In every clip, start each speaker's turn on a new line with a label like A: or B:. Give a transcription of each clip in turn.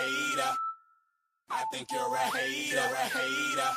A: hater. I think you're a hater.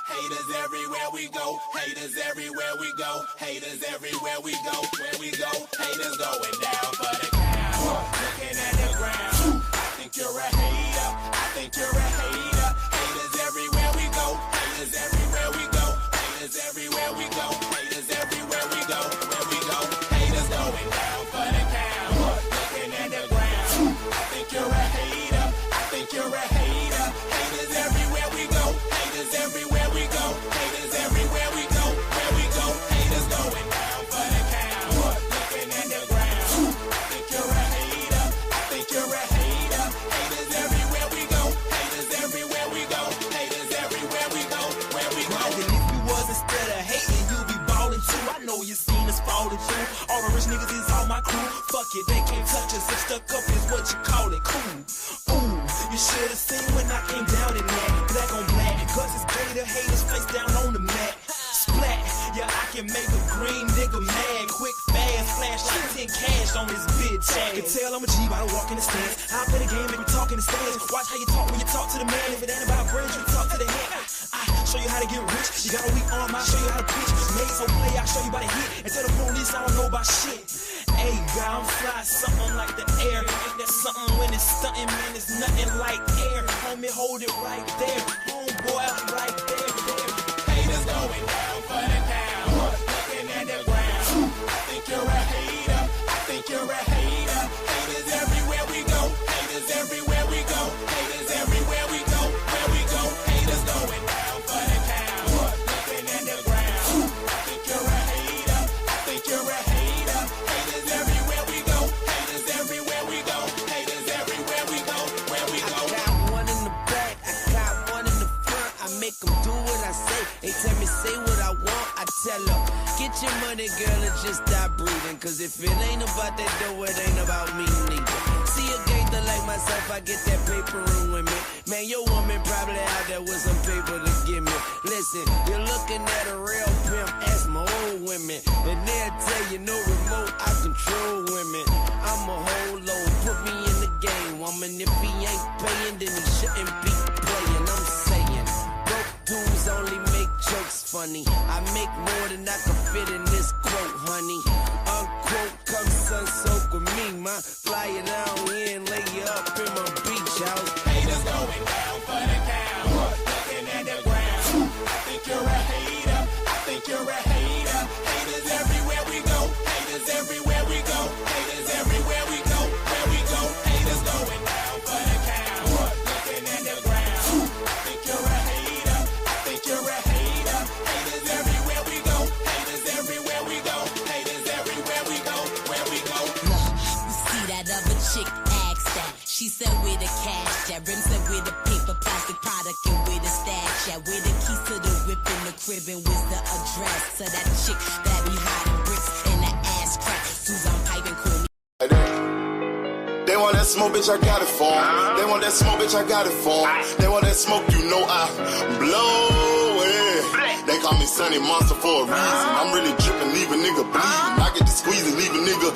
A: Haters everywhere we go. Haters everywhere we go. Haters everywhere we go. Where we go, haters going down for the count. Looking at the ground. I think you're a hater. I think you're a hater. Haters everywhere we go. Haters everywhere we go. Haters everywhere we go. Haters everywhere we go. Where we go, haters going down for the count. Looking at the ground. I think you're a hater. I think you're a hater. Haters everywhere we go. Haters everywhere we go. Haters everywhere we go. Where we go, haters going down for the count. Looking at the ground. I think you're a hater. I think you're a hater. Haters everywhere we go. Haters everywhere we go. Haters everywhere we go. Where we go.
B: And if you was instead of hating, you be ballin' too. I know you seen us fallin' through. All the rich niggas is all my crew. Fuck it, they can't touch us. If stuck up is what you call it. Cool. Ooh, you should've seen when I came down in that. Black on black, cause it's gay to haters face down on the mat. Splat, yeah, I can make a green nigga mad. Quick, fast, flash like 10 cash on this bitch ass. You can tell I'm a G by the walk in the stands. I play the game, make me talk in the stands. Watch how you talk when you talk to the man. If it ain't about bread, you talk to the head. I show you how to get rich. You got a weak arm, I'll show you how to pitch. Made so play, I'll show you by the hit. And tell the police I don't know about shit. Hey, God, I'm fly, something like the air. Ain't that something when it's stunting, man? It's nothing like air. Homie, hold it right there. Homeboy, I'm right there.
A: Haters going down for the count. Looking at the ground. I think you're a hater. I think you're a hater. Haters everywhere we go. Haters everywhere we go. Haters everywhere we go. Where we go, haters going down for the count. Looking at the ground. I think you're a hater. I think you're a hater. Haters everywhere we go. Haters everywhere we go. Haters everywhere we go. Where we go.
C: I got one in the back, I got one in the front. I make them do what I say. They tell me say what I want, I tell them get your money, girl, and just stop breathing. Cause if it ain't about that dough, it ain't about me, nigga. See a gangster like myself, I get that paper and women. Man, your woman probably out there with some paper to give me. Listen, you're looking at a real pimp, ask my old women. And they'll tell you no remote, I control women. I'm a whole load, put me in the game, woman. If he ain't paying, then he shouldn't be playing. I'm saying, broke dudes only make jokes funny. I make more than I can fit in this quote, honey. Unquote, come sun soak with me, ma. Fly it down here and lay you up in my beach house.
A: Haters going down for the count. Looking at the ground. I think you're a hater. I think you're a hater. Haters everywhere we go. Haters everywhere we go. Haters everywhere we go. Where we go, haters going down for the count. Looking at the ground. I think you're a hater. I think you're a hater. Haters everywhere we go. Haters everywhere we go. Haters everywhere we go. Where we go.
D: Look, you see that other chick asked that. She said with the cash, yeah. Rim said with the paper, plastic product, and with the stash, yeah. With the keys to the whip in the crib and with the address to that chick that be hiding bricks in the ass crack. Susan Pipe and call me.
E: They want that smoke, bitch, I got it for 'em. They want that smoke, bitch, I got it for 'em. They want that smoke, you know I blow it. They call me Sunny Monster for a reason. I'm really dripping, leave a nigga bleeding. I get to squeeze and leave a nigga.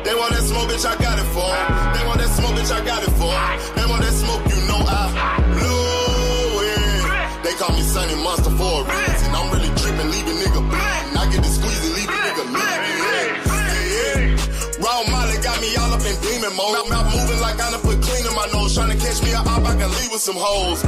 E: They want that smoke, bitch, I got it for 'em. They want that smoke, bitch, I got it for 'em. They want that smoke, you know I blow it. They call me Sunny Monster for a reason. I'm really dripping, leave a nigga bleeding. I get to squeeze and leave a nigga bleeding. Raw Molly got me all up in demon mode. Mouth moving like I done put clean in my nose. Trying to catch me up, I can leave with some hoes.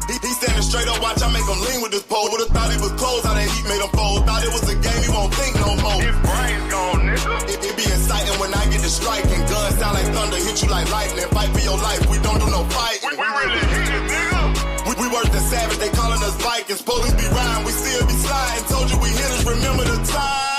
E: He standing straight up, watch I make him lean with this pole. Would've thought he was closed, how that heat made him fold. Thought it was a game, he won't think no more. His brain's gone, nigga. It be exciting when I get to striking. Guns sound like thunder, hit you like lightning. Fight for your life, we don't do no fighting. We really hit it, nigga. We worse than savage, they calling us Vikings. Police be riding, we still be sliding. Told you we hitters, remember the time.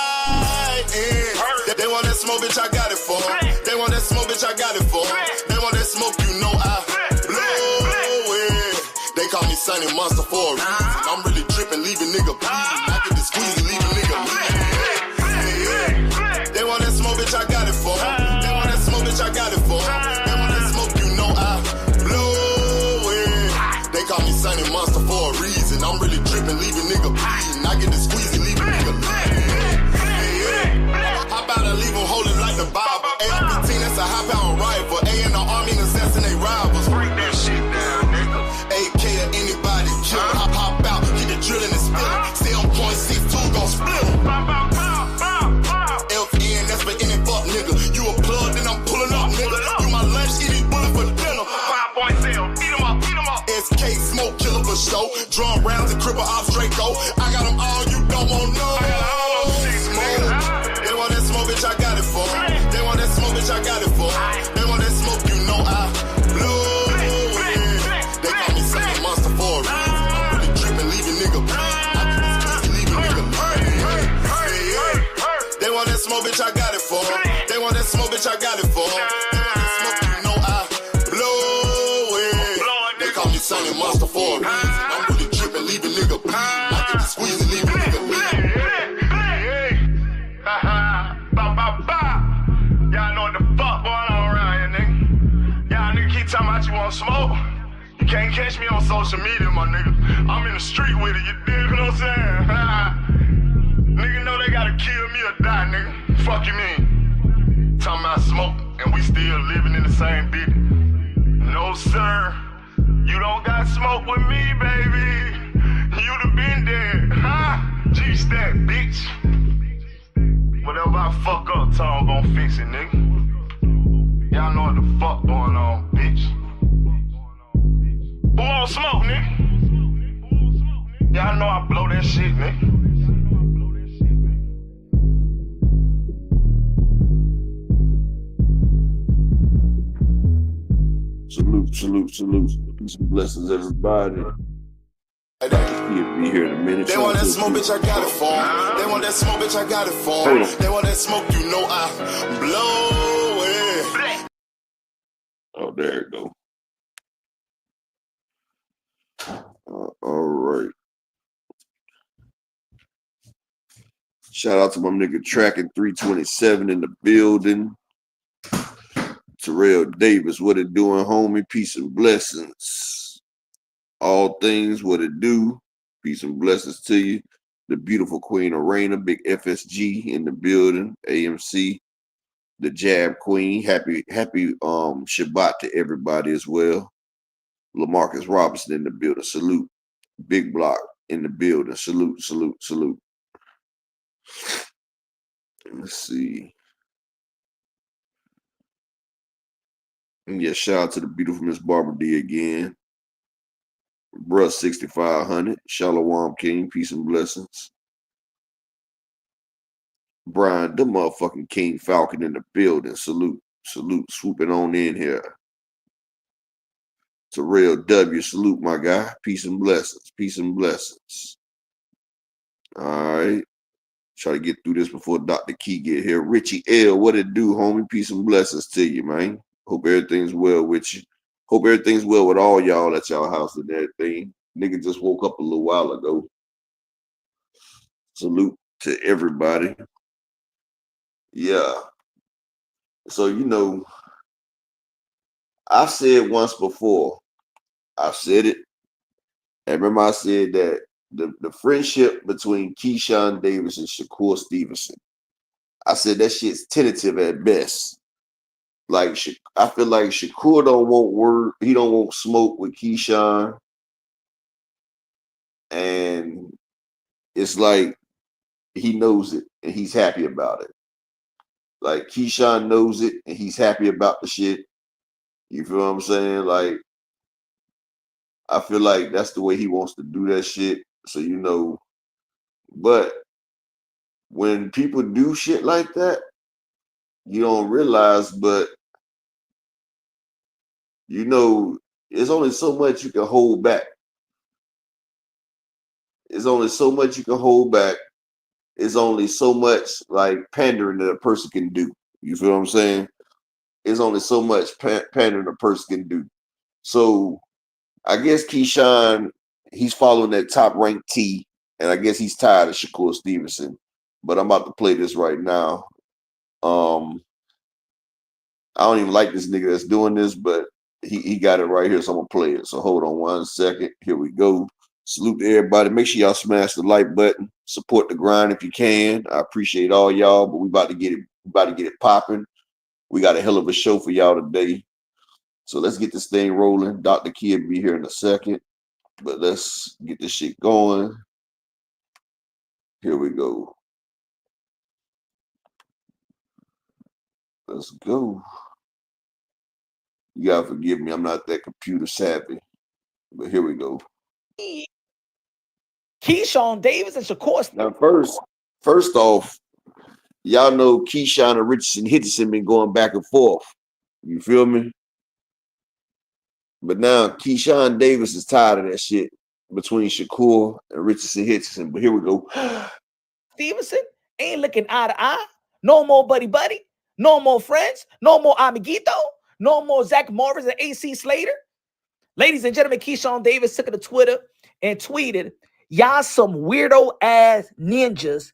E: They want that smoke, bitch, I got it for 'em. They want that smoke, bitch, I got it for 'em. They want that smoke, you know I blow it. They call me Sunny Monster for a reason. I'm really dripping, leave a nigga bleeding. I get to squeeze and leave a nigga bleeding. They want that smoke, bitch, I got it for 'em. They want that smoke, bitch, I got it for 'em. They want that smoke, you know I blow it. They call me Sunny Monster for a reason. I'm really dripping, leave a nigga bleeding. I get to squeeze and leave a nigga bleeding. How about I leave him holding like the Bible? AR-15, that's a high-power rifle. A in the army. talking about you want smoke? You can't catch me on social media, my nigga. I'm in the street with it, you dig what I'm saying? Nigga know they gotta kill me or die, nigga. Fuck you mean? Talking about smoke, and we still living in the same bitch. No, sir. You don't got smoke with me, baby. You'd have been dead, huh? G-Stack, bitch. Whatever I fuck up, Tom gon' fix it, nigga. Y'all know what the fuck going on, bitch. Who want smoke, nigga? Y'all know I blow that shit, nigga.
F: Salute. Peace and blessings, everybody. He'll be here in a minute.
E: They want that smoke, bitch, I got it for 'em. They want that smoke, bitch, I got it for 'em. They want that smoke, you know I blow it.
F: Oh, there you go. All right. Shout out to my nigga Tracking 327 in the building. Terrell Davis, what it doing, homie? Peace and blessings. All things, what it do? Peace and blessings to you. The beautiful Queen Arena, big FSG in the building. AMC, the Jab Queen. Happy Shabbat to everybody as well. LaMarcus Robinson in the building. Salute. Big Block in the building. Salute. Let's see. And yeah, shout out to the beautiful Miss Barbara D again. Bruh 6500. Shalom King. Peace and blessings. Brian, the motherfucking King Falcon in the building. Salute. Swooping on in here. Terrell W. Salute, my guy. Peace and blessings. All right. Try to get through this before Dr. Key get here. Richie L. What it do, homie? Peace and blessings to you, man. Hope everything's well with you. Hope everything's well with all y'all at y'all house and everything. Nigga just woke up a little while ago. Salute to everybody. Yeah. So, you know, I've said once before, I've said it. And remember I said that the friendship between Keyshawn Davis and Shakur Stevenson, I said that shit's tentative at best. Like, I feel like Shakur don't want word. He don't want smoke with Keyshawn. And it's like he knows it and he's happy about it. Like, Keyshawn knows it and he's happy about the shit. You feel what I'm saying? Like, I feel like that's the way he wants to do that shit. So, you know, but when people do shit like that, you don't realize, but you know, there's only so much you can hold back. There's only so much you can hold back. There's only so much like pandering that a person can do. You feel what I'm saying? There's only so much pandering a person can do. So I guess Keyshawn, he's following that top ranked T, and I guess he's tired of Shakur Stevenson. But I'm about to play this right now. I don't even like this nigga that's doing this, but he got it right here, so I'm gonna play it. So hold on 1 second. Here we go. Salute to everybody. Make sure y'all smash the like button. Support the grind if you can. I appreciate all y'all, but we about to get it popping. We got a hell of a show for y'all today. So let's get this thing rolling. Dr. Key will be here in a second, but let's get this shit going. Here we go. Let's go. You gotta forgive me. I'm not that computer savvy, but here we go.
B: Keyshawn Davis and Shakur.
F: Now, first off, y'all know Keyshawn and Richardson been going back and forth. You feel me? But now Keyshawn Davis is tired of that shit between Shakur and Richardson. But here we go.
B: Stevenson ain't looking eye to eye. No more buddy. No more friends. No more amiguito. No more Zach Morris and AC Slater. Ladies and gentlemen, Keyshawn Davis took it to Twitter and tweeted, "Y'all some weirdo ass ninjas.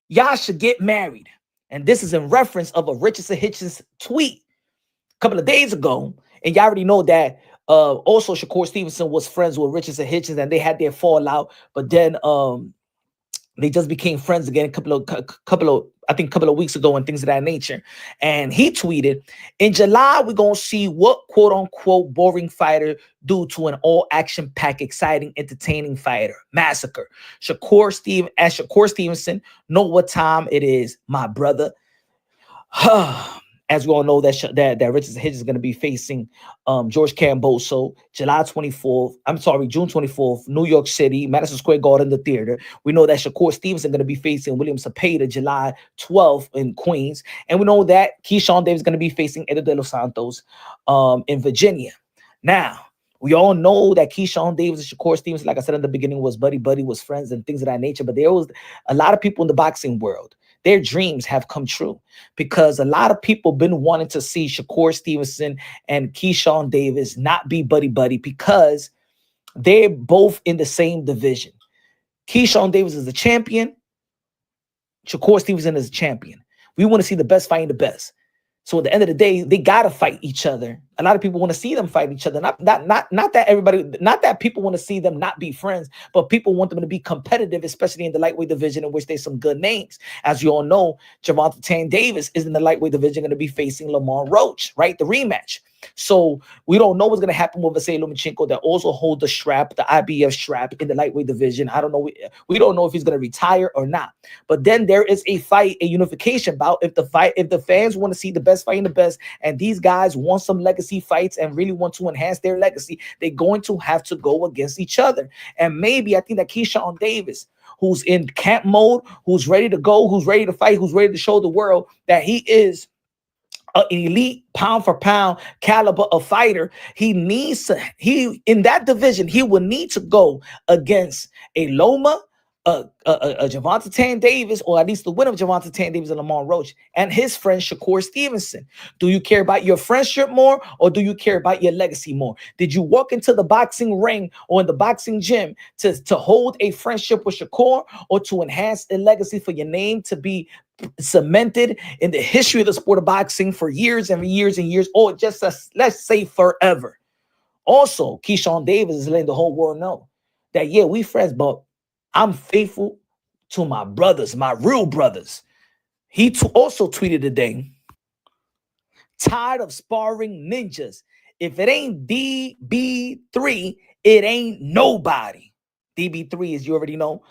B: Y'all should get married." And this is in reference of a Richardson Hitchens tweet a couple of days ago.
G: And y'all already know that also Shakur Stevenson was friends with Richardson Hitchens, and they had their fallout, but then they just became friends again a couple of weeks ago and things of that nature. And he tweeted, in July, we're going to see what quote unquote boring fighter do to an all action packed, exciting, entertaining fighter. Massacre. Shakur Stevenson, know what time it is, my brother. As we all know, that Richardson Hitchens is going to be facing George Camboso June 24th, New York City, Madison Square Garden, the theater. We know that Shakur Stevenson is going to be facing William Cepeda July 12th in Queens. And we know that Keyshawn Davis is going to be facing Eddie De Los Santos in Virginia. Now, we all know that Keyshawn Davis and Shakur Stevenson, like I said in the beginning, was buddy, was friends and things of that nature. But there was a lot of people in the boxing world, their dreams have come true, because a lot of people been wanting to see Shakur Stevenson and Keyshawn Davis not be buddy, because they're both in the same division. Keyshawn Davis is the champion. Shakur Stevenson is a champion. We want to see the best fighting the best. So at the end of the day, they gotta fight each other. A lot of people want to see them fight each other. Not that people want to see them not be friends, but people want them to be competitive, especially in the lightweight division, in which there's some good names. As you all know, Gervonta Tank Davis is in the lightweight division going to be facing Lamar Roach, right? The rematch. So we don't know what's going to happen with Vasily Lomachenko that also holds the strap, the IBF strap in the lightweight division. I don't know. We don't know if he's going to retire or not. But then there is a fight, a unification bout. If the fans want to see the best fighting the best, and these guys want some legacy fights and really want to enhance their legacy, they're going to have to go against each other. And maybe I think that Keyshawn Davis, who's in camp mode, who's ready to go, who's ready to fight, who's ready to show the world that he is an elite pound for pound caliber of fighter, in that division, he will need to go against a Loma, a Gervonta Tank Davis, or at least the winner of Gervonta Tank Davis and Lamar Roach, and his friend Shakur Stevenson. Do you care about your friendship more, or do you care about your legacy more? Did you walk into the boxing ring or in the boxing gym to hold a friendship with Shakur, or to enhance a legacy for your name to be cemented in the history of the sport of boxing for years and years and years, or just let's say forever? Also, Keyshawn Davis is letting the whole world know that, yeah, we friends, but I'm faithful to my brothers, my real brothers. He also tweeted today, tired of sparring ninjas. If it ain't DB3, it ain't nobody. DB3, as you already know,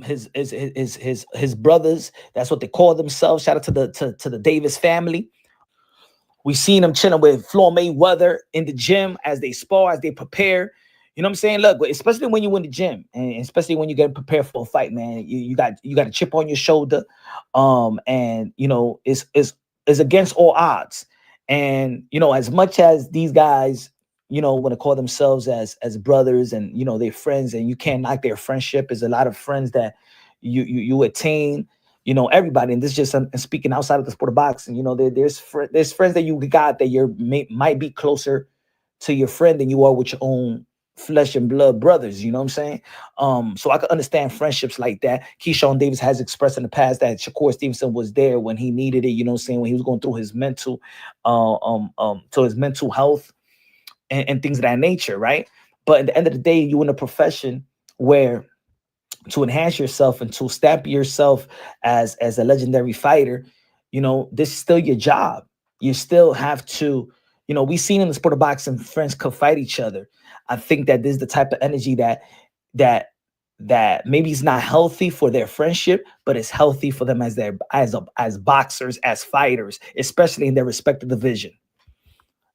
G: his brothers. That's what they call themselves. Shout out to the Davis family. We seen them chilling with Floyd Mayweather in the gym as they spar, as they prepare. You know what I'm saying? Look, especially when you're in the gym, and especially when you get prepared for a fight, man, you got a chip on your shoulder, and you know it's against all odds. And you know, as much as these guys, you know, want to call themselves as brothers, and you know they're friends, and you can't knock their friendship. There's a lot of friends that you attain. You know, everybody, and this is just speaking outside of the sport of boxing. You know, there's friends that you got that might be closer to your friend than you are with your own flesh and blood brothers. You know what I'm saying? So I can understand friendships like that. Keyshawn Davis has expressed in the past that Shakur Stevenson was there when he needed it. You know what I'm saying? When he was going through his mental, to his mental health and things of that nature, right? But at the end of the day, you're in a profession where, to enhance yourself and to stamp yourself as a legendary fighter, you know, this is still your job. You still have to, you know, we've seen in the sport of boxing, friends could fight each other. I think that this is the type of energy that maybe it's not healthy for their friendship, but it's healthy for them as boxers, as fighters, especially in their respective division.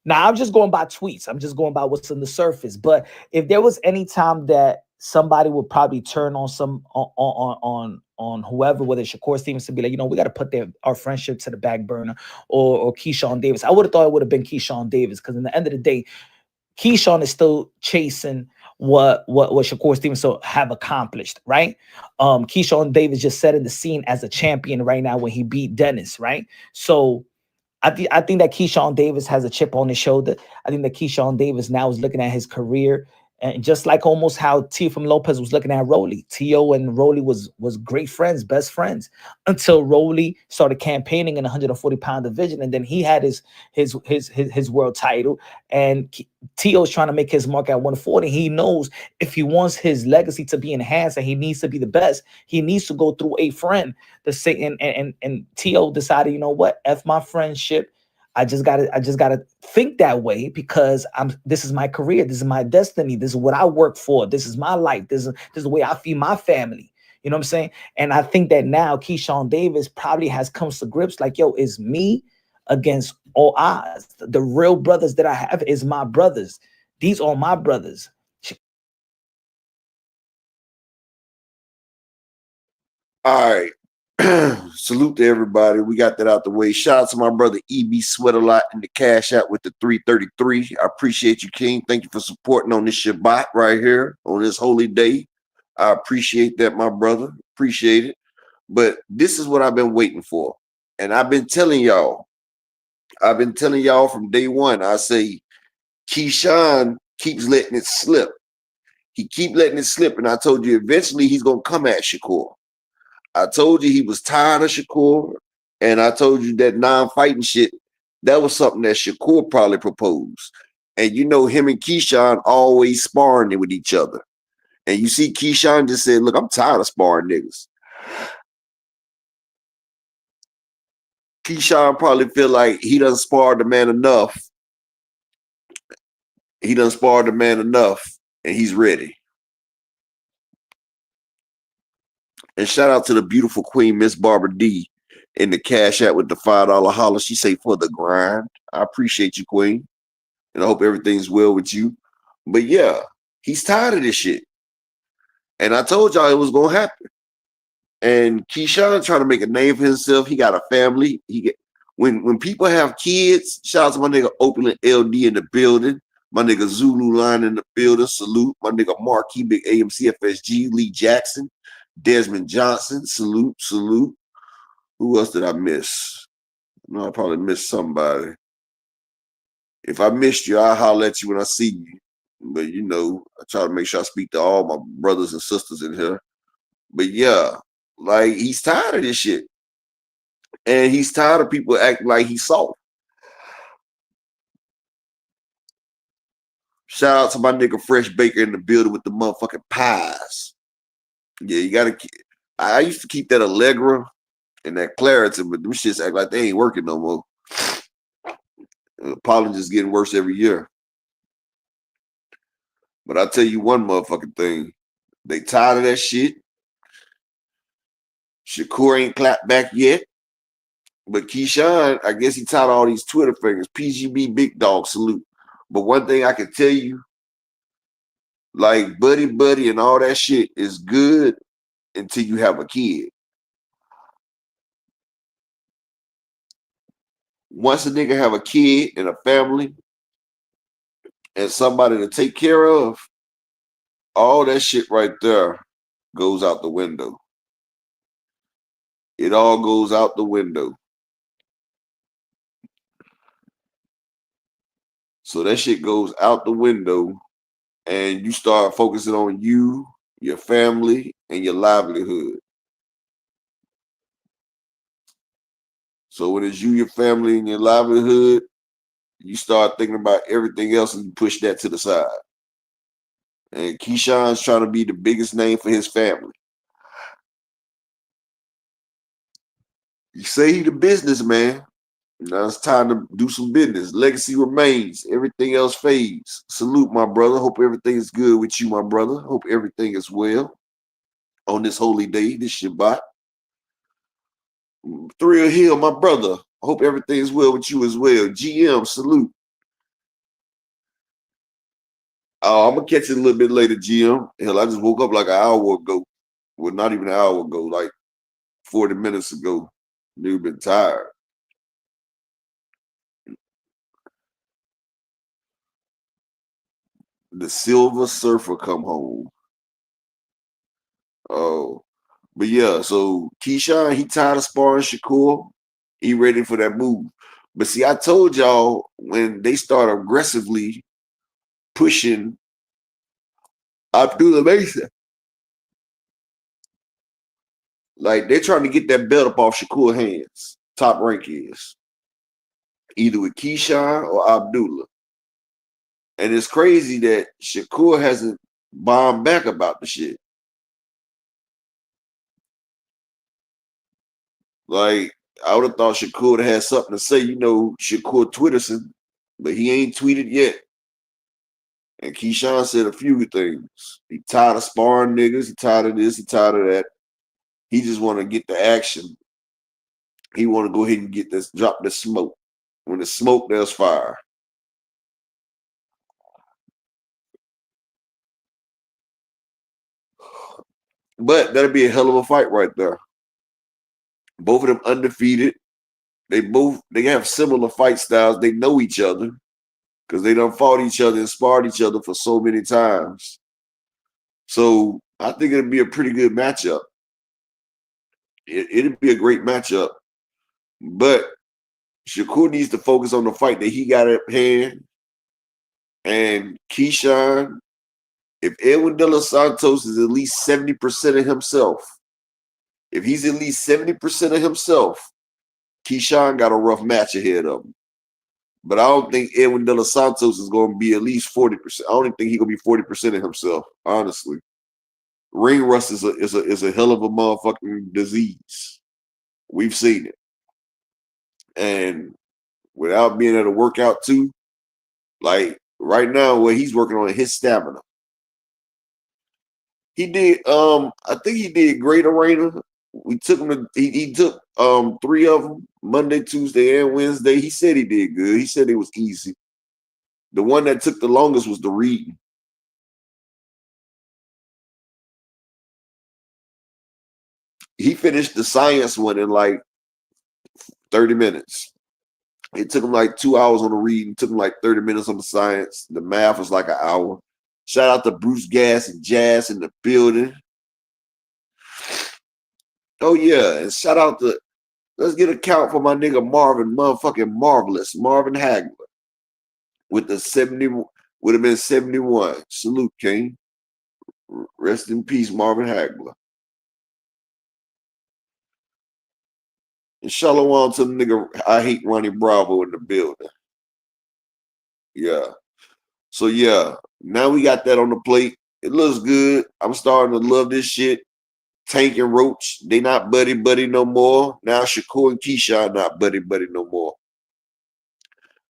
G: Now, I'm just going by tweets. I'm just going by what's on the surface. But if there was any time that somebody would probably turn on whoever, whether it's Shakur Stevenson, be like, you know, we got to put our friendship to the back burner, or Keyshawn Davis. I would have thought it would have been Keyshawn Davis, because in the end of the day, Keyshawn is still chasing what Shakur Stevenson have accomplished, right? Keyshawn Davis just setting the scene as a champion right now when he beat Dennis, right? So I think that Keyshawn Davis has a chip on his shoulder. I think that Keyshawn Davis now is looking at his career And just like almost how T from Lopez was looking at Rolly, T.O. and Rolly was great friends, best friends, until Rolly started campaigning in the 140-pound division, and then he had his world title, and T.O.'s trying to make his mark at 140. He knows if he wants his legacy to be enhanced and he needs to be the best, he needs to go through a friend. The say and T.O. decided, you know what, F my friendship. I just gotta think that way because this is my career, this is my destiny, this is what I work for, this is my life, this is the way I feed my family. You know what I'm saying? And I think that now Keyshawn Davis probably has come to grips like, yo, it's me against all odds. The real brothers that I have is my brothers. These are my brothers.
F: All right. Salute to everybody. We got that out the way. Shout out to my brother EB Sweat a lot in the cash out with the 333. I appreciate you, King. Thank you for supporting on this Shabbat right here on this holy day. I appreciate that, my brother. Appreciate it. But this is what I've been waiting for. And I've been telling y'all from day one. I say Keyshawn keeps letting it slip. He keep letting it slip. And I told you eventually he's going to come at Shakur. I told you he was tired of Shakur, and I told you that non-fighting shit, that was something that Shakur probably proposed. And you know him and Keyshawn always sparring with each other. And you see Keyshawn just said, look, I'm tired of sparring niggas. Keyshawn probably feel like he done sparred the man enough. He done sparred the man enough, and he's ready. And shout out to the beautiful queen, Miss Barbara D, in the cash app with the $5 holler. She say for the grind. I appreciate you, queen. And I hope everything's well with you. But yeah, he's tired of this shit. And I told y'all it was going to happen. And Keyshawn trying to make a name for himself. He got a family. When people have kids, shout out to my nigga Oakland LD in the building. My nigga Zulu Line in the building. Salute. My nigga Marquis Big AMC FSG, Lee Jackson. Desmond Johnson, salute. Who else did I miss? No, I probably missed somebody. If I missed you, I'll holler at you when I see you. But you know, I try to make sure I speak to all my brothers and sisters in here. But yeah, like he's tired of this shit. And he's tired of people acting like he's soft. Shout out to my nigga Fresh Baker in the building with the motherfucking pies. Yeah, you gotta. I used to keep that Allegra and that Claritin, but them shits act like they ain't working no more. Pollen just getting worse every year. But I'll tell you one motherfucking thing. They tired of that shit. Shakur ain't clapped back yet. But Keyshawn, I guess he tired of all these Twitter fingers. PGB Big Dog salute. But one thing I can tell you, like buddy and all that shit is good until you have a kid. Once a nigga have a kid and a family and somebody to take care of, all that shit right there goes out the window. It all goes out the window. So that shit goes out the window and you start focusing on you, your family, and your livelihood. So when it's you, your family, and your livelihood, you start thinking about everything else and you push that to the side. And Keyshawn's trying to be the biggest name for his family. You say he the businessman. Now it's time to do some business. Legacy remains. Everything else fades. Salute, my brother. Hope everything is good with you, my brother. Hope everything is well on this holy day, this Shabbat. Thrill Hill, my brother. Hope everything is well with you as well. GM, salute. Oh, I'm going to catch it a little bit later, GM. Hell, I just woke up like an hour ago. Well, not even an hour ago, like 40 minutes ago. Nigga been tired. The Silver Surfer come home. Oh, but yeah, so Keyshawn, he tired of sparring Shakur. He ready for that move. But see, I told y'all when they start aggressively pushing Abdullah Mason. Like, they're trying to get that belt up off Shakur hands. Top rank is. Either with Keyshawn or Abdullah. And it's crazy that Shakur hasn't bombed back about the shit. Like, I would have thought Shakur would have had something to say. You know, Shakur Twitterson, but he ain't tweeted yet. And Keyshawn said a few things. He tired of sparring niggas. He tired of this. He tired of that. He just want to get the action. He want to go ahead and get this, drop the smoke. When there's smoke, there's fire. But that'll be a hell of a fight right there. Both of them undefeated. They have similar fight styles. They know each other because they done fought each other and sparred each other for so many times. So I think it'll be a pretty good matchup. It'll be a great matchup. But Shakur needs to focus on the fight that he got at hand. And Keyshawn, if Edwin De Los Santos is at least 70% of himself, if he's at least 70% of himself, Keyshawn got a rough match ahead of him. But I don't think Edwin De Los Santos is going to be at least 40%. I don't even think he's going to be 40% of himself, honestly. Ring rust is a hell of a motherfucking disease. We've seen it. And without being able to work out too, like right now, what he's working on is his stamina. He did, I think he did great arena. We took him to, he took 3 of them, Monday, Tuesday, and Wednesday. He said he did good. He said it was easy. The one that took the longest was the reading. He finished the science one in like 30 minutes. It took him like 2 hours on the reading. Took him like 30 minutes on the science. The math was like an hour. Shout out to Bruce Gas and Jazz in the building. Oh, yeah. And shout out to, let's get a count for my nigga Marvin, motherfucking Marvelous, Marvin Hagler. With the 70, would have been 71. Salute, King. Rest in peace, Marvin Hagler. And shalom to the nigga, I hate Ronnie Bravo in the building. Yeah. So, yeah, now we got that on the plate. It looks good. I'm starting to love this shit. Tank and Roach, they not buddy no more. Now Shakur and Keyshawn not buddy no more.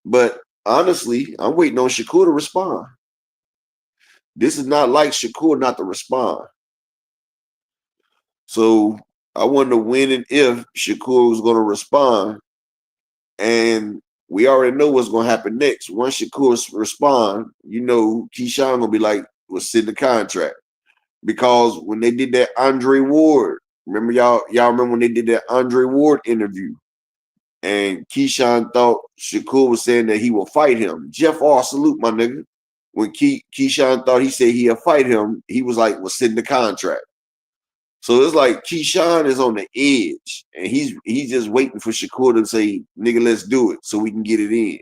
F: But honestly, I'm waiting on Shakur to respond. This is not like Shakur not to respond. So I wonder when and if Shakur was going to respond. And we already know what's going to happen next. Once Shakur respond, you know, Keyshawn going to be like, we'll send the contract. Because when they did that Andre Ward, remember y'all remember when they did that Andre Ward interview? And Keyshawn thought Shakur was saying that he will fight him. Jeff R. Salute, my nigga. When Keyshawn thought he said he'll fight him, he was like, we'll send the contract. So it's like Keyshawn is on the edge, and he's just waiting for Shakur to say, nigga, let's do it so we can get it in.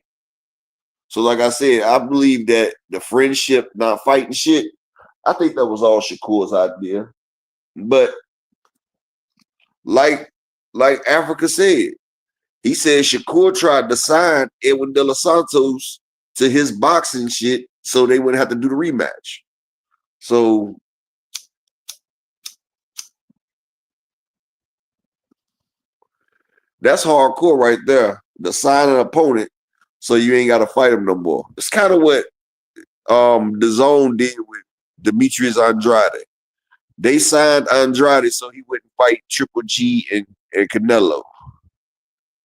F: So like I said, I believe that the friendship, not fighting shit, I think that was all Shakur's idea. But like Africa said, he said Shakur tried to sign Edwin De Los Santos to his boxing shit so they wouldn't have to do the rematch. So that's hardcore right there. To sign an opponent so you ain't got to fight him no more. It's kind of what the Zone did with Demetrius Andrade. They signed Andrade so he wouldn't fight Triple G and Canelo.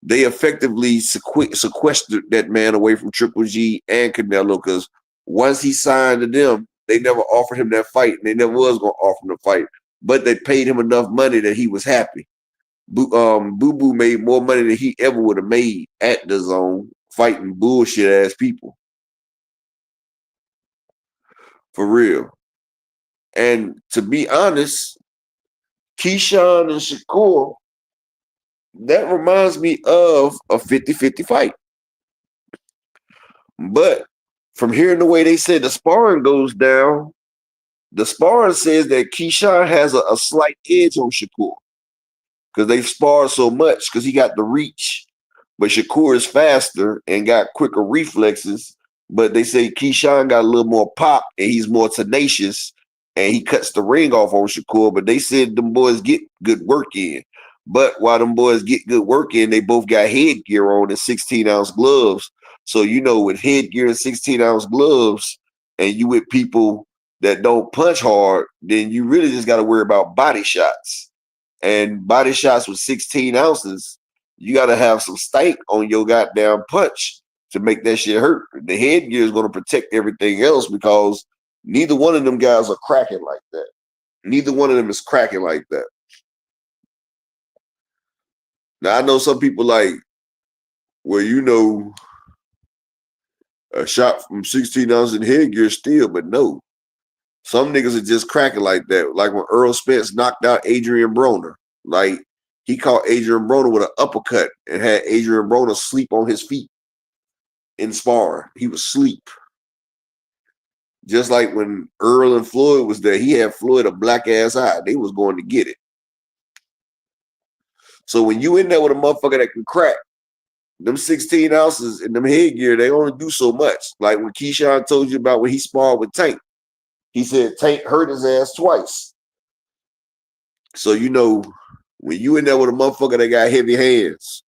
F: They effectively sequestered that man away from Triple G and Canelo because once he signed to them, they never offered him that fight, and they never was going to offer him the fight. But they paid him enough money that he was happy. Boo Boo made more money than he ever would have made at the Zone fighting bullshit ass people. For real. And to be honest, Keyshawn and Shakur, that reminds me of a 50-50 fight. But from hearing the way they said the sparring goes down, The sparring says that Keyshawn has a slight edge on Shakur because they sparred so much because he got the reach. But Shakur is faster and got quicker reflexes. But they say Keyshawn got a little more pop and he's more tenacious and he cuts the ring off on Shakur. But they said them boys get good work in. But while them boys get good work in, they both got headgear on and 16-ounce gloves. So, you know, with headgear and 16-ounce gloves and you with people that don't punch hard, then you really just got to worry about body shots. And body shots with 16 ounces, you got to have some stank on your goddamn punch to make that shit hurt. The headgear is going to protect everything else because neither one of them guys are cracking like that. Neither one of them is cracking like that. Now, I know some people like, well, you know, a shot from 16 ounces in headgear still, but no. Some niggas are just cracking like that. Like when Earl Spence knocked out Adrian Broner. Like, he caught Adrian Broner with an uppercut and had Adrian Broner sleep on his feet in sparring. He was asleep. Just like when Earl and Floyd was there, he had Floyd a black-ass eye. They was going to get it. So when you in there with a motherfucker that can crack, them 16 ounces in them headgear, they only do so much. Like when Keyshawn told you about when he sparred with Tank. He said Tank hurt his ass twice. So, you know, when you in there with a motherfucker that got heavy hands,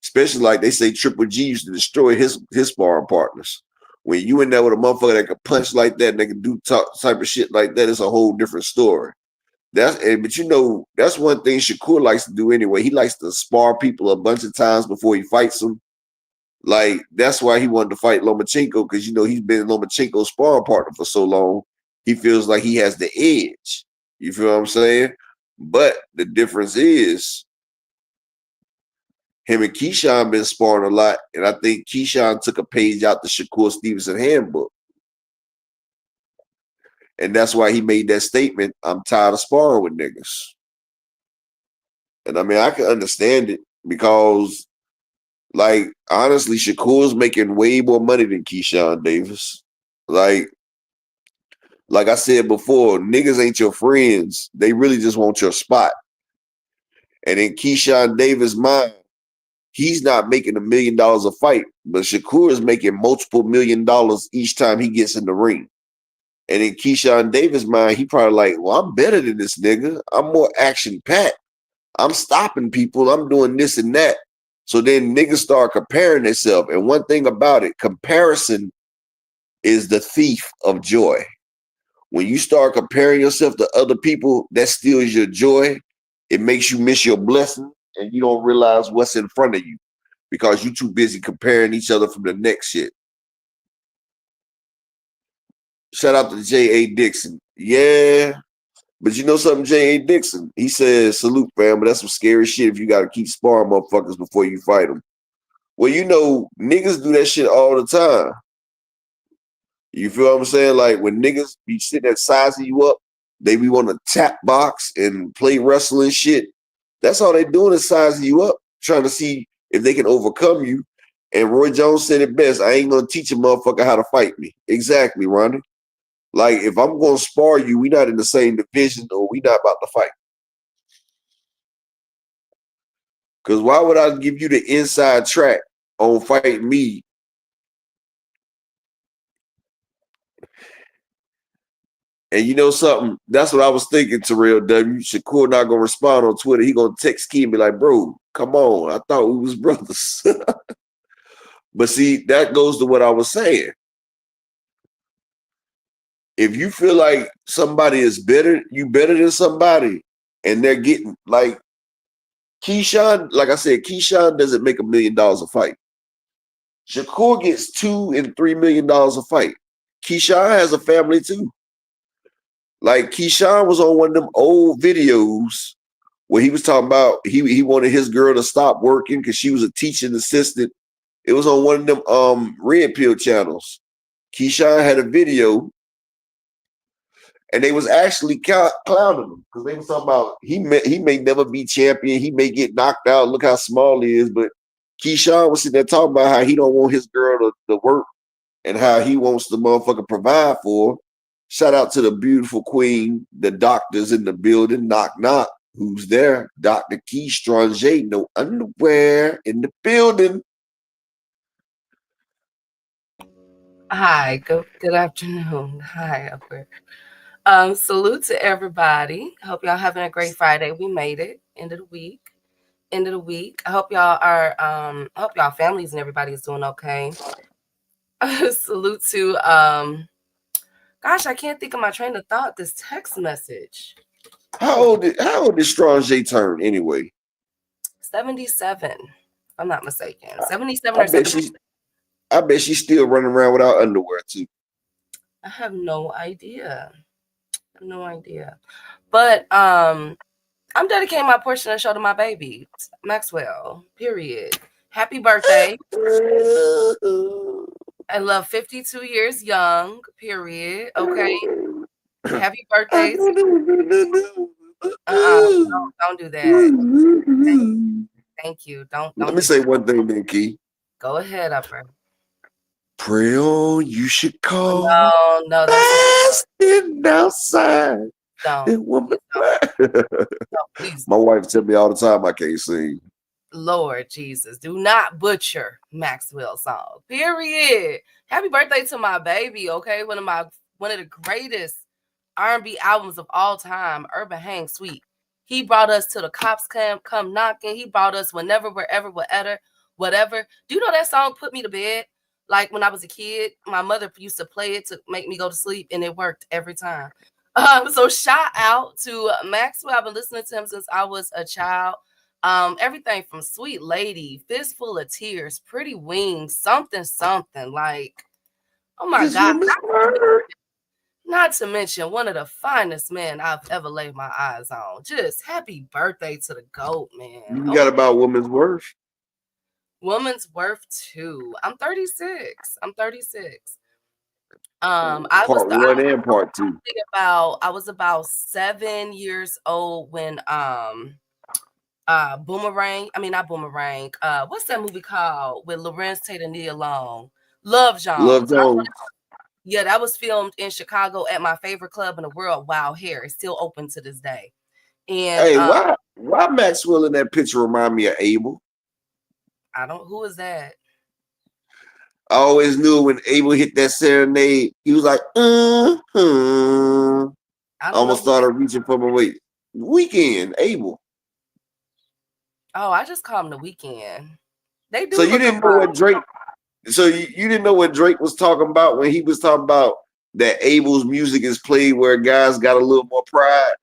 F: especially like they say Triple G used to destroy his sparring partners. When you in there with a motherfucker that can punch like that and they can do type of shit like that, it's a whole different story. But you know, that's one thing Shakur likes to do anyway. He likes to spar people a bunch of times before he fights them. Like, that's why he wanted to fight Lomachenko, because, you know, he's been Lomachenko's sparring partner for so long. He feels like he has the edge. You feel what I'm saying? But the difference is him and Keyshawn been sparring a lot, and I think Keyshawn took a page out the Shakur Stevenson handbook. And that's why he made that statement, I'm tired of sparring with niggas. And I mean, I can understand it because, like, honestly, Shakur's making way more money than Keyshawn Davis. Like I said before, niggas ain't your friends. They really just want your spot. And in Keyshawn Davis' mind, he's not making $1 million a fight, but Shakur is making multiple $1 million each time he gets in the ring. And in Keyshawn Davis' mind, he probably like, well, I'm better than this nigga. I'm more action-packed. I'm stopping people. I'm doing this and that. So then niggas start comparing themselves. And one thing about it, comparison is the thief of joy. When you start comparing yourself to other people, that steals your joy. It makes you miss your blessing, and you don't realize what's in front of you because you're too busy comparing each other from the next shit. Shout out to J.A. Dixon. Yeah, but you know something, J.A. Dixon? He says, salute, fam, but that's some scary shit if you got to keep sparring motherfuckers before you fight them. Well, you know, niggas do that shit all the time. You feel what I'm saying? Like when niggas be sitting there sizing you up, they be want to tap box and play wrestling shit. That's all they doing is sizing you up, trying to see if they can overcome you. And Roy Jones said it best, I ain't going to teach a motherfucker how to fight me. Exactly, Ronnie. Like if I'm going to spar you, we not in the same division or we not about to fight. Because why would I give you the inside track on fighting me? And you know something? That's what I was thinking, Terrell W. Shakur not going to respond on Twitter. He going to text Key and be like, bro, come on. I thought we was brothers. But see, that goes to what I was saying. If you feel like somebody is better, you better than somebody, and they're getting, like, Keyshawn, like I said, Keyshawn doesn't make $1 million a fight. Shakur gets $2 and $3 million a fight. Keyshawn has a family too. Like Keyshawn was on one of them old videos where he was talking about he wanted his girl to stop working because she was a teaching assistant. It was on one of them red pill channels. Keyshawn had a video, and they was actually clowning him because they was talking about he may never be champion. He may get knocked out. Look how small he is. But Keyshawn was sitting there talking about how he don't want his girl to work and how he wants the motherfucker provide for her. Shout out to the beautiful queen. The doctor's in the building. Knock, knock. Who's there? Dr. Keyshawn. No underwear in the building.
H: Hi, good afternoon. Hi, Upper. Salute to everybody. Hope y'all having a great Friday. We made it. End of the week. End of the week. I hope y'all are I hope y'all families and everybody is doing okay. Salute to gosh, I can't think of my train of thought. This text message.
F: How old did Strong J turn anyway?
H: 77. If I'm not mistaken. 77
F: I
H: or
F: bet
H: 70.
F: I bet she's still running around without underwear too.
H: I have no idea. No idea. But I'm dedicating my portion of the show to my baby, Maxwell. Period. Happy birthday. I love 52 years young. Period. Okay. Happy birthday. Don't do that. Thank you. Don't
F: Let me say one thing, then, Key.
H: Go ahead, Upper.
F: Pray on, you should call.
H: No, that's
F: not outside.
H: no, please.
F: My wife tell me all the time I can't sing.
H: Lord Jesus, do not butcher Maxwell's song. Period. Happy birthday to my baby. Okay, one of the greatest R&B albums of all time, Urban Hang Suite. He brought us to the cops come knocking. He brought us whenever, wherever, whatever. Do you know that song put me to bed? Like when I was a kid, my mother used to play it to make me go to sleep, and it worked every time. So shout out to Maxwell. I've been listening to him since I was a child. Everything from Sweet Lady, Fistful of Tears, Pretty Wings, something, like, oh my God. Not to mention one of the finest men I've ever laid my eyes on. Just happy birthday to the GOAT, man.
F: You got about Woman's Worth?
H: Woman's Worth 2. I'm 36.
F: Part 1 and part 2.
H: I was about 7 years old when Boomerang. I mean, not Boomerang. What's that movie called with Lorenz Tate and Nia Long? Love Jones. Yeah, that was filmed in Chicago at my favorite club in the world, Wild Hair. It's still open to this day. And
F: hey, why Maxwell in that picture remind me of Abel?
H: Who is that?
F: I always knew when Abel hit that serenade, he was like, I almost started reaching for my weight. Weekend, Abel.
H: Oh, I just call him the Weekend. They do.
F: So you didn't know what Drake. So you didn't know what Drake was talking about when he was talking about that Abel's music is played where guys got a little more pride,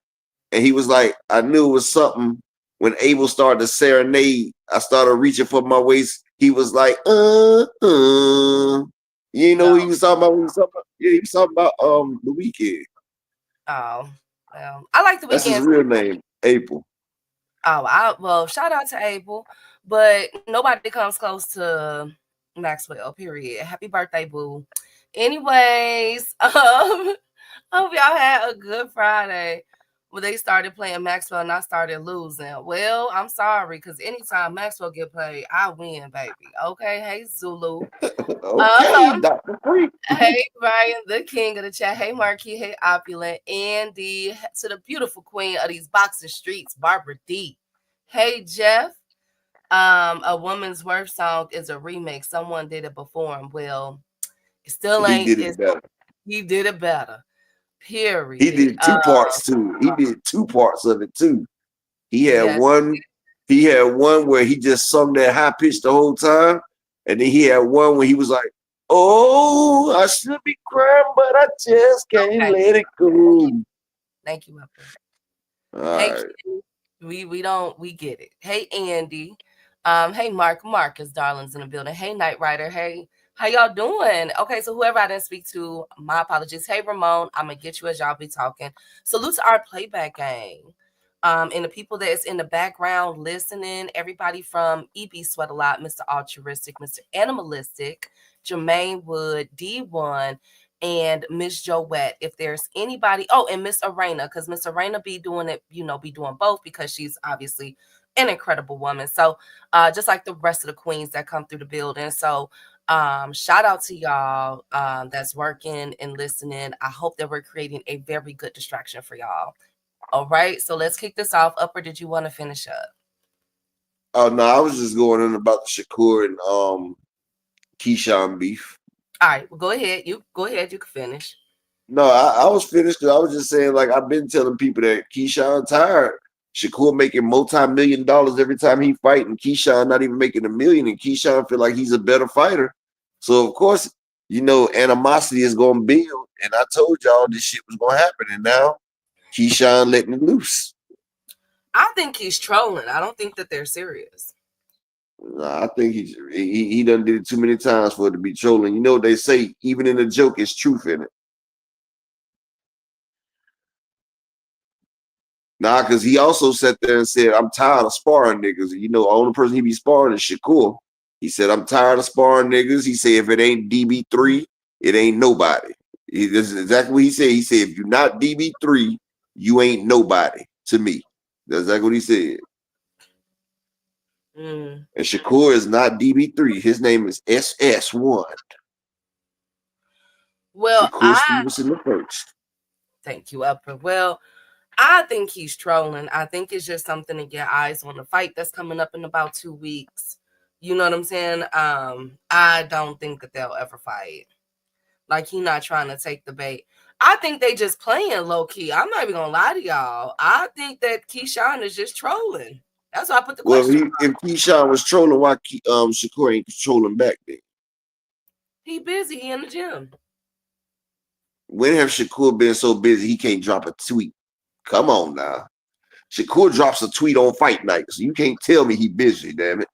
F: and he was like, I knew it was something when Abel started to serenade. I started reaching for my waist. He was like, you know, he was talking about. He was talking about The Weeknd.
H: Oh, well, I like The Weeknd.
F: That's his real name, April.
H: Oh, well, shout out to April, but nobody comes close to Maxwell. Period. Happy birthday, boo. Anyways, hope y'all had a good Friday. When they started playing Maxwell and I started losing. Well, I'm sorry, because anytime Maxwell get played, I win, baby. Okay, hey Zulu.
F: Okay, Dr. Freak.
H: Hey Brian, the king of the chat. Hey Marquis, hey Opulent, and to the beautiful queen of these boxing streets, Barbara D. Hey Jeff. A Woman's Worth song is a remake. Someone did it before him. Well, it still ain't.
F: He did it better.
H: He did it better. Period.
F: He did 2 parts too. He did 2 parts of it too. He had one. He had one where he just sung that high pitch the whole time, and then he had one where he was like, "Oh, I should be crying, but I just can't let it go."
H: Thank you, my friend.
F: All
H: hey,
F: right.
H: we get it. Hey, Andy. Hey, Marcus, darlings in the building. Hey, Night Rider. Hey. How y'all doing? Okay, so whoever I didn't speak to, my apologies. Hey, Ramon, I'm going to get you as y'all be talking. Salute to our playback gang. And the people that's in the background listening, everybody from EB Sweat a Lot, Mr. Altruistic, Mr. Animalistic, Jermaine Wood, D1, and Miss Joette. If there's anybody, and Miss Arena, because Miss Arena be doing it, be doing both because she's obviously an incredible woman. So just like the rest of the queens that come through the building. So Shout out to y'all that's working and listening. I hope that we're creating a very good distraction for y'all. All right, so let's kick this off. Upper, did you want to finish up?
F: Oh no, I was just going on about the Shakur and Keyshawn beef.
H: All right, well, go ahead. You go ahead. You can finish.
F: No, I was finished. 'Cause I was just saying, like I've been telling people that Keyshawn tired. Shakur making multi-million-dollars every time he fight, and Keyshawn not even making $1 million, and Keyshawn feel like he's a better fighter. So of course, animosity is gonna build. And I told y'all this shit was gonna happen, and now Keyshawn letting it loose.
H: I think he's trolling. I don't think that they're serious.
F: I think he done did it too many times for it to be trolling. You know what they say, even in a joke, it's truth in it. Nah, because he also sat there and said, I'm tired of sparring niggas. The only person he be sparring is Shakur. He said, I'm tired of sparring niggas. He said, if it ain't DB3, it ain't nobody. This is exactly what he said. He said, if you're not DB3, you ain't nobody to me. That's exactly what he said. And Shakur is not DB3. His name is SS1.
H: Well,
F: Shakur Stevenson the first.
H: Thank you, Upper. Well, I think he's trolling. I think it's just something to get eyes on the fight that's coming up in about 2 weeks. You know what I'm saying? I don't think that they'll ever fight. Like, he's not trying to take the bait. I think they just playing low key. I'm not even gonna lie to y'all. I think that Keyshawn is just trolling. That's why I put the question.
F: Well, if Keyshawn was trolling, why Shakur ain't trolling back then?
H: He busy. He in the gym.
F: When have Shakur been so busy he can't drop a tweet? Come on now. Shakur drops a tweet on fight night, so you can't tell me he busy, damn it.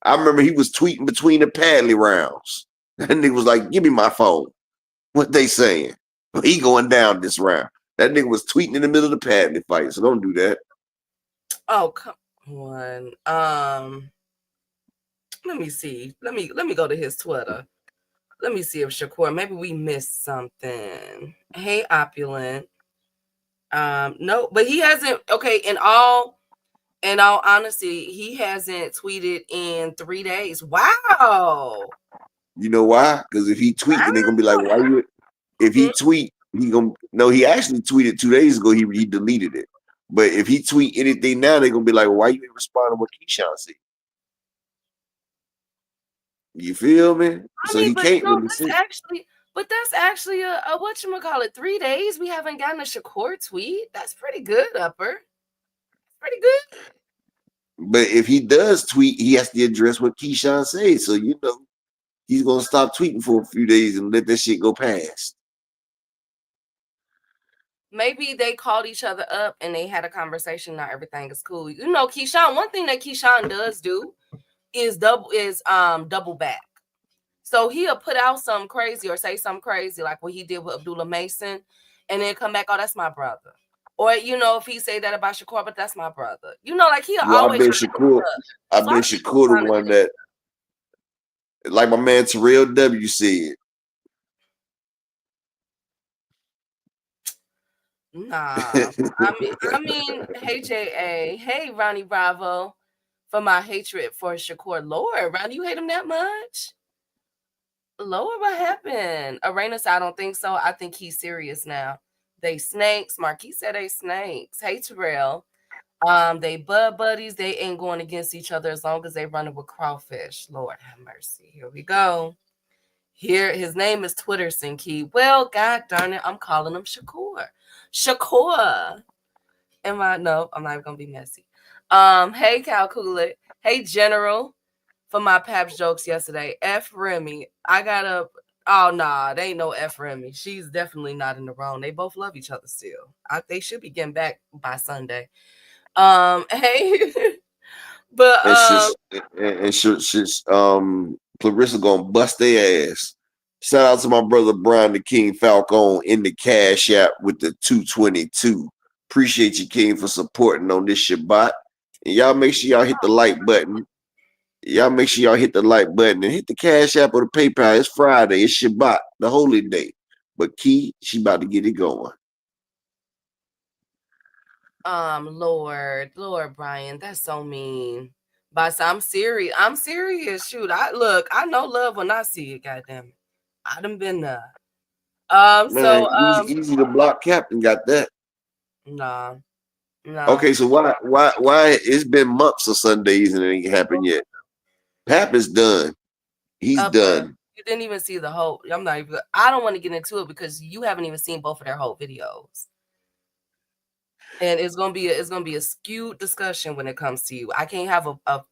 F: I remember he was tweeting between the Padley rounds. That nigga was like, give me my phone. What they saying? He going down this round. That nigga was tweeting in the middle of the Padley fight, so don't do that.
H: Oh, come on. Let me see. Let me go to his Twitter. Let me see if Shakur, maybe we missed something. Hey, Opulent. No, but he hasn't. Okay, in all honesty, he hasn't tweeted in 3 days. Wow.
F: You know why? Because if he tweet, then they gonna be like, why you? If he tweet, he actually tweeted 2 days ago. He deleted it. But if he tweet anything now, they're gonna be like, why you ain't responding to what Keyshawn said? You feel me? So he can't really see.
H: But that's actually a whatchamacallit, 3 days we haven't gotten a Shakur tweet. That's pretty good, Upper. Pretty good.
F: But if he does tweet, he has to address what Keyshawn says. So he's gonna stop tweeting for a few days and let that shit go past.
H: Maybe they called each other up and they had a conversation. Now everything is cool. Keyshawn. One thing that Keyshawn does do is double back. So he'll put out something crazy or say something crazy, like what he did with Abdullah Mason, and then come back, oh, that's my brother. Or, if he say that about Shakur, but that's my brother. Like he'll always.
F: I bet Shakur the one that, like my man Terrell W said.
H: Nah, I mean, hey J.A., hey Ronnie Bravo, for my hatred for Shakur. Lord, Ronnie, you hate him that much? Lord, what happened? Arenas, I don't think so. I think he's serious now. They snakes. Marquis said they snakes. Hey Terrell. They buddies. They ain't going against each other as long as they running with crawfish. Lord have mercy. Here we go. Here, his name is Twitterson Key. Well, god darn it, I'm calling him Shakur. Shakur. No, I'm not gonna be messy. Hey Calculate. Hey General. For my Paps jokes yesterday. F Remy. Oh nah, they ain't no F Remy. She's definitely not in the wrong. They both love each other still. They should be getting back by Sunday. Hey. But
F: Clarissa gonna bust their ass. Shout out to my brother Brian the King Falcone in the Cash App with the 222. Appreciate you, King, for supporting on this Shabbat. And y'all make sure y'all hit the like button. Y'all make sure y'all hit the like button and hit the Cash App or the PayPal. It's Friday. It's Shabbat, the holy day. But Key, she about to get it going.
H: Lord Brian, that's so mean. But I'm serious. I'm serious. Shoot, I know love when I see it. Goddamn it, I done been there.
F: Man, easy to block. Captain got that.
H: Nah, nah.
F: Okay, so why it's been months of Sundays and it ain't happened yet? Pap is done. He's
H: Upper,
F: done.
H: you didn't even see the whole. I'm not even. I don't want to get into it because you haven't even seen both of their whole videos. And it's gonna be a skewed discussion when it comes to you. I can't have a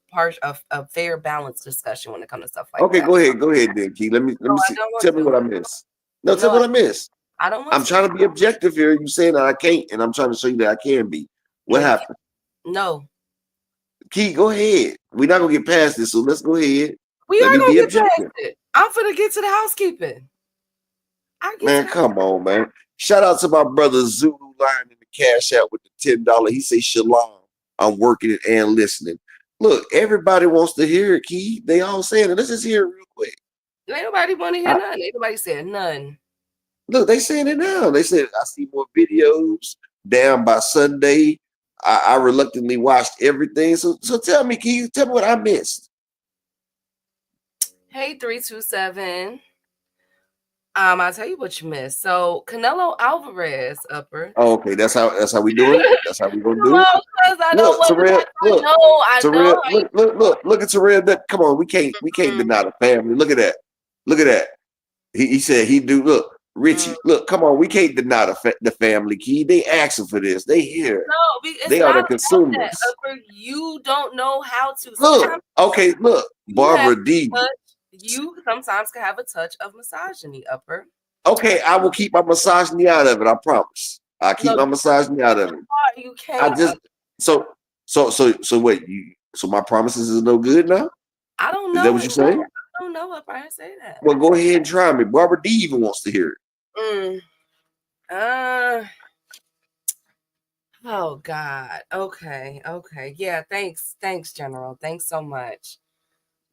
H: fair balanced discussion when it comes to stuff like
F: Okay,
H: that.
F: go ahead, then, Key. Let me
H: No, I
F: see.
H: don't want
F: Tell me
H: to.
F: what I missed. No, tell
H: No,
F: me what I missed.
H: I don't want
F: I'm
H: to.
F: trying to be objective here. You saying that I can't, and I'm trying to show you that I can be.
H: No,
F: What happened?
H: no.
F: Key, go ahead. We're not gonna get past this, so let's go ahead.
H: We
F: Let
H: are
F: me
H: gonna
F: be
H: get past
F: objective.
H: it. I'm finna get to the housekeeping. I get
F: Man,
H: to
F: come on, man. Shout out to my brother Zulu line in the cash out with the $10. He say shalom. I'm working it and listening. Look, everybody wants to hear it, Key. They all saying it. Let's just hear it real quick.
H: Ain't nobody want to hear nothing. Ain't nobody saying nothing.
F: Look, they saying it now. They said I see more videos. Down by Sunday. I reluctantly watched everything. So tell me, Key, tell me what I missed.
H: Hey, 327. I'll tell you what you missed. So Canelo Alvarez, Upper.
F: Oh, okay, that's how we doing it. That's how we gonna do it.
H: Hello, because I know
F: Look,
H: what
F: Terrell, look,
H: I know
F: Terrell,
H: how you
F: look at Terrell. Come on, we can't deny the family. Look at that. Look at that. He said he do. Look, Richie. Look, come on, we can't deny the family. Key. They asking for this. They here.
H: No, it's
F: They are
H: not
F: the
H: about that.
F: consumers.
H: Upper, you don't know how to.
F: Look,
H: Sometimes
F: okay, look,
H: you have
F: Barbara D.
H: you sometimes can have a touch of misogyny, Upper.
F: Okay, I will keep my misogyny out of it. I promise. I keep
H: No,
F: my misogyny out of it.
H: you
F: I
H: can't.
F: just so wait. So my promises is no good now.
H: I don't know.
F: Is that what you're saying?
H: I don't know if I say that.
F: Well, go ahead and try me. Barbara D even wants to hear it.
H: Oh God. Okay. Yeah. Thanks, General. Thanks so much.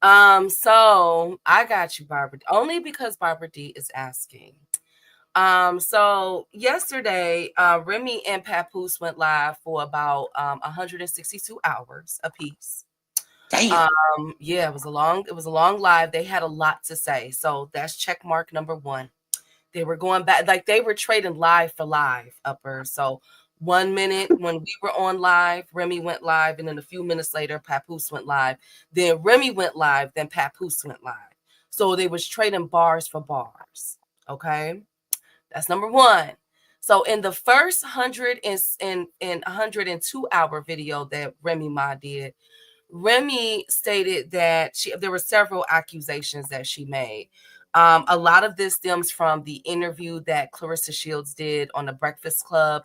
H: So I got you, Barbara. Only because Barbara D is asking. So yesterday, Remy and Papoose went live for about 162 hours apiece.
F: Damn.
H: Yeah, it was a long live. They had a lot to say. So that's check mark number 1. They were going back, like they were trading live for live, Upper. So 1 minute when we were on live, Remy went live, and then a few minutes later, Papoose went live. Then Remy went live, then Papoose went live. So they was trading bars for bars. Okay, that's number 1. So in the first 102-hour video that Remy Ma did, Remy stated that there were several accusations that she made. A lot of this stems from the interview that Clarissa Shields did on the Breakfast Club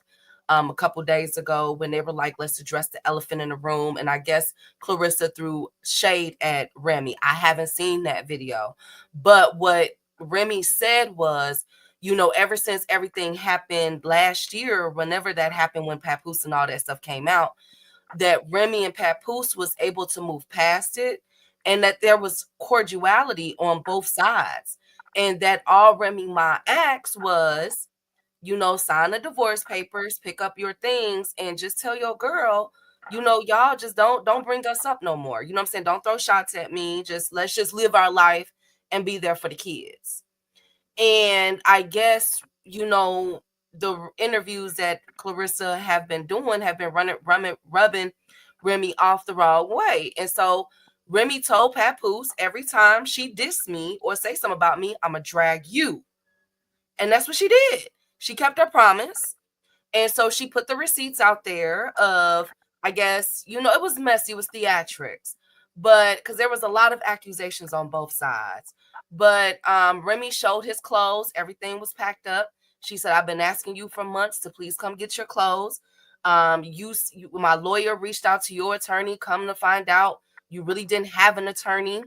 H: a couple days ago when they were like, let's address the elephant in the room. And I guess Clarissa threw shade at Remy. I haven't seen that video. But what Remy said was, ever since everything happened last year, whenever that happened, when Papoose and all that stuff came out, that Remy and Papoose was able to move past it, and that there was cordiality on both sides, and that all Remy Ma asked was, sign the divorce papers, pick up your things, and just tell your girl, y'all just don't bring us up no more. You know what I'm saying? Don't throw shots at me. Let's just live our life and be there for the kids. And I guess, the interviews that Clarissa have been doing have been rubbing Remy off the wrong way. And so Remy told Papoose, every time she diss me or say something about me, I'm going to drag you. And that's what she did. She kept her promise. And so she put the receipts out there of, I guess, it was messy, it was theatrics. But because there was a lot of accusations on both sides. But Remy showed his clothes. Everything was packed up. She said, I've been asking you for months to please come get your clothes. My lawyer reached out to your attorney. Come to find out, you really didn't have an attorney.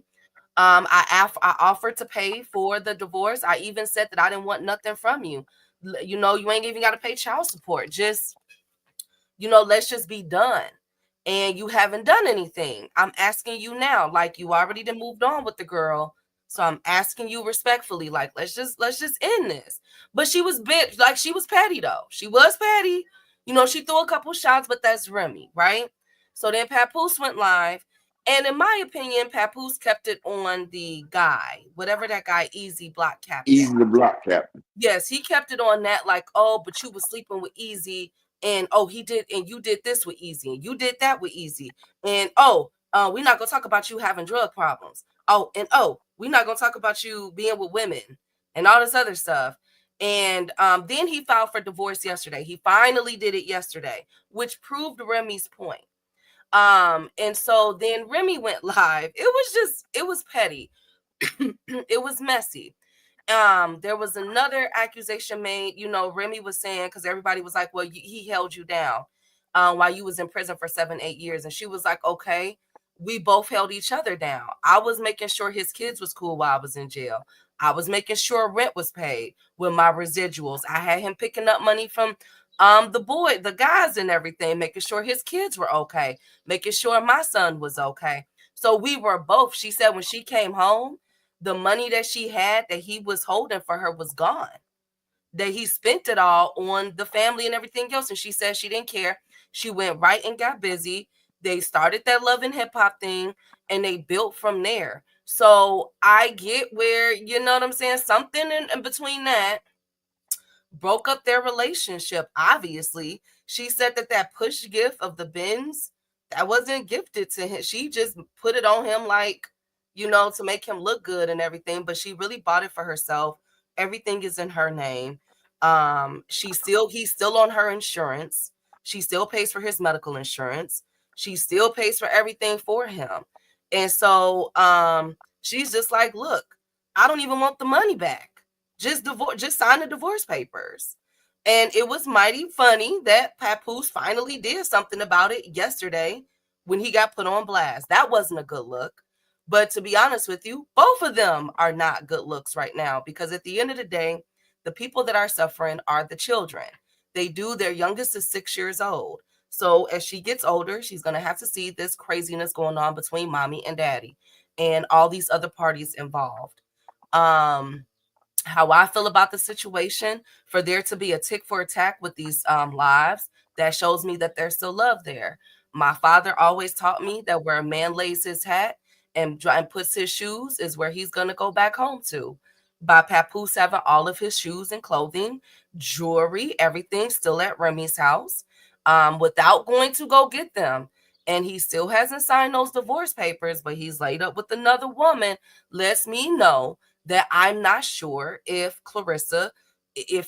H: I offered to pay for the divorce. I even said that I didn't want nothing from you. You ain't even got to pay child support. Just, let's just be done. And you haven't done anything. I'm asking you now, like you already done moved on with the girl. So I'm asking you respectfully, like, let's just end this. But she was she was petty though. She was petty. She threw a couple shots, but that's Remy, right? So then Papoose went live And in my opinion, Papoose kept it on the guy, whatever that guy, Easy Block Captain.
F: Easy the block captain.
H: Yes, he kept it on that, like, oh, but you was sleeping with Easy, and oh, he did, and you did this with Easy, and you did that with Easy, and oh, we're not gonna talk about you having drug problems. Oh, and oh, we're not gonna talk about you being with women and all this other stuff. And then he filed for divorce yesterday. He finally did it yesterday, which proved Remy's point. And so then Remy went live. It was petty. It was messy. There was another accusation made. You know, Remy was saying, because everybody was like, well, he held you down while you was in prison for 7-8 years. And she was like, okay, we both held each other down. I was making sure his kids was cool while I was in jail. I was making sure rent was paid with my residuals. I had him picking up money from the guys and everything, making sure his kids were okay, making sure my son was okay. So we were both, she said, when she came home, the money that she had that he was holding for her was gone. That he spent it all on the family and everything else. And she said she didn't care. She went right and got busy. They started that Love and Hip Hop thing and they built from there. So I get where, you know what I'm saying? Something in between that broke up their relationship. Obviously, she said that push gift of the Benz, that wasn't gifted to him. She just put it on him, like, you know, to make him look good and everything, but she really bought it for herself. Everything is in her name. He's still on her insurance. She still pays for his medical insurance. She still pays for everything for him. And so she's just like, look, I don't even want the money back. Just sign the divorce papers. And it was mighty funny that Papoose finally did something about it yesterday when he got put on blast. That wasn't a good look. But to be honest with you, both of them are not good looks right now, because at the end of the day, the people that are suffering are the children. Their youngest is 6 years old. So as she gets older, she's going to have to see this craziness going on between mommy and daddy and all these other parties involved. How I feel about the situation, for there to be a tick for attack with these lives, that shows me that there's still love there. My father always taught me that where a man lays his hat and puts his shoes is where he's going to go back home to. By Papoose having all of his shoes and clothing, jewelry, everything still at Remy's house, without going to go get them. And he still hasn't signed those divorce papers, but he's laid up with another woman, lets me know that I'm not sure if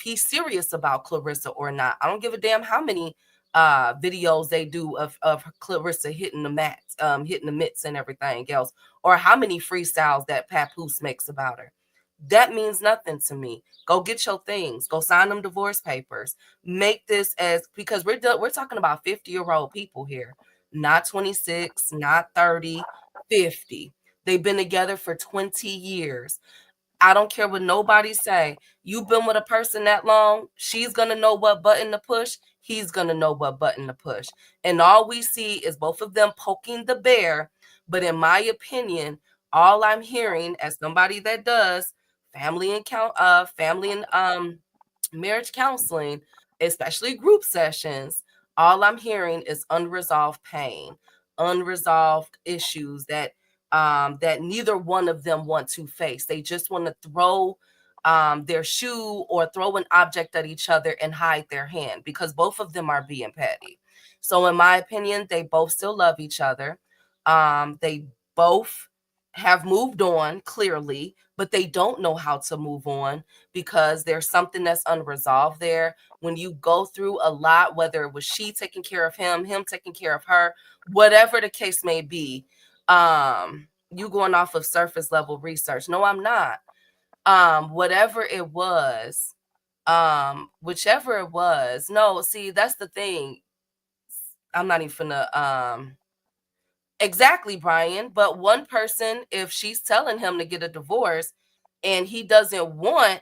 H: he's serious about Clarissa or not. I don't give a damn how many videos they do of Clarissa hitting the mats, hitting the mitts and everything else, or how many freestyles that Papoose makes about her. That means nothing to me. Go get your things. Go sign them divorce papers. Make this because we're talking about 50-year-old people here, not 26, not 30, 50. They've been together for 20 years. I don't care what nobody say. You've been with a person that long, she's going to know what button to push. He's going to know what button to push. And all we see is both of them poking the bear. But in my opinion, all I'm hearing, as somebody that does family and marriage counseling, especially group sessions, all I'm hearing is unresolved pain, unresolved issues that neither one of them want to face. They just want to throw their shoe or throw an object at each other and hide their hand, because both of them are being petty. So in my opinion, they both still love each other. They both have moved on, clearly, but they don't know how to move on because there's something that's unresolved there. When you go through a lot, whether it was she taking care of him taking care of her, whatever the case may be, you going off of surface level research. No, I'm not. Whatever it was, whichever it was. No, see, that's the thing. I'm not even gonna exactly, Brian. But one person, if she's telling him to get a divorce and he doesn't want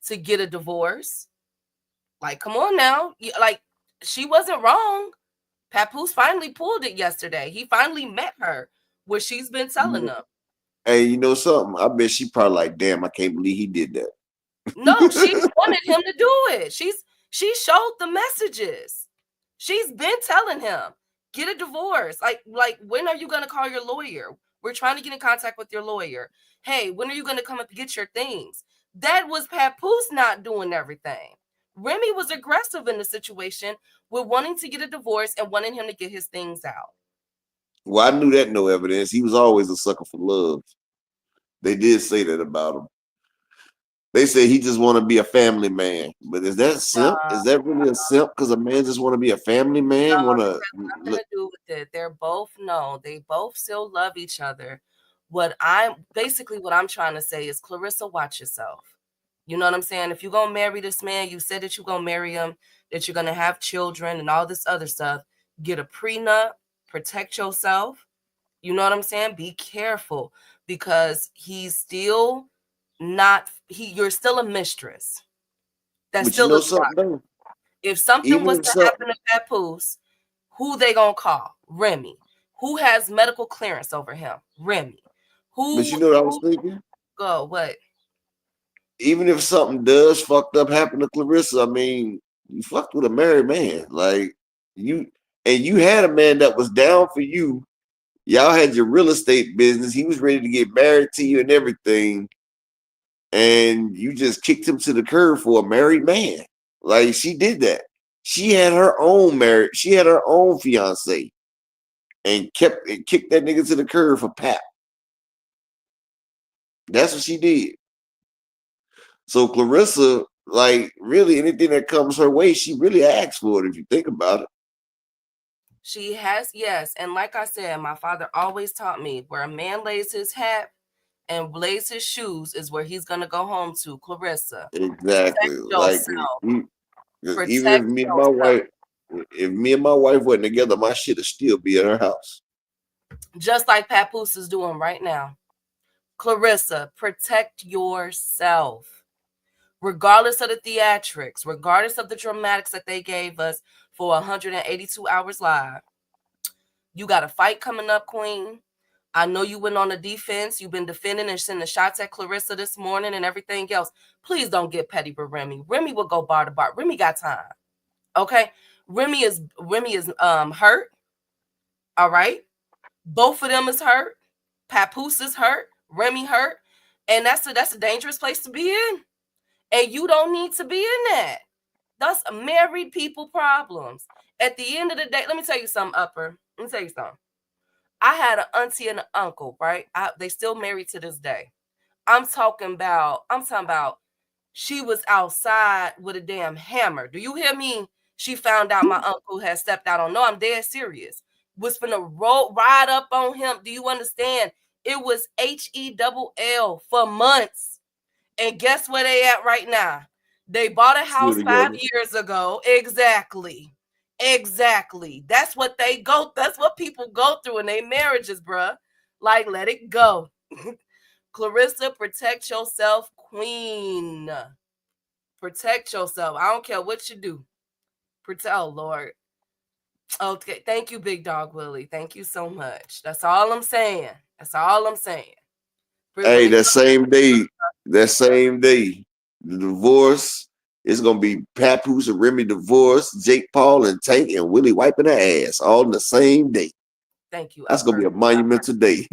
H: to get a divorce, like, come on now. Like, she wasn't wrong. Papoose finally pulled it yesterday. He finally met her where she's been telling them.
F: Hey, you know something? I bet she probably like, damn, I can't believe he did that.
H: No, she wanted him to do it. She showed the messages. She's been telling him, Get a divorce. Like when are you gonna call your lawyer? We're trying to get in contact with your lawyer. Hey, when are you gonna come up and get your things? That was Papoose not doing everything. Remy was aggressive in the situation with wanting to get a divorce and wanting him to get his things out.
F: Well, I knew that no evidence. He was always a sucker for love. They did say that about him. They say he just want to be a family man. But is that simp? Is that really a simp? Because a man just want to be a family man?
H: No,
F: Want
H: it
F: to
H: has nothing to do with it. They're both no, they both still love each other. What I'm trying to say is, Clarissa, watch yourself. You know what I'm saying? If you're gonna marry this man, you said that you're gonna marry him, that you're gonna have children and all this other stuff. Get a prenup, protect yourself. You know what I'm saying? Be careful because he's still not you're still a mistress. That's
F: But you
H: still a
F: know something though?
H: if something
F: Even
H: was
F: if
H: to
F: something,
H: happen to Papoose, who they gonna call? Remy. Who has medical clearance over him? Remy.
F: but you
H: Who
F: know what I was thinking?
H: go what?
F: Even if something does fucked up happen to Clarissa, I mean, you fucked with a married man. Like you and you had a man that was down for you. Y'all had your real estate business. He was ready to get married to you and everything. And you just kicked him to the curb for a married man. Like she did that. She had her own marriage. She had her own fiance and kicked that nigga to the curb for Pap. That's what she did. So Clarissa, like really anything that comes her way, she really asks for it if you think about it.
H: She has, yes. And like I said, my father always taught me where a man lays his hat and lays his shoes is where he's gonna go home to. Clarissa.
F: Exactly.
H: Protect
F: Like
H: yourself.
F: even if
H: Protect
F: me and my
H: yourself.
F: wife, if me and my wife wasn't together, my shit would still be at her house.
H: Just like Papoose is doing right now. Clarissa, protect yourself. Regardless of the theatrics, regardless of the dramatics that they gave us for 182 hours live, you got a fight coming up, Queen. I know you went on the defense. You've been defending and sending shots at Clarissa this morning and everything else. Please don't get petty with Remy. Remy will go bar to bar. Remy got time. Okay? Remy is hurt. All right? Both of them is hurt. Papoose is hurt. Remy hurt. And that's a dangerous place to be in. And you don't need to be in that. That's married people problems. At the end of the day, let me tell you something, Upper. Let me tell you something. I had an auntie and an uncle, right? They still married to this day. I'm talking about she was outside with a damn hammer. Do you hear me? She found out my uncle had stepped out on. No, I'm dead serious. Was finna ride up on him. Do you understand? It was HELL for months. And guess where they at right now? They bought a
F: Still
H: house 5
F: together.
H: years ago. Exactly. That's what that's what people go through in their marriages, bruh. Like, let it go. Clarissa, protect yourself, queen. Protect yourself. I don't care what you do. Oh, Lord. Okay. Thank you, Big Dog Willie. Thank you so much. That's all I'm saying. That's all I'm saying. When
F: Hey,
H: it
F: that same day, the divorce is gonna be Papoose and Remy divorce, Jake Paul and Tank and Willie wiping their ass all in the same day.
H: Thank you,
F: That's gonna be
H: Upper.
F: a monumental day.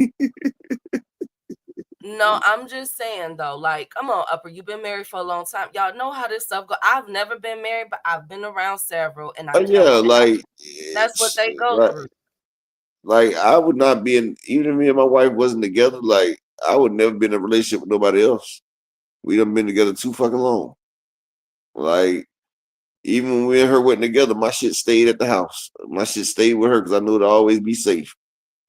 H: No, I'm just saying though, like, come on, Upper. You've been married for a long time. Y'all know how this stuff go. I've never been married, but I've been around several, and I
F: Oh
H: can
F: yeah, like
H: that's what they go
F: like,
H: through.
F: like I would not be in even if me and my wife wasn't together, like I would never be in a relationship with nobody else. We done been together too fucking long. Like even when we and her went together, my shit stayed at the house. My shit stayed with her because I knew it'd always be safe.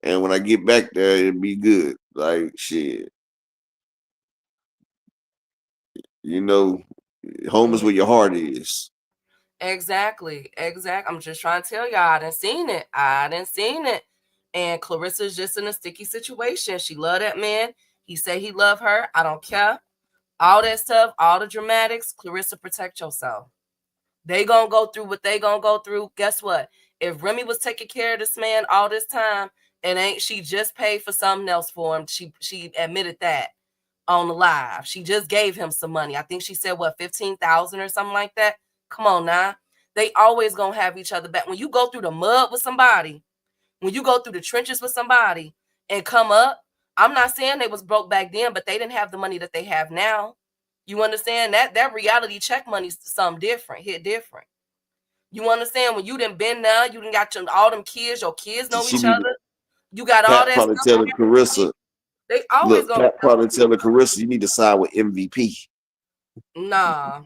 F: And when I get back there, it'd be good. Like shit, you know, home is
H: Mhm.
F: where your heart is.
H: Exactly. I'm just trying to tell y'all, I done seen it. And Clarissa's just in a sticky situation. She loved that man. He said he loved her. I don't care. All that stuff, all the dramatics. Clarissa, protect yourself. They gonna go through what they gonna go through. Guess what? If Remy was taking care of this man all this time, and ain't she just paid for something else for him? She admitted that on the live. She just gave him some money. I think she said what 15,000 or something like that. Come on now. They always gonna have each other back. When you go through the mud with somebody, When you go through the trenches with somebody and come up, I'm not saying they was broke back then, but they didn't have the money that they have now. You understand that reality check money's something different, hit different. You understand when you done been there, you done got all them kids, your kids know
F: She
H: each
F: need to,
H: other. You got all
F: Pat
H: that
F: probably
H: stuff.
F: telling Carissa.
H: They always
F: Look,
H: gonna
F: Pat probably telling Carissa, you need to side with MVP.
H: nah.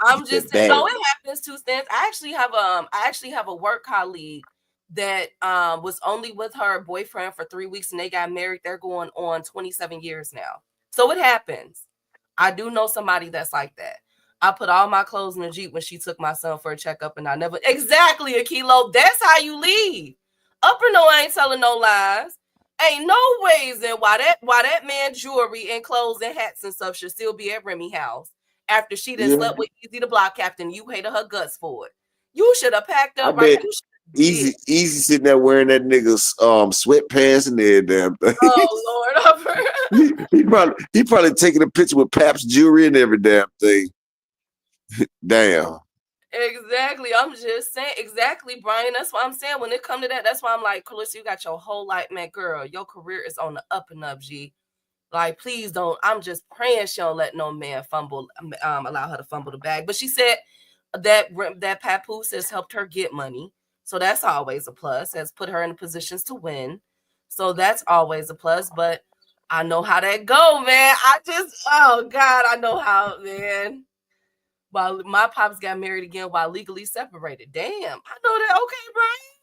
H: I'm just saying,
F: bad.
H: no, it happens to Stans. I actually have a work colleague that was only with her boyfriend for 3 weeks and they got married. They're going on 27 years now. So it happens. I do know somebody that's like that. I put all my clothes in the Jeep when she took my son for a checkup and I never exactly a kilo. That's how you leave. Upper no, I ain't telling no lies. Ain't no ways in why that man jewelry and clothes and hats and stuff should still be at Remy house after she done slept with Easy the block captain. You hated her guts for it. You should have packed up
F: I bet Easy sitting there wearing that nigga's sweatpants and every damn thing.
H: Oh Lord,
F: he probably taking a picture with Pap's jewelry and every damn thing. Damn.
H: Exactly. I'm just saying. Exactly, Brian. That's what I'm saying. When it come to that, that's why I'm like, Calissa, you got your whole life, man, girl. Your career is on the up and up, G. Like, please don't. I'm just praying she don't let no man fumble, allow her to fumble the bag. But she said that Papoose has helped her get money. So that's always a plus. Has put her in positions to win. So that's always a plus. But I know how that go, man. Oh God, I know how, man. While my pops got married again while legally separated. Damn, I know that. Okay, Brian.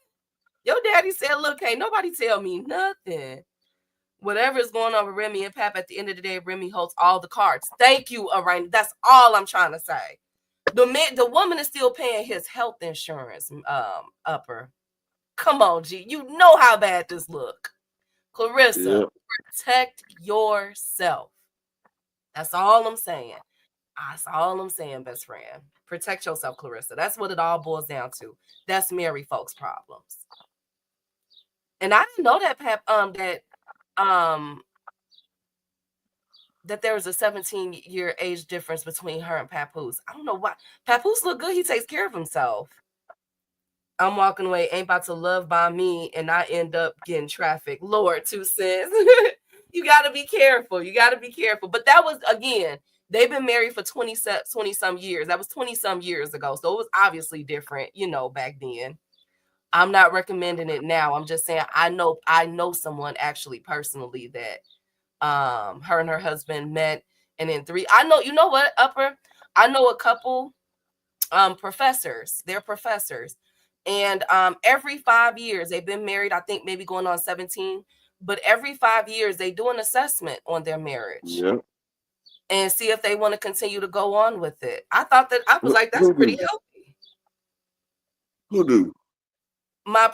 H: Your daddy said, look, ain't nobody tell me nothing. Whatever is going on with Remy and Pap, at the end of the day, Remy holds all the cards. Thank you, Arain. That's all I'm trying to say. The woman is still paying his health insurance, Upper. Come on, G. You know how bad this look. Clarissa, protect yourself. That's all I'm saying. That's all I'm saying, best friend. Protect yourself, Clarissa. That's what it all boils down to. That's married folks' problems. And I didn't know that that there was a 17-year age difference between her and Papoose. I don't know why. Papoose look good. He takes care of himself. I'm walking away, ain't about to love by me, and I end up getting traffic. Lord, 2 cents. You got to be careful. You got to be careful. But that was, again, they've been married for 20 some years. That was 20 some years ago. So it was obviously different, back then. I'm not recommending it now. I'm just saying I know someone actually personally that her and her husband met, and in 3 I know, you know what, Upper? I know a couple professors. They're professors. And every 5 years, they've been married, I think maybe going on 17, but every 5 years they do an assessment on their marriage.
F: Yeah.
H: And see if they want to continue to go on with it. I thought that I was like, that's pretty healthy.
F: Who do?
H: My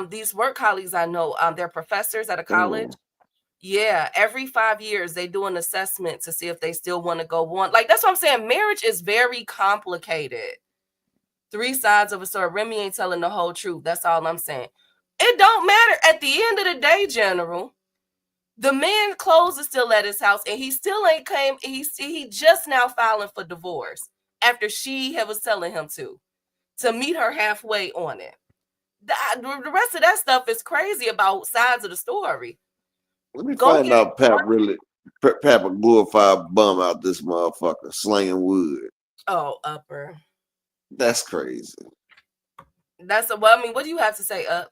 H: these work colleagues I know, they're professors at a college. Yeah, every 5 years they do an assessment to see if they still want to go on. Like, that's what I'm saying. Marriage is very complicated. 3 sides of a story. Remy ain't telling the whole truth. That's all I'm saying. It don't matter. At the end of the day, General, the man clothes is still at his house, and he still ain't came. He just now filing for divorce after she was telling him to meet her halfway on it. The rest of that stuff is crazy about sides of the story.
F: Let me find out Pap a glorified bum out this motherfucker slinging wood.
H: Oh, Upper.
F: That's crazy.
H: What do you have to say, Up?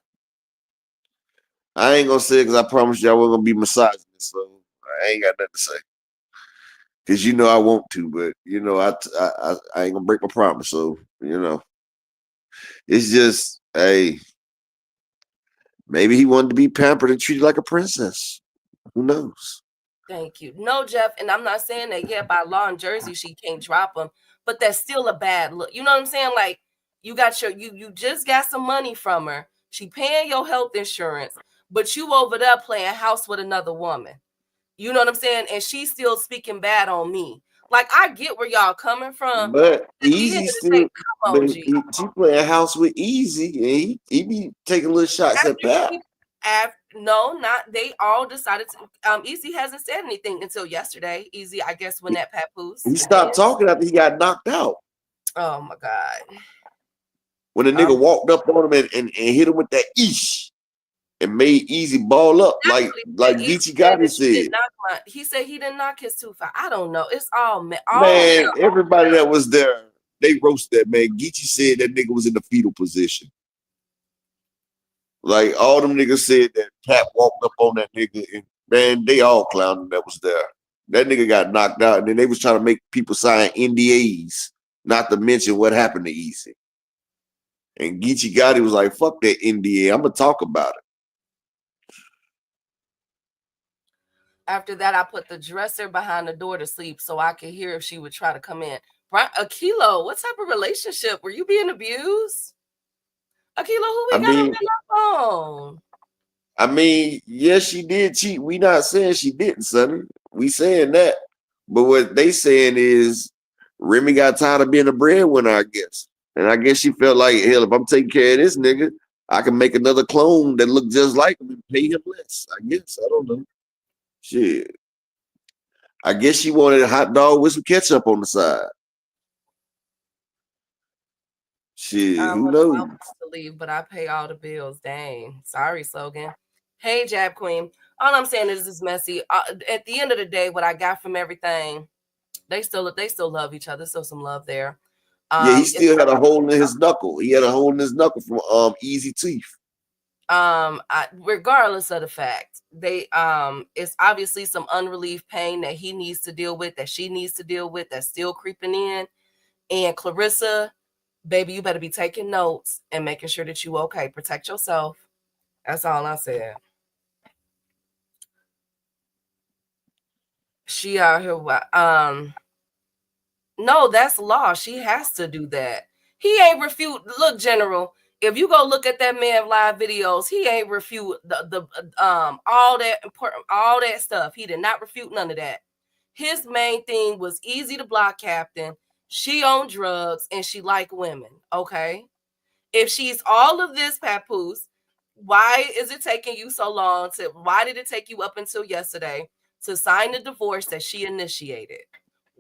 F: I ain't gonna say it because I promised you I wasn't gonna be misogynist, so I ain't got nothing to say. Because I want to, but I ain't gonna break my promise. So it's just, hey, maybe he wanted to be pampered and treated like a princess. Who knows?
H: Thank you. No, Jeff, and I'm not saying that, by law in Jersey, she can't drop him, but that's still a bad look. You know what I'm saying? Like, you got you just got some money from her. She paying your health insurance, but you over there playing house with another woman. You know what I'm saying? And she's still speaking bad on me. Like, I get where y'all coming from.
F: But Easy still, she playing house with Easy, and he be taking little shots at that.
H: No, not they all decided to. Easy hasn't said anything until yesterday. Easy, I guess, when that Papoose.
F: He stopped talking after he got knocked out.
H: Oh my God.
F: When the nigga walked up on him and hit him with that eesh and made Easy ball up like Geechee Gotti said.
H: He said he didn't knock his tooth out. I don't know. It's all
F: man. Everybody that was there, they roasted that man. Geechee said that nigga was in the fetal position. Like all them niggas said that Pat walked up on that nigga, and man, they all clowning that was there. That nigga got knocked out, and then they was trying to make people sign NDAs, not to mention what happened to Easy. And Geechee Gotti was like, "Fuck that NDA, I'm gonna talk about it."
H: After that, I put the dresser behind the door to sleep so I could hear if she would try to come in. Akilo, what type of relationship? Were you being abused? Akilo, who we got on the phone?
F: I mean, yes, she did cheat. We not saying she didn't, Sonny. We saying that. But what they saying is Remy got tired of being a breadwinner, I guess. And I guess she felt like, hell, if I'm taking care of this nigga, I can make another clone that look just like him and pay him less. I guess. I don't know. Shit. I guess she wanted a hot dog with some ketchup on the side. Shit, who knows?
H: I want to leave, but I pay all the bills. Dang. Sorry, Slogan. Hey, Jab Queen. All I'm saying is it's messy. At the end of the day, what I got from everything, they still love each other. Still some love there.
F: Yeah, he still had a hole in his knuckle. He had a hole in his knuckle from Easy Teeth.
H: Regardless of the fact, it's obviously some unrelieved pain that he needs to deal with, that she needs to deal with, that's still creeping in. And Clarissa, baby, you better be taking notes and making sure that you okay. Protect yourself. That's all I said. She out here. No, that's law. She has to do that. He ain't refute. Look, General, if you go look at that man live videos, he ain't refute the all that stuff. He did not refute none of that. His main thing was Easy to block captain. She on drugs and she like women. Okay. If she's all of this, Papoose, why is it taking you so long why did it take you up until yesterday to sign the divorce that she initiated?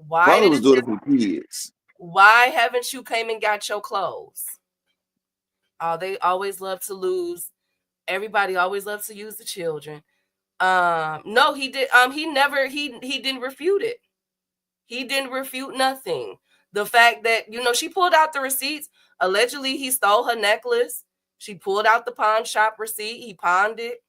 H: Why did it
F: doing it for kids?
H: Why haven't you came and got your clothes? They always love to lose. Everybody always loves to use the children. No, he did. He didn't refute it. He didn't refute nothing. The fact that, she pulled out the receipts. Allegedly, he stole her necklace. She pulled out the pawn shop receipt. He pawned it.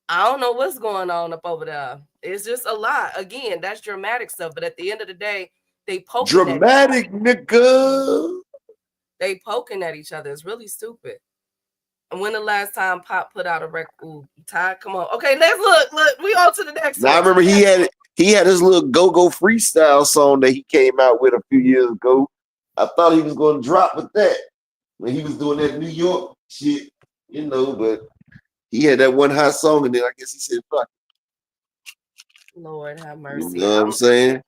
H: I don't know what's going on up over there. It's just a lot. Again, that's dramatic stuff. But at the end of the day, they poking
F: dramatic nigga.
H: They poking at each other. It's really stupid. And when the last time Pop put out a record? Ooh, Ty, come on. Okay, let's look. We on to the next one.
F: I remember he had his little go-go freestyle song that he came out with a few years ago. I thought he was going to drop with that when he was doing that New York shit, but he had that one hot song, and then I guess he said, fuck it.
H: Lord have mercy.
F: You know what I'm saying?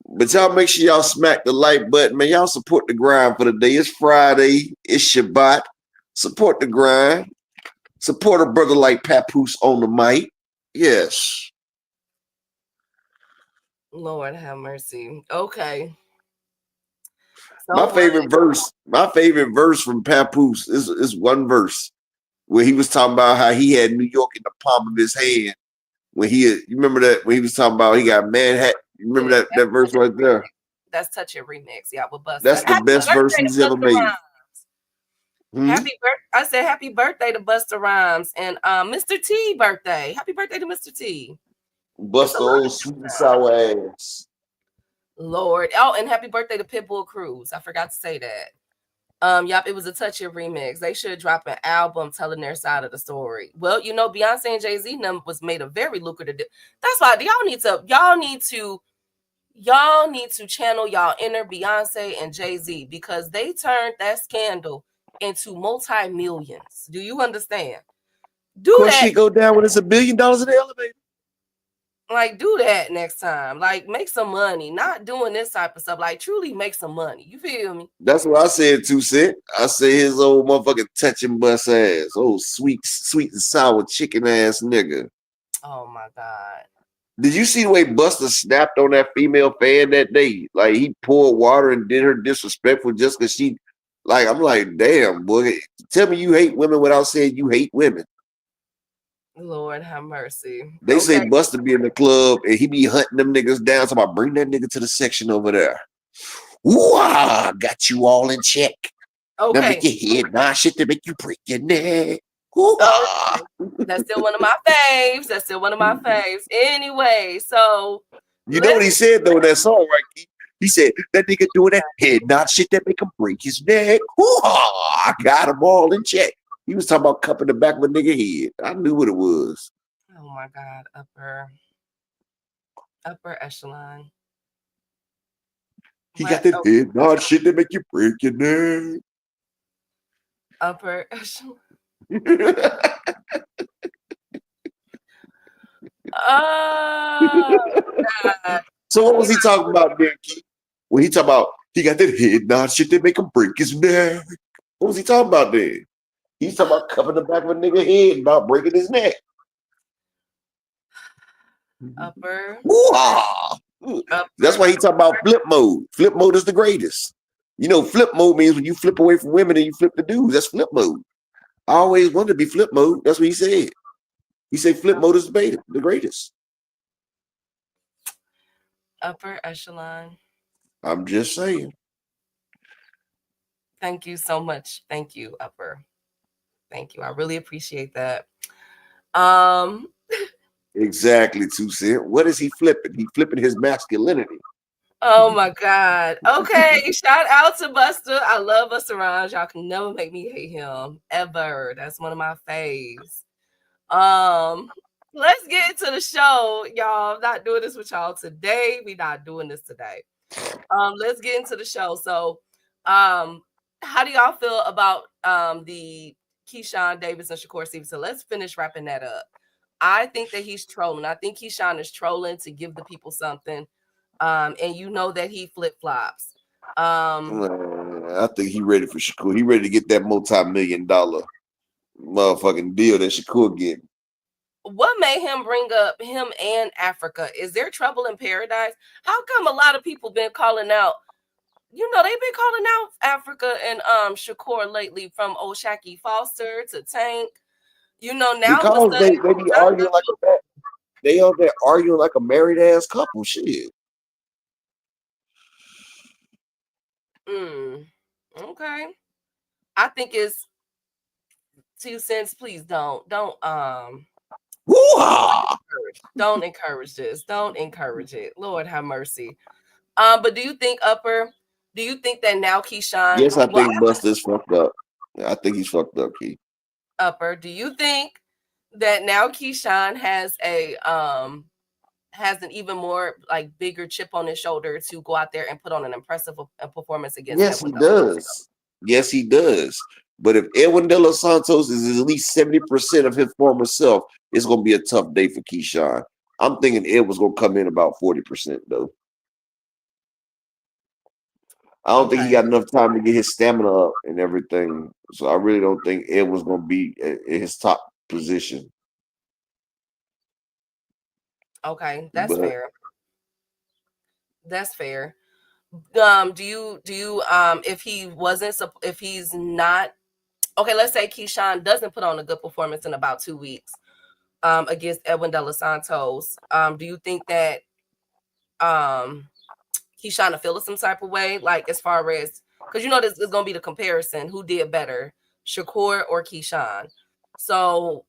F: But y'all make sure y'all smack the like button, man. Y'all support the grind for the day. It's Friday. It's Shabbat. Support the grind. Support a brother like Papoose on the mic. Yes.
H: Lord have mercy. Okay.
F: So my favorite verse from Papoose is one verse where he was talking about how he had New York in the palm of his hand. You remember that when he was talking about he got Manhattan. You remember that verse right there?
H: That's Touch It remix. Yeah, with Busta.
F: That's the best verse he's ever made.
H: I said happy birthday to Busta Rhymes and Mr. T birthday. Happy birthday to Mr. T.
F: Busta old sweet and sour ass.
H: Lord. Oh, and happy birthday to Pitbull Cruz. I forgot to say that. Yup, it was a Touch It remix. They should drop an album telling their side of the story. Well, Beyonce and Jay-Z was made a very lucrative deal. That's why y'all need to channel y'all inner Beyonce and Jay-Z because they turned that scandal into multi-millions. Do you understand?
F: Do that. Shit go down when it's $1 billion in the elevator.
H: Like, do that next time. Like, make some money. Not doing this type of stuff. Like, truly make some money. You feel me?
F: That's what I said, 2 Cent. I say his old motherfucking touching bus ass. Oh, sweet and sour chicken ass nigga.
H: Oh, my God.
F: Did you see the way Busta snapped on that female fan that day? Like, he poured water and did her disrespectful just because she Like I'm like, damn, boy. Tell me you hate women without saying you hate women.
H: Lord have mercy.
F: They say
H: Okay.
F: Buster be in the club and he be hunting them niggas down. So I bring that nigga to the section over there. Ooh, got you all in check. Now make
H: Okay.
F: your head nod shit to make you break your neck. Ooh,
H: Okay. That's still one of my faves. That's still one of my faves. Anyway, so
F: You know what he
H: let's
F: said though in that song, right? He said that nigga doing that head nod shit that make him break his neck. Ooh, I got him all in check. He was talking about cupping the back of a nigga head. I knew what it was.
H: oh my God, upper echelon.
F: He
H: What?
F: got that
H: Oh,
F: head nod shit that make you break your neck.
H: upper echelon. Oh God.
F: So what
H: We
F: was he talking about there, Keith? When he talking about he got that head nod shit that make him break his neck. What was he talking about there? He's talking about cupping the back of a nigga head about breaking his neck.
H: upper
F: Woo-ah! That's
H: upper
F: why he talking about flip mode. Flip mode is the greatest. You know, flip mode means when you flip away from women and you flip the dudes. That's flip mode. I always wanted to be flip mode. That's what he said. He said flip mode is the greatest.
H: upper echelon.
F: I'm just saying.
H: Thank you so much. Thank you, upper. Thank you. I really appreciate that. Um,
F: Exactly, 2 Cent. What is he flipping? He flipping his masculinity.
H: oh my God. Okay, shout out to Buster. I love Buster Rhymes. Y'all can never make me hate him ever. That's one of my faves. Let's get into the show, y'all. I'm not doing this with y'all today. We not doing this today. Let's get into the show. So, how do y'all feel about the Keyshawn Davis and Shakur Stevenson? Let's finish wrapping that up. I think that he's trolling. I think Keyshawn is trolling to give the people something. And you know that he flip flops.
F: I think he ready for Shakur. He ready to get that multi-million-dollar motherfucking deal that Shakur get.
H: What made him bring up him and Africa? Is there trouble in paradise? How come a lot of people been calling out? You know, they've been calling out Africa and Shakur lately, from old Shacky Foster to Tank. You know, now all of a
F: Because
H: sudden,
F: they be arguing like they out there arguing like a married ass couple. Shit.
H: okay. I think it's 2 cents. Please
F: Woo-ha!
H: don't encourage this. Don't encourage it. Lord have mercy. But do you think do you think that now Keyshawn,
F: Yes, I
H: well,
F: think Buster's fucked up. I think he's fucked up, Key.
H: upper, do you think that now Keyshawn has an even more like bigger chip on his shoulder to go out there and put on an impressive performance against
F: Yes, he
H: Edwin Doe?
F: does. Yes, he does. But if Edwin De Los Santos is at least 70% of his former self, it's gonna be a tough day for Keyshawn. I'm thinking Ed was gonna come in about 40% though. I don't think he
H: Okay.
F: got enough time to get his stamina up and everything. So I really don't think Ed was gonna be in his top position.
H: Okay, that's
F: But
H: fair. That's fair. Do you if he wasn't if he's not okay, let's say Keyshawn doesn't put on a good performance in about 2 weeks against Edwin De Los Santos, do you think that Keyshawn will feel some type of way, like as far as, because you know this is gonna be the comparison, who did better, Shakur or Keyshawn? So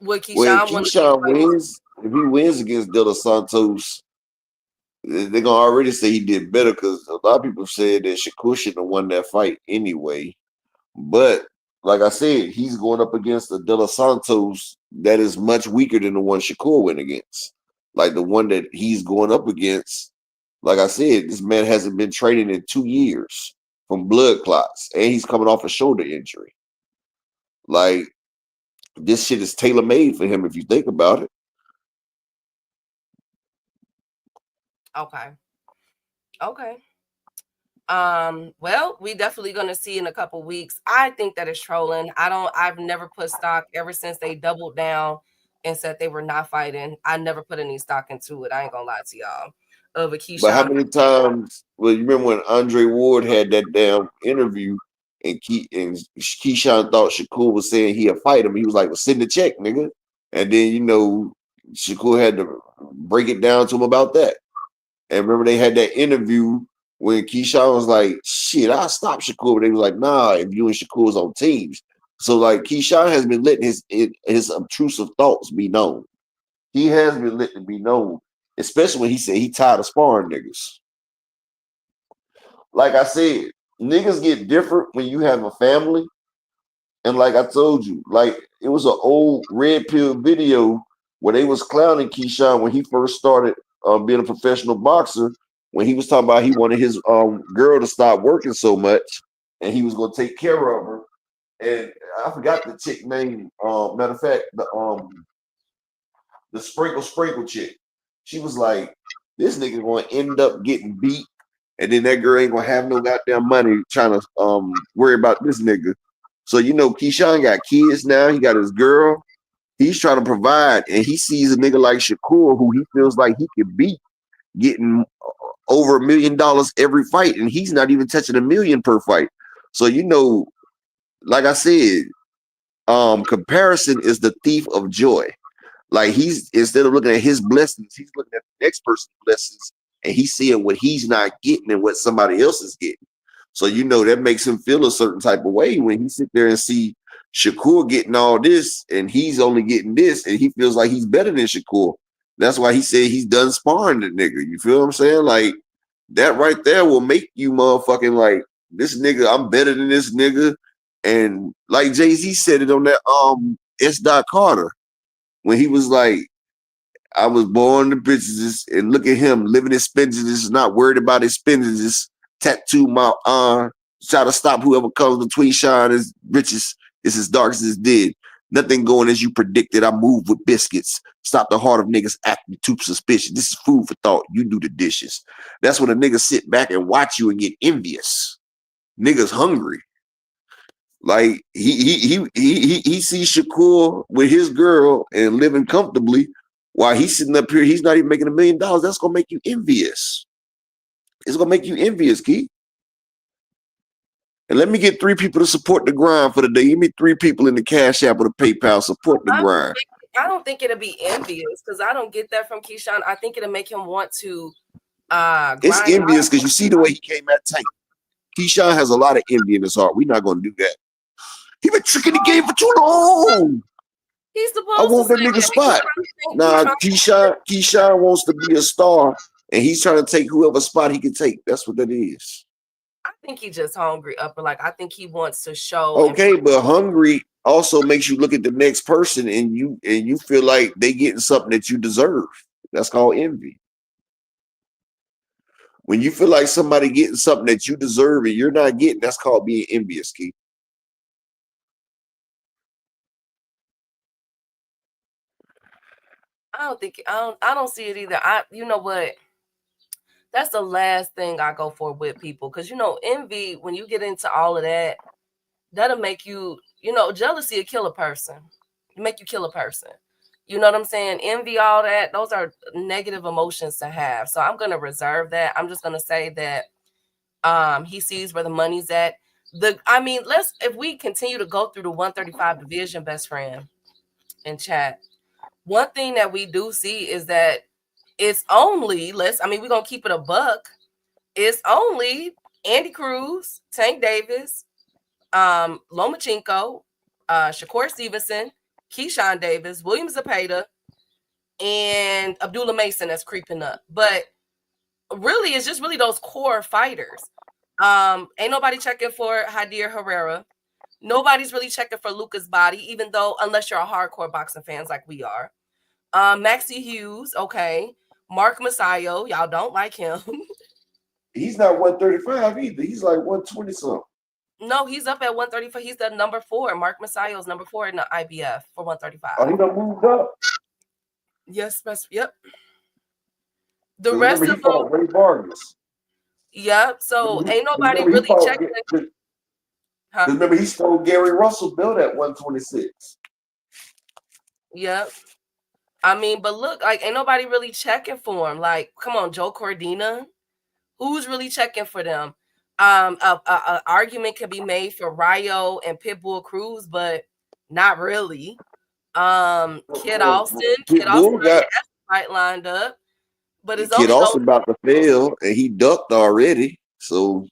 H: would
F: when
H: Keyshawn want to be
F: Keyshawn wins, if he wins against De Los Santos, they're gonna already say he did better because a lot of people said that Shakur shouldn't have won that fight anyway. But like I said, he's going up against a De Los Santos that is much weaker than the one Shakur went against. Like the one that he's going up against, like I said, this man hasn't been training in 2 years from blood clots, and he's coming off a shoulder injury. Like this shit is tailor made for him if you think about it.
H: okay. Okay. Well, we definitely gonna see in a couple weeks. I think that is trolling. I've never put stock ever since they doubled down and said they were not fighting. I never put any stock into it. I ain't gonna lie to y'all. of a
F: But how
H: Keyshawn.
F: many times? Well, you remember when Andre Ward had that damn interview, and Keyshawn thought Shakur was saying he'll fight him. He was like, "Well, send the check, nigga." And then Shakur had to break it down to him about that. And remember they had that interview when Keyshawn was like, "Shit, I'll stop Shakur." But they was like, "Nah, if you and Shakur's on teams." So like Keyshawn has been letting his obtrusive thoughts be known. He has been letting it be known, especially when he said he tired of sparring niggas. Like I said, niggas get different when you have a family. And like I told you, like it was an old Red Pill video where they was clowning Keyshawn when he first started being a professional boxer. When he was talking about he wanted his girl to stop working so much, and he was gonna take care of her. And I forgot the chick name. Matter of fact, the sprinkle chick. She was like, "This nigga gonna end up getting beat, and then that girl ain't gonna have no goddamn money trying to worry about this nigga." So Keyshawn got kids now. He got his girl. He's trying to provide, and he sees a nigga like Shakur, who he feels like he can beat, getting over $1 million every fight, and he's not even touching $1 million per fight. So like I said, comparison is the thief of joy. Like he's, instead of looking at his blessings, he's looking at the next person's blessings, and he's seeing what he's not getting and what somebody else is getting. So that makes him feel a certain type of way when he sit there and see Shakur getting all this and he's only getting this, and he feels like he's better than Shakur. That's why he said he's done sparring the nigga. You feel what I'm saying? Like that right there will make you motherfucking like, this nigga, I'm better than this nigga. And like Jay-Z said it on that S. Carter, when he was like, I was born to bitches, and look at him living expenses, not worried about expenses, tattoo my arm, try to stop whoever comes between Sean and riches. It's as dark as it's dead. Nothing going as you predicted. I move with biscuits. Stop the heart of niggas acting too suspicious. This is food for thought. You do the dishes. That's when a nigga sit back and watch you and get envious. Niggas hungry. Like he sees Shakur with his girl and living comfortably while he's sitting up here. He's not even making $1 million. That's gonna make you envious. It's gonna make you envious, Key. And let me get 3 people to support the grind for the day. Give me 3 people in the Cash App or the PayPal. Support the grind.
H: I don't think it'll be envious because I don't get that from Keyshawn. I think it'll make him want to.
F: It's envious because you see the way he came at Tank. Keyshawn has a lot of envy in his heart. We're not gonna do that. He been tricking the game for too long.
H: He's supposed
F: I want
H: to
F: that nigga spot. Nah, Keyshawn wants to be a star, and he's trying to take whoever spot he can take. That's what that is.
H: I think he's just hungry up, but like I think he wants to show.
F: Okay, but hungry also makes you look at the next person and you feel like they getting something that you deserve. That's called envy. When you feel like somebody getting something that you deserve and you're not getting, that's called being envious, Keith.
H: I don't see it either. You know what? That's the last thing I go for with people. Because, envy, when you get into all of that, that'll make you, jealousy will kill a person. Make you kill a person. You know what I'm saying? Envy, all that, those are negative emotions to have. So I'm going to reserve that. I'm just going to say that he sees where the money's at. If we continue to go through the 135 division, best friend, in chat, one thing that we do see is that it's only, we're going to keep it a buck. It's only Andy Cruz, Tank Davis, Lomachenko, Shakur Stevenson, Keyshawn Davis, William Zepeda, and Abdullah Mason that's creeping up. But really, it's just really those core fighters. Ain't nobody checking for Hadir Herrera. Nobody's really checking for Lucas Body, even though, unless you're a hardcore boxing fans like we are. Maxie Hughes, okay. Mark Masayo, y'all don't like him.
F: He's not 135 either. He's like 120 something.
H: No, he's up at 135. He's the number 4. Mark Masayo's number 4 in the IBF for 135.
F: Oh, he done moved up?
H: Yes, yep. The rest of them.
F: Ray Vargas.
H: Yep. So ain't nobody really checking.
F: Remember, he stole Gary Russell belt at 126.
H: Yep. I mean, but look, like, ain't nobody really checking for him. Like, come on, Joe Cordina. Who's really checking for them? A argument can be made for Ryo and Pitbull Cruz, but not really. Kid Austin. Kid Austin
F: Pitbull
H: already
F: got
H: has a fight lined up, but it's
F: Kid
H: only those.
F: Austin about to fail, and he ducked already. So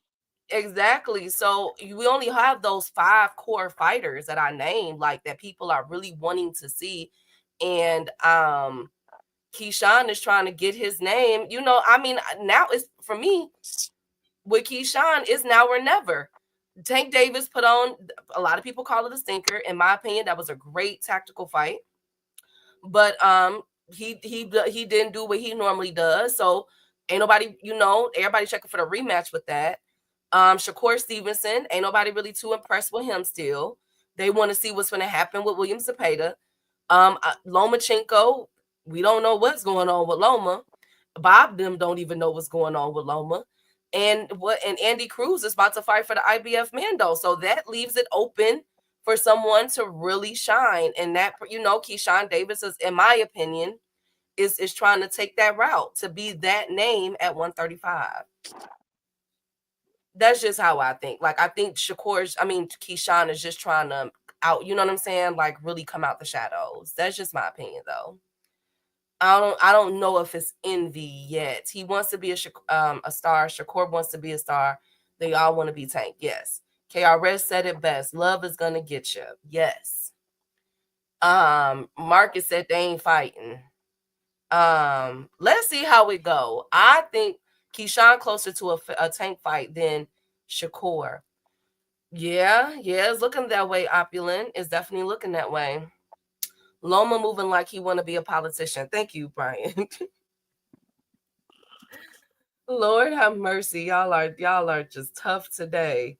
H: Exactly. So we only have those 5 core fighters that I named, like that people are really wanting to see. And Keyshawn is trying to get his name. You know, I mean, now it's for me with Keyshawn, it's now or never. Tank Davis put on, a lot of people call it a stinker. In my opinion, that was a great tactical fight. But he didn't do what he normally does. So ain't nobody, you know, everybody checking for the rematch with that. Shakur Stevenson, ain't nobody really too impressed with him still. They want to see what's going to happen with William Zepeda. Lomachenko, we don't know what's going on with Loma. Bob them don't even know what's going on with Loma. And Andy Cruz is about to fight for the IBF Mando. So that leaves it open for someone to really shine. And that, you know, Keyshawn Davis is, in my opinion, is trying to take that route to be that name at 135. That's just how I think. Like, I think Keyshawn is just trying to out, you know what I'm saying? Like, really come out the shadows. That's just my opinion, though. I don't know if it's envy yet. He wants to be a star. Shakur wants to be a star. They all want to be Tank. Yes. KRS said it best. Love is gonna get you. Yes. Marcus said they ain't fighting. Let's see how it go. I think Keyshawn closer to a Tank fight than Shakur. Yeah, it's looking that way. Opulent is definitely looking that way. Loma moving like he want to be a politician. Thank you, Brian. Lord have mercy. Y'all are just tough today.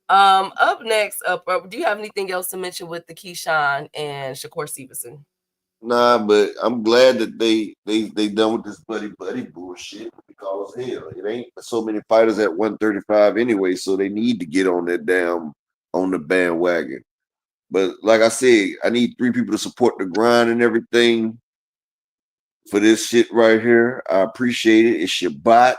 H: Up next, do you have anything else to mention with the Keyshawn and Shakur Stevenson?
F: nah, but I'm glad that they done with this buddy bullshit because hell, it ain't so many fighters at 135 anyway, so they need to get on that damn on the bandwagon. But like I said, I need 3 people to support the grind and everything for this shit right here. I appreciate it. It's your bot.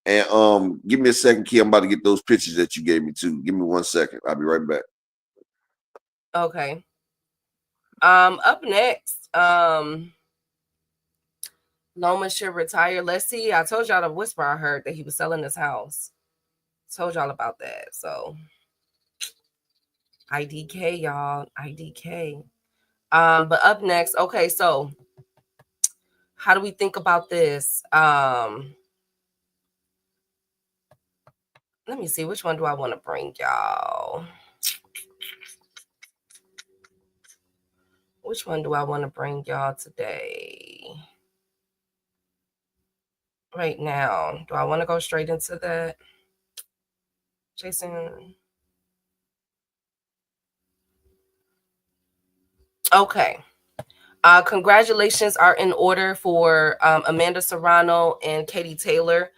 F: And give me a second, Key. I'm about to get those pictures that you gave me too. Give me 1 second. I'll be right back.
H: Okay. Up next, Loma should retire. Let's see. I told y'all the whisper I heard that he was selling his house. Told y'all about that. So IDK, y'all. IDK. But up next, okay, so how do we think about this? Let me see, which one do I want to bring y'all? Which one do I want to bring y'all today? Right now, do I want to go straight into that? Jason. Okay. Congratulations are in order for Amanda Serrano and Katie Taylor.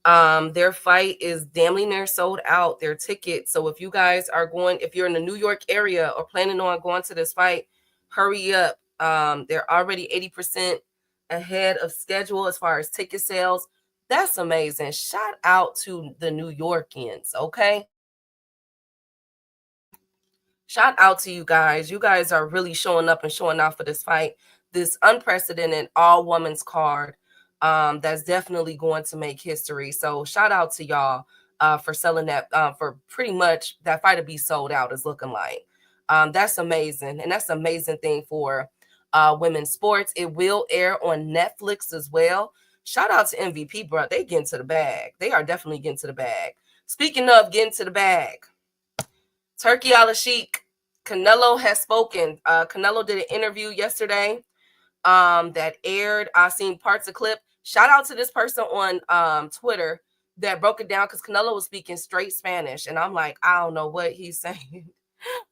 H: Their fight is damn near sold out, their tickets. So if you guys are going, if you're in the New York area or planning on going to this fight, hurry up. They're already 80% ahead of schedule as far as ticket sales. That's amazing. Shout out to the New Yorkians, okay? Shout out to you guys. You guys are really showing up and showing out for this fight, this unprecedented all-women's card. That's definitely going to make history. So shout out to y'all for selling that, for pretty much that fight to be sold out is looking like. That's amazing. And that's an amazing thing for women's sports. It will air on Netflix as well. Shout out to MVP, bro. They getting to the bag. They are definitely getting to the bag. Speaking of getting to the bag, Turkey Al-Sheikh, Canelo has spoken. Canelo did an interview yesterday that aired. I seen parts of clip. Shout out to this person on Twitter that broke it down because Canelo was speaking straight Spanish. And I'm like, I don't know what he's saying.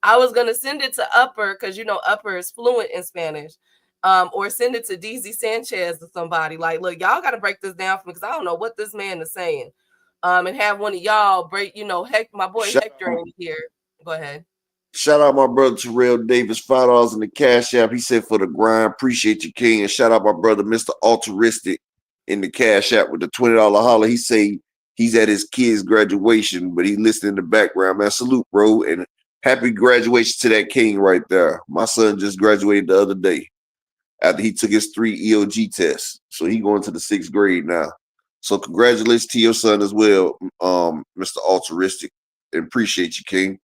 H: I was going to send it to Upper because, you know, Upper is fluent in Spanish. Or send it to DZ Sanchez or somebody. Like, look, y'all got to break this down for me because I don't know what this man is saying. And have one of y'all break, you know, my boy Hector in here. Go ahead.
F: Shout out my brother Terrell Davis, $5 in the Cash App. He said for the grind, appreciate you, King. And shout out my brother Mr. Altruistic in the Cash App with the $20 holler. He say he's at his kid's graduation, but he listening in the background. Man, salute, bro, and happy graduation to that King right there. My son just graduated the other day after he took his 3 EOG tests, so he going to the 6th grade now. So congratulations to your son as well, Mr. Altruistic, and appreciate you, King.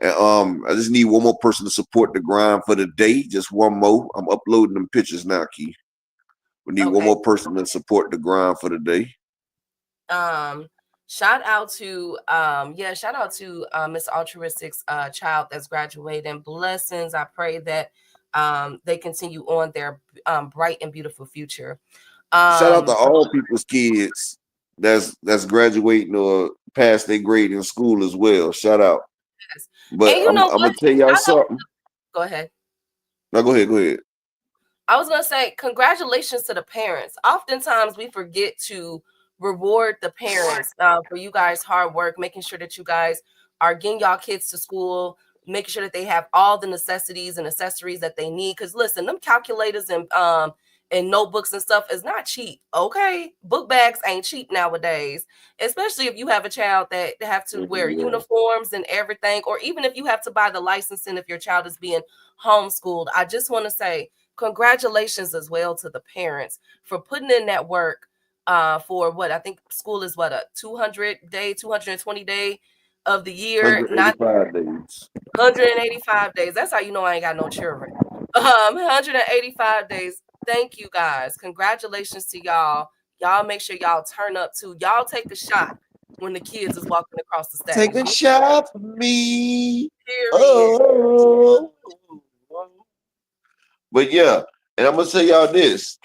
F: And I just need one more person to support the grind for the day. Just one more. I'm uploading them pictures now, Key. We need one more person to support the grind for the day.
H: Shout out to Miss Altruistic's child that's graduating. Blessings. I pray that they continue on their bright and beautiful future.
F: Shout out to all people's kids that's graduating or past their grade in school as well. Shout out.
H: Yes.
F: But I'm gonna tell y'all something.
H: Go ahead.
F: No, go ahead.
H: I was gonna say congratulations to the parents. Oftentimes we forget to reward the parents for you guys' hard work, making sure that you guys are getting y'all kids to school, making sure that they have all the necessities and accessories that they need. Because listen, them calculators and notebooks and stuff is not cheap. Okay, book bags ain't cheap nowadays, especially if you have a child that have to wear uniforms and everything, or even if you have to buy the licensing if your child is being homeschooled. I just want to say congratulations as well to the parents for putting in that work for what I think school is a 220 day of the year,
F: 185 days.
H: 185 days. That's how you know I ain't got no children. 185 days. Thank you guys. Congratulations to y'all. Y'all make sure y'all turn up too. Y'all take a shot when the kids is walking across the stage.
F: Take a shot for me.
H: Period.
F: Oh. But yeah, and I'm gonna tell y'all this.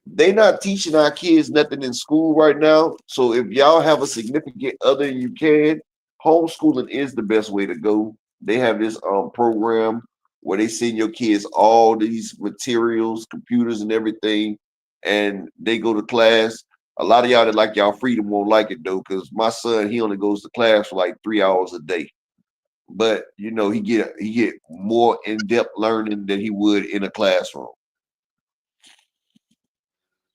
F: They not teaching our kids nothing in school right now. So if y'all have a significant other, you can. Homeschooling is the best way to go. They have this program where they send your kids all these materials, computers and everything, and they go to class. A lot of y'all that like y'all freedom won't like it though, because my son, he only goes to class for like 3 hours a day. But you know, he get more in-depth learning than he would in a classroom.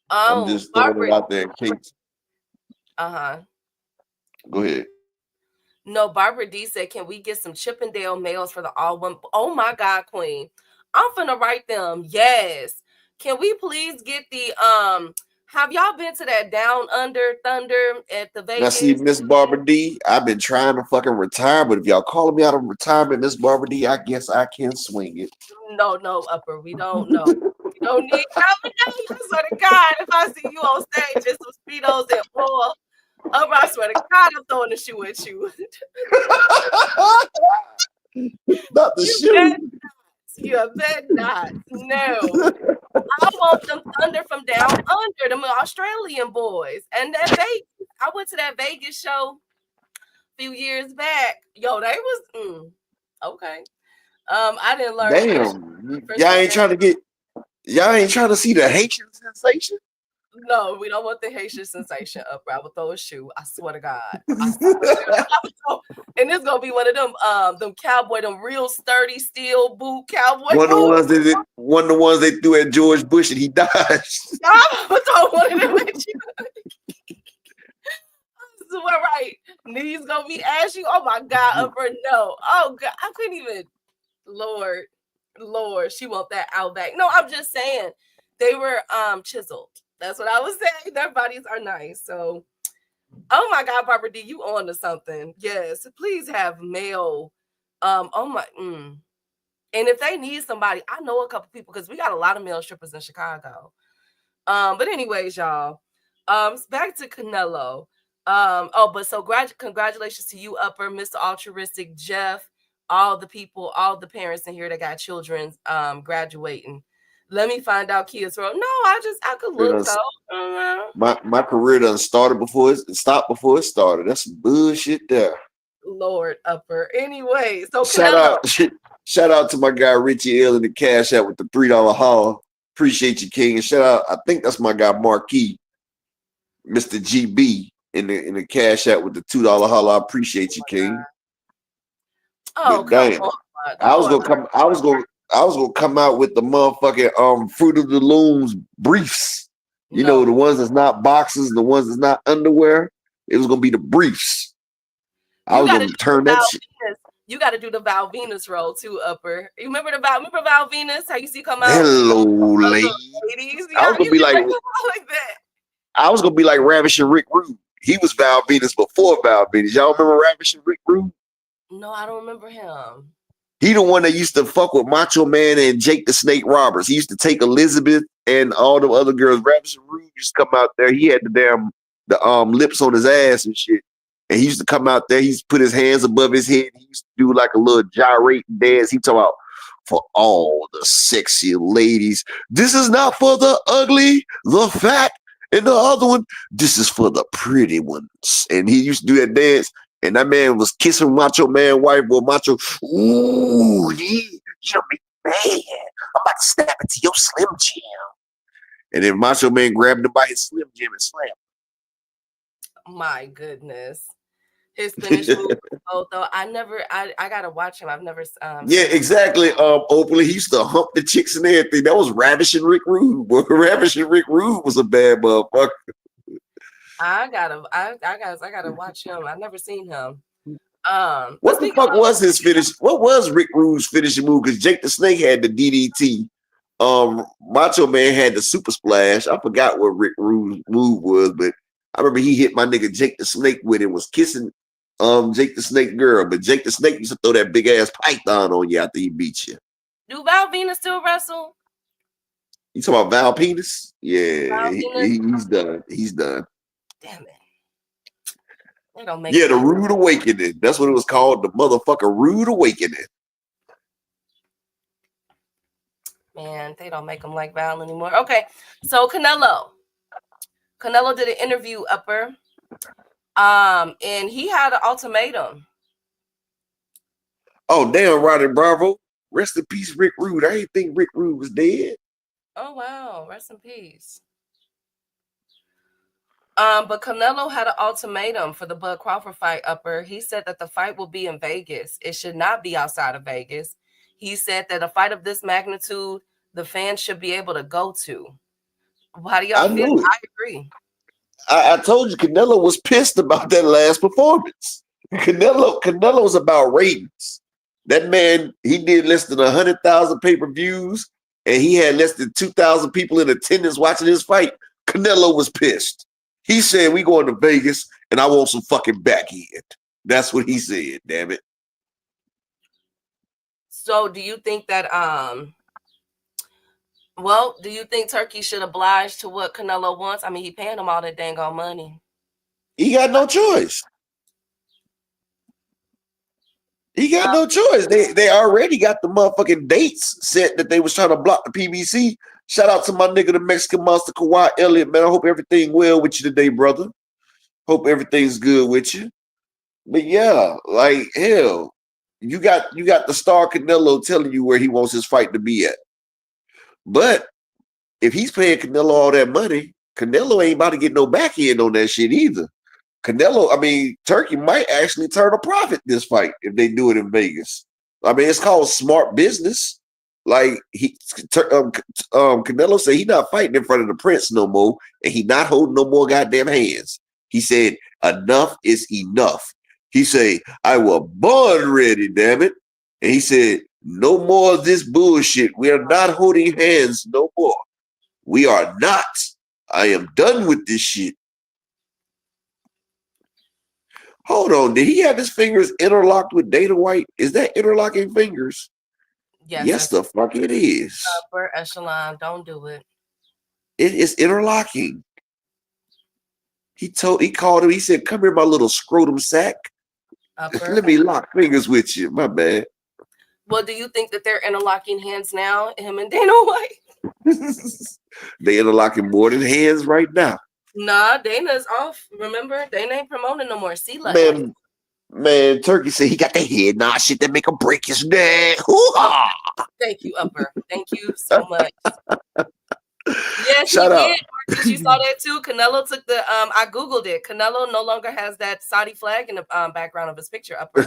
F: I'm just throwing it out there in case. Go ahead.
H: No, Barbara D said, can we get some Chippendale males for the all one? Oh my God, Queen. I'm finna write them. Yes. Can we please get the have y'all been to that Down Under Thunder at the Vegas?
F: Now see, Miss Barbara D, I've been trying to fucking retire, but if y'all calling me out of retirement, Miss Barbara D, I guess I can swing it.
H: No, Upper. We don't know. We don't need I swear to God, if I see you on stage in some Speedos and oil, Upper, I swear to God, I'm throwing the shoe at you.
F: Not the shoe.
H: You bet not. No. I want them Thunder from Down Under, them Australian boys. And that I went to that Vegas show a few years back. Yo, they was okay. I didn't learn.
F: Damn, y'all ain't trying to see the Haitian sensation.
H: No, we don't want the Haitian sensation up. I will throw a shoe. I swear to God. And it's gonna be one of them cowboy, them real sturdy steel boot cowboy.
F: One of the ones they threw at George Bush and he died.
H: I would throw one of them at you. Swear right. Knees gonna be ashy. Oh my God, Upper. No. Oh God, I couldn't even. Lord, she want that Outback. No, I'm just saying they were chiseled. That's what I was saying. Their bodies are nice. So, oh my God, Barbara D, you on to something? Yes, please have male. And if they need somebody, I know a couple people because we got a lot of male strippers in Chicago. But anyways, y'all, back to Canelo. Congratulations to you, Upper, Mr. Altruistic, Jeff, all the people, all the parents in here that got children graduating. Let me find out kids wrote. No, I could look though.
F: My career done started before it stopped before it started. That's some bullshit there.
H: Lord, Upper. Anyway, so
F: shout out to my guy Richie L in the Cash App with the $3 haul. Appreciate you, King. And shout out, I think that's my guy Marquis, Mr. GB in the Cash App with the $2 haul. I appreciate you, King.
H: Oh,
F: But
H: come
F: damn,
H: on.
F: I
H: Come
F: was
H: on.
F: gonna come. I was gonna come out with the motherfucking Fruit of the Looms briefs. You know, the
H: No.
F: ones that's not boxes, the ones that's not underwear. It was gonna be the briefs. I
H: You
F: was
H: gotta
F: gonna
H: do
F: turn
H: the
F: that
H: Val
F: shit.
H: Venus. You gotta do the Val Venus role too, Upper. You remember Val Venus? How you see come out?
F: Hello,
H: Other
F: lady.
H: ladies.
F: I was
H: Yeah,
F: gonna
H: you
F: be
H: be
F: like,
H: like that.
F: I was gonna be like Ravishing Rick Rude. He was Val Venus before Val Venus. Y'all remember Ravishing Rick Rude?
H: No, I don't remember him.
F: He the one that used to fuck with Macho Man and Jake the Snake Roberts. He used to take Elizabeth and all the other girls. Ravishing Rude used to come out there. He had the lips on his ass and shit. And he used to come out there. He used to put his hands above his head. He used to do like a little gyrating dance. He talking about for all the sexy ladies. This is not for the ugly, the fat, and the other one. This is for the pretty ones. And he used to do that dance. And that man was kissing Macho Man wife. Well, Macho, ooh, you don't make me mad. I'm about to snap into your Slim Jim. And then Macho Man grabbed him by his Slim Jim and slammed
H: My goodness. His finish move, though. I gotta watch him. I've never
F: Yeah,
H: seen him.
F: exactly. Openly, he used to hump the chicks and everything. That was Ravishing Rick Rude. Boy, Ravishing Rick Rude was a bad motherfucker.
H: I gotta watch him. I've never seen him.
F: What the fuck was his finish? What was Rick Rude's finishing move? Because Jake the Snake had the DDT. Macho Man had the Super Splash. I forgot what Rick Rude's move was, but I remember he hit my nigga Jake the Snake with it. Was kissing Jake the Snake girl, but Jake the Snake used to throw that big ass python on you after he beat you.
H: Do Val Venus still wrestle?
F: You talking about Val Penis? Yeah,
H: Val Venus?
F: he's done. He's done.
H: Damn it. They don't make
F: Yeah, the Rude Awakening. That's what it was called. The motherfucker Rude Awakening.
H: Man, they don't make them like Val anymore. Okay, so Canelo did an interview, Upper, and he had an ultimatum.
F: Oh, damn, Roddy Bravo. Rest in peace, Rick Rude. I didn't think Rick Rude was dead.
H: Oh, wow. Rest in peace. But Canelo had an ultimatum for the Bud Crawford fight, Upper. He said that the fight will be in Vegas. It should not be outside of Vegas. He said that a fight of this magnitude, the fans should be able to go to. How do y'all feel? I agree.
F: I told you Canelo was pissed about that last performance. Canelo's about ratings. That man, he did less than 100,000 pay-per-views, and he had less than 2,000 people in attendance watching his fight. Canelo was pissed. He said, "We going to Vegas, and I want some fucking backhand." That's what he said. Damn it.
H: So, do you think that do you think Turkey should oblige to what Canelo wants? I mean, he paying him all that dang on money.
F: He got no choice. He got no choice. They already got the motherfucking dates set that they was trying to block the PBC. Shout out to my nigga, the Mexican monster, Kawhi Elliott, man. I hope everything well with you today, brother. Hope everything's good with you. But yeah, like hell, you got the star Canelo telling you where he wants his fight to be at. But if he's paying Canelo all that money, Canelo ain't about to get no back end on that shit either. Turkey might actually turn a profit this fight if they do it in Vegas. I mean, it's called smart business. Like Canelo said, he not fighting in front of the prince no more, and he not holding no more goddamn hands. He said, enough is enough. He said, I was born ready, damn it. And he said, no more of this bullshit. We are not holding hands no more. We are not. I am done with this shit. Hold on. Did he have his fingers interlocked with Dana White? Is that interlocking fingers? Yes, the fuck it is.
H: Upper echelon, don't do it.
F: It is interlocking. He called him. He said, "Come here, my little scrotum sack. Let me lock fingers with you." My bad.
H: Well, do you think that they're interlocking hands now, him and Dana White?
F: They interlocking more than hands right now.
H: Nah, Dana's off. Remember, Dana ain't promoting no more. See,
F: man, Turkey said he got the head nod shit that make him break his neck. Hoo-ha!
H: Thank you, Upper. Thank you so much. Yes, he
F: Shout out.
H: did. Marcus, you saw that too. Canelo took the I googled it. Canelo no longer has that Saudi flag in the background of his picture upper.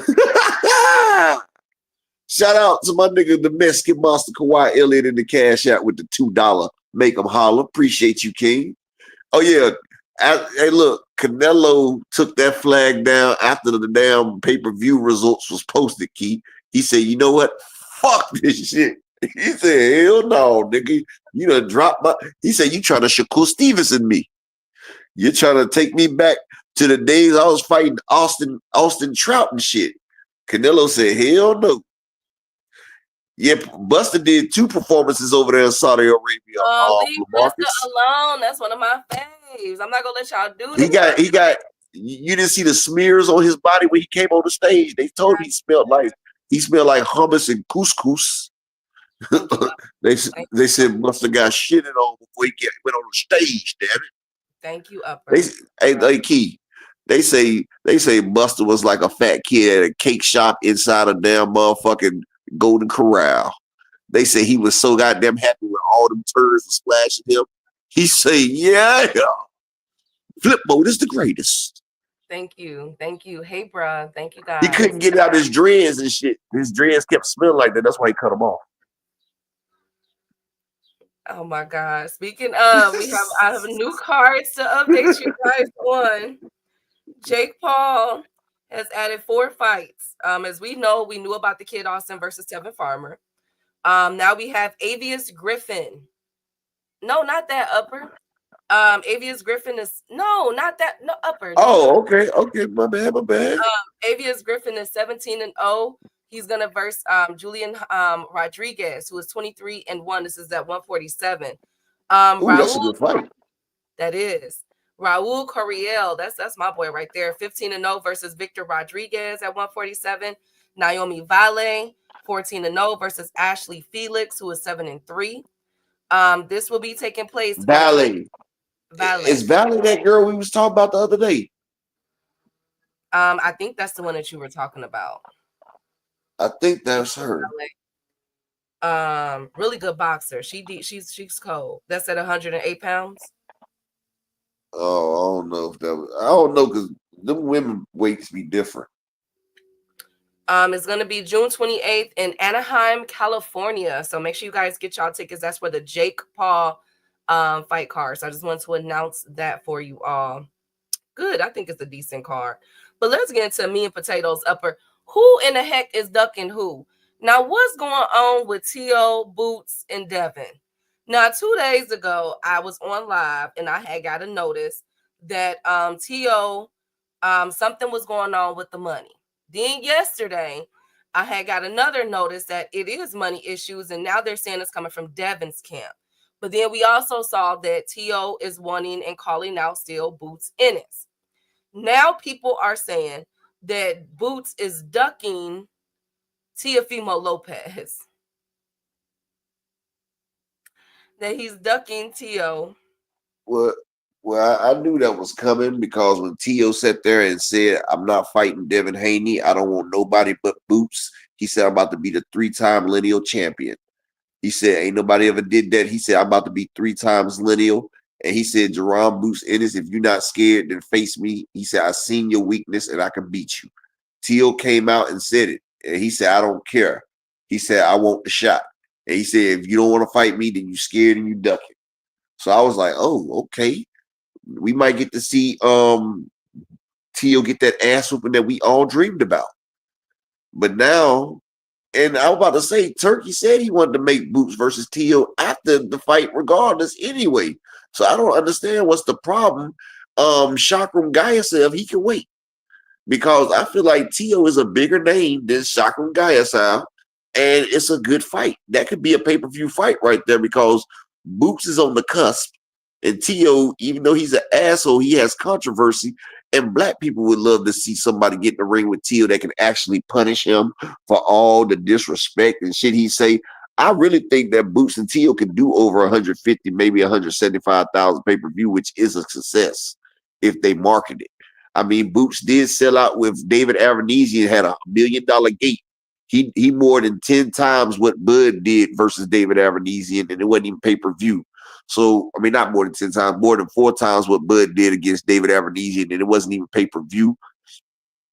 F: Shout out to my nigga, the Mexican monster Kawhi Elliott in the cash out with the $2. Make him holler. Appreciate you, King. Oh yeah. Hey, look, Canelo took that flag down after the damn pay-per-view results was posted, Key. He said, you know what? Fuck this shit. He said, hell no, nigga. You done dropped my... He said, you trying to Shakur Stevenson me. You're trying to take me back to the days I was fighting Austin Trout and shit. Canelo said, hell no. Yeah, Buster did 2 performances over there in Saudi Arabia.
H: Leave Buster alone. That's one of my faves. I'm not gonna let y'all do this.
F: He got. You didn't see the smears on his body when he came on the stage. They told him he smelled like hummus and couscous. they said Buster got shitted on before he went on the stage. Damn it.
H: Thank you, Upper.
F: Hey, Key. They say Buster was like a fat kid at a cake shop inside a damn motherfucking Golden Corral. They say he was so goddamn happy when all them turds were splashing him. He say, yeah, flip mode is the greatest.
H: Thank you. Hey, bruh. Thank you, guys.
F: He couldn't get out his dreads and shit. His dreads kept smelling like that. That's why he cut them off.
H: Oh my God. Speaking of, I have new cards to update you guys on. Jake Paul has added 4 fights. As we knew about the Kid Austin versus Tevin Farmer. Now we have Avius Griffin. No, not that, Upper. Avius Griffin is not that. No, Upper.
F: Oh, okay. My bad.
H: Avius Griffin is 17-0. He's gonna verse Julian Rodriguez, who is 23-1. This is at 147.
F: That's a good fight.
H: That is. Raul Coriel, that's my boy right there. 15-0 versus Victor Rodriguez at 147. Naomi Vale, 14-0 versus Ashley Felix, who is 7-3. This will be taking place.
F: Vale. Is Vale that girl we was talking about the other day?
H: I think that's the one that you were talking about.
F: I think that's her.
H: Really good boxer. She's cold. That's at 108 pounds.
F: Oh, I don't know if that was. I don't know because them women weights be different.
H: It's gonna be June 28th in Anaheim, California. So make sure you guys get y'all tickets. That's for the Jake Paul fight card. So I just wanted to announce that for you all. Good. I think it's a decent card. But let's get into meat and potatoes, Upper. Who in the heck is ducking who? Now, what's going on with T.O., Boots, and Devin? Now, 2 days ago, I was on live and I had got a notice that T.O., something was going on with the money. Then yesterday, I had got another notice that it is money issues, and now they're saying it's coming from Devin's camp. But then we also saw that T.O. is wanting and calling out still Boots Ennis. Now people are saying that Boots is ducking Teofimo Lopez. That he's ducking T.O.
F: Well, I knew that was coming because when T.O. sat there and said, I'm not fighting Devin Haney, I don't want nobody but Boots. He said, I'm about to be the 3-time lineal champion. He said, ain't nobody ever did that. He said, I'm about to be 3 times lineal. And he said, Jerome Boots Ennis, if you're not scared, then face me. He said, I seen your weakness and I can beat you. T.O. came out and said it. And he said, I don't care. He said, I want the shot. And he said, if you don't want to fight me, then you scared and you duck it. So I was like, oh, okay. We might get to see T.O. get that ass whooping that we all dreamed about. But now, and I was about to say, Turkey said he wanted to make Boots versus T.O. after the fight regardless anyway. So I don't understand what's the problem. Shakram Gayasev, he can wait. Because I feel like T.O. is a bigger name than Shakram Gayasev, and it's a good fight. That could be a pay-per-view fight right there because Boots is on the cusp. And T.O., even though he's an asshole, he has controversy. And black people would love to see somebody get in the ring with T.O. that can actually punish him for all the disrespect and shit he say. I really think that Boots and T.O. can do over 150, maybe 175,000 pay-per-view, which is a success if they market it. I mean, Boots did sell out with David Aronesian, had $1 million gate. He more than 10 times what Bud did versus David Aronesian, and it wasn't even pay-per-view. So, I mean, not more than 10 times, more than 4 times what Bud did against David Avenesian, and it wasn't even pay-per-view.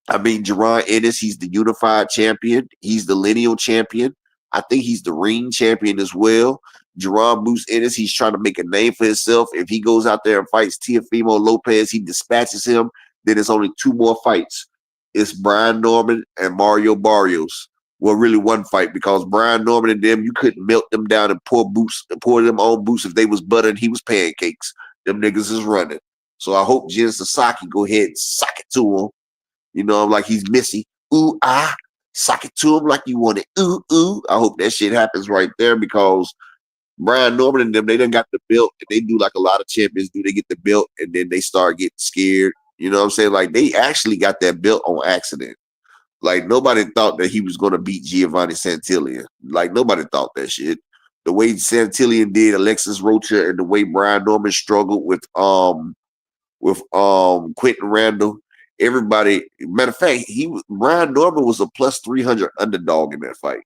F: I mean, Jerron Ennis, he's the unified champion. He's the lineal champion. I think he's the ring champion as well. Jerron Moose Ennis, he's trying to make a name for himself. If he goes out there and fights Teofimo Lopez, he dispatches him. Then there's only 2 more fights. It's Brian Norman and Mario Barrios. Well, really one fight, because Brian Norman and them, you couldn't melt them down and pour them on boots if they was butter and he was pancakes. Them niggas is running. So I hope Jen Sasaki go ahead and sock it to him. You know, like he's Missy. Ooh, ah, sock it to him like you want it. Ooh, ooh. I hope that shit happens right there, because Brian Norman and them, they done got the belt, and they do like a lot of champions do. They get the belt, and then they start getting scared. You know what I'm saying? Like, they actually got that belt on accident. Like, nobody thought that he was going to beat Giovanni Santillan. Like, nobody thought that shit. The way Santillan did Alexis Rocha, and the way Brian Norman struggled with Quentin Randall. Everybody, matter of fact, Brian Norman was a plus 300 underdog in that fight.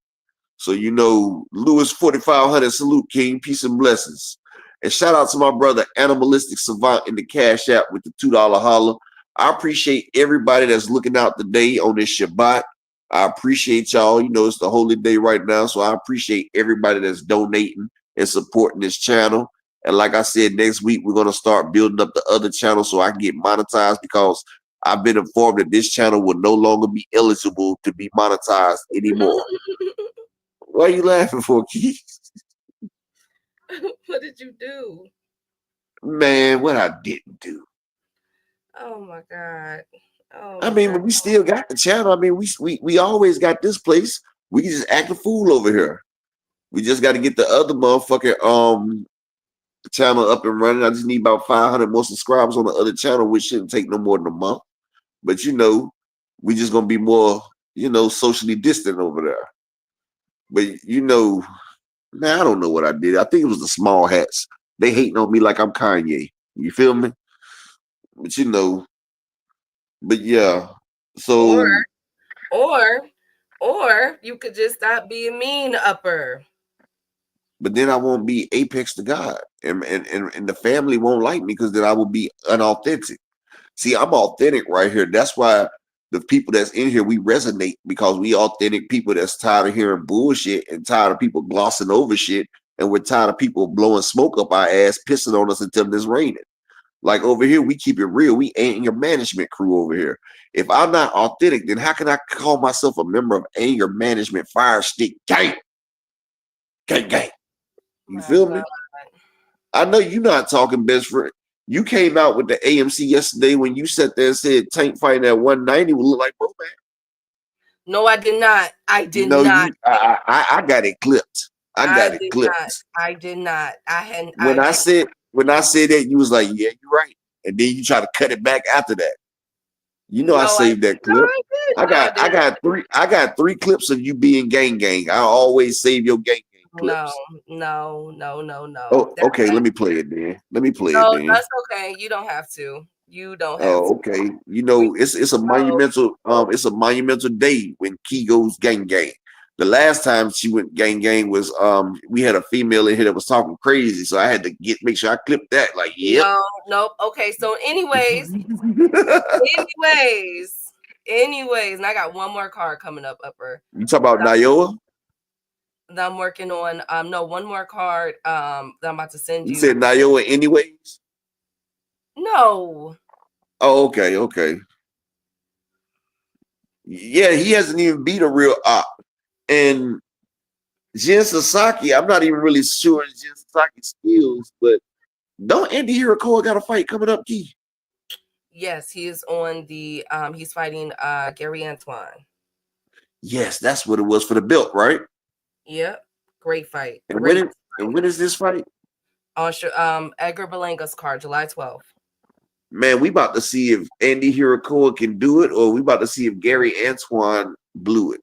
F: So, you know, Lewis 4500, salute, King, peace and blessings. And shout out to my brother Animalistic Savant in the Cash App with the $2 holler. I appreciate everybody that's looking out today on this Shabbat. I appreciate y'all. You know, it's the holy day right now, so I appreciate everybody that's donating and supporting this channel. And like I said, next week we're going to start building up the other channel so I can get monetized, because I've been informed that this channel will no longer be eligible to be monetized anymore. Why are you laughing for, Keith?
H: What did you do?
F: Man, what I didn't do.
H: Oh my God. Oh,
F: I mean, but we still got the channel. I mean, we always got this place. We can just act a fool over here. We just got to get the other motherfucking channel up and running. I just need about 500 more subscribers on the other channel, which shouldn't take no more than a month. But, you know, we just going to be more, you know, socially distant over there. But, you know, man, I don't know what I did. I think it was the small hats. They hating on me like I'm Kanye. You feel me? But, you know, but yeah. So.
H: Or you could just stop being mean, Upper.
F: But then I won't be apex to God. And the family won't like me, because then I will be unauthentic. See, I'm authentic right here. That's why the people that's in here, we resonate, because we authentic people that's tired of hearing bullshit and tired of people glossing over shit. And we're tired of people blowing smoke up our ass, pissing on us until it's raining. Like over here, we keep it real. We anger management crew over here. If I'm not authentic, then how can I call myself a member of anger management fire stick gang? Gang, gang. You feel me? I know you're not talking best friend. You came out with the AMC yesterday when you sat there and said Tank fighting at 190 would look like Bro Man.
H: No, I did not. I did not.
F: I got it clipped. I got it clipped.
H: I did not. I hadn't.
F: When I said that, you was like, yeah, you're right. And then you try to cut it back after that. You know, I saved that clip. I got three clips of you being gang. I always save your gang clips.
H: No.
F: Oh, okay. Let me play it then.
H: No, that's okay. You don't have to. You don't have to.
F: Okay. You know, it's a monumental day when Key goes gang. The last time she went gang was we had a female in here that was talking crazy, so I had to make sure I clipped that. Like, yeah.
H: Nope. Okay. So, anyways, and I got one more card coming up, Upper.
F: You talk about Nayoa?
H: That I'm working on. No, one more card. That I'm about to send you.
F: You said Nayoa anyways?
H: No.
F: Oh, okay. Yeah, he hasn't even beat a real op. And Jen Sasaki, I'm not even really sure Jen Sasaki's skills, but don't Andy Hirakoa got a fight coming up, Key?
H: Yes, he is on the he's fighting Gary Antoine.
F: Yes, that's what it was for the belt, right?
H: Yep. Great fight.
F: And when is this fight?
H: On Edgar Belanga's card, July 12th.
F: Man, we about to see if Andy Hirakoa can do it, or we about to see if Gary Antoine blew it.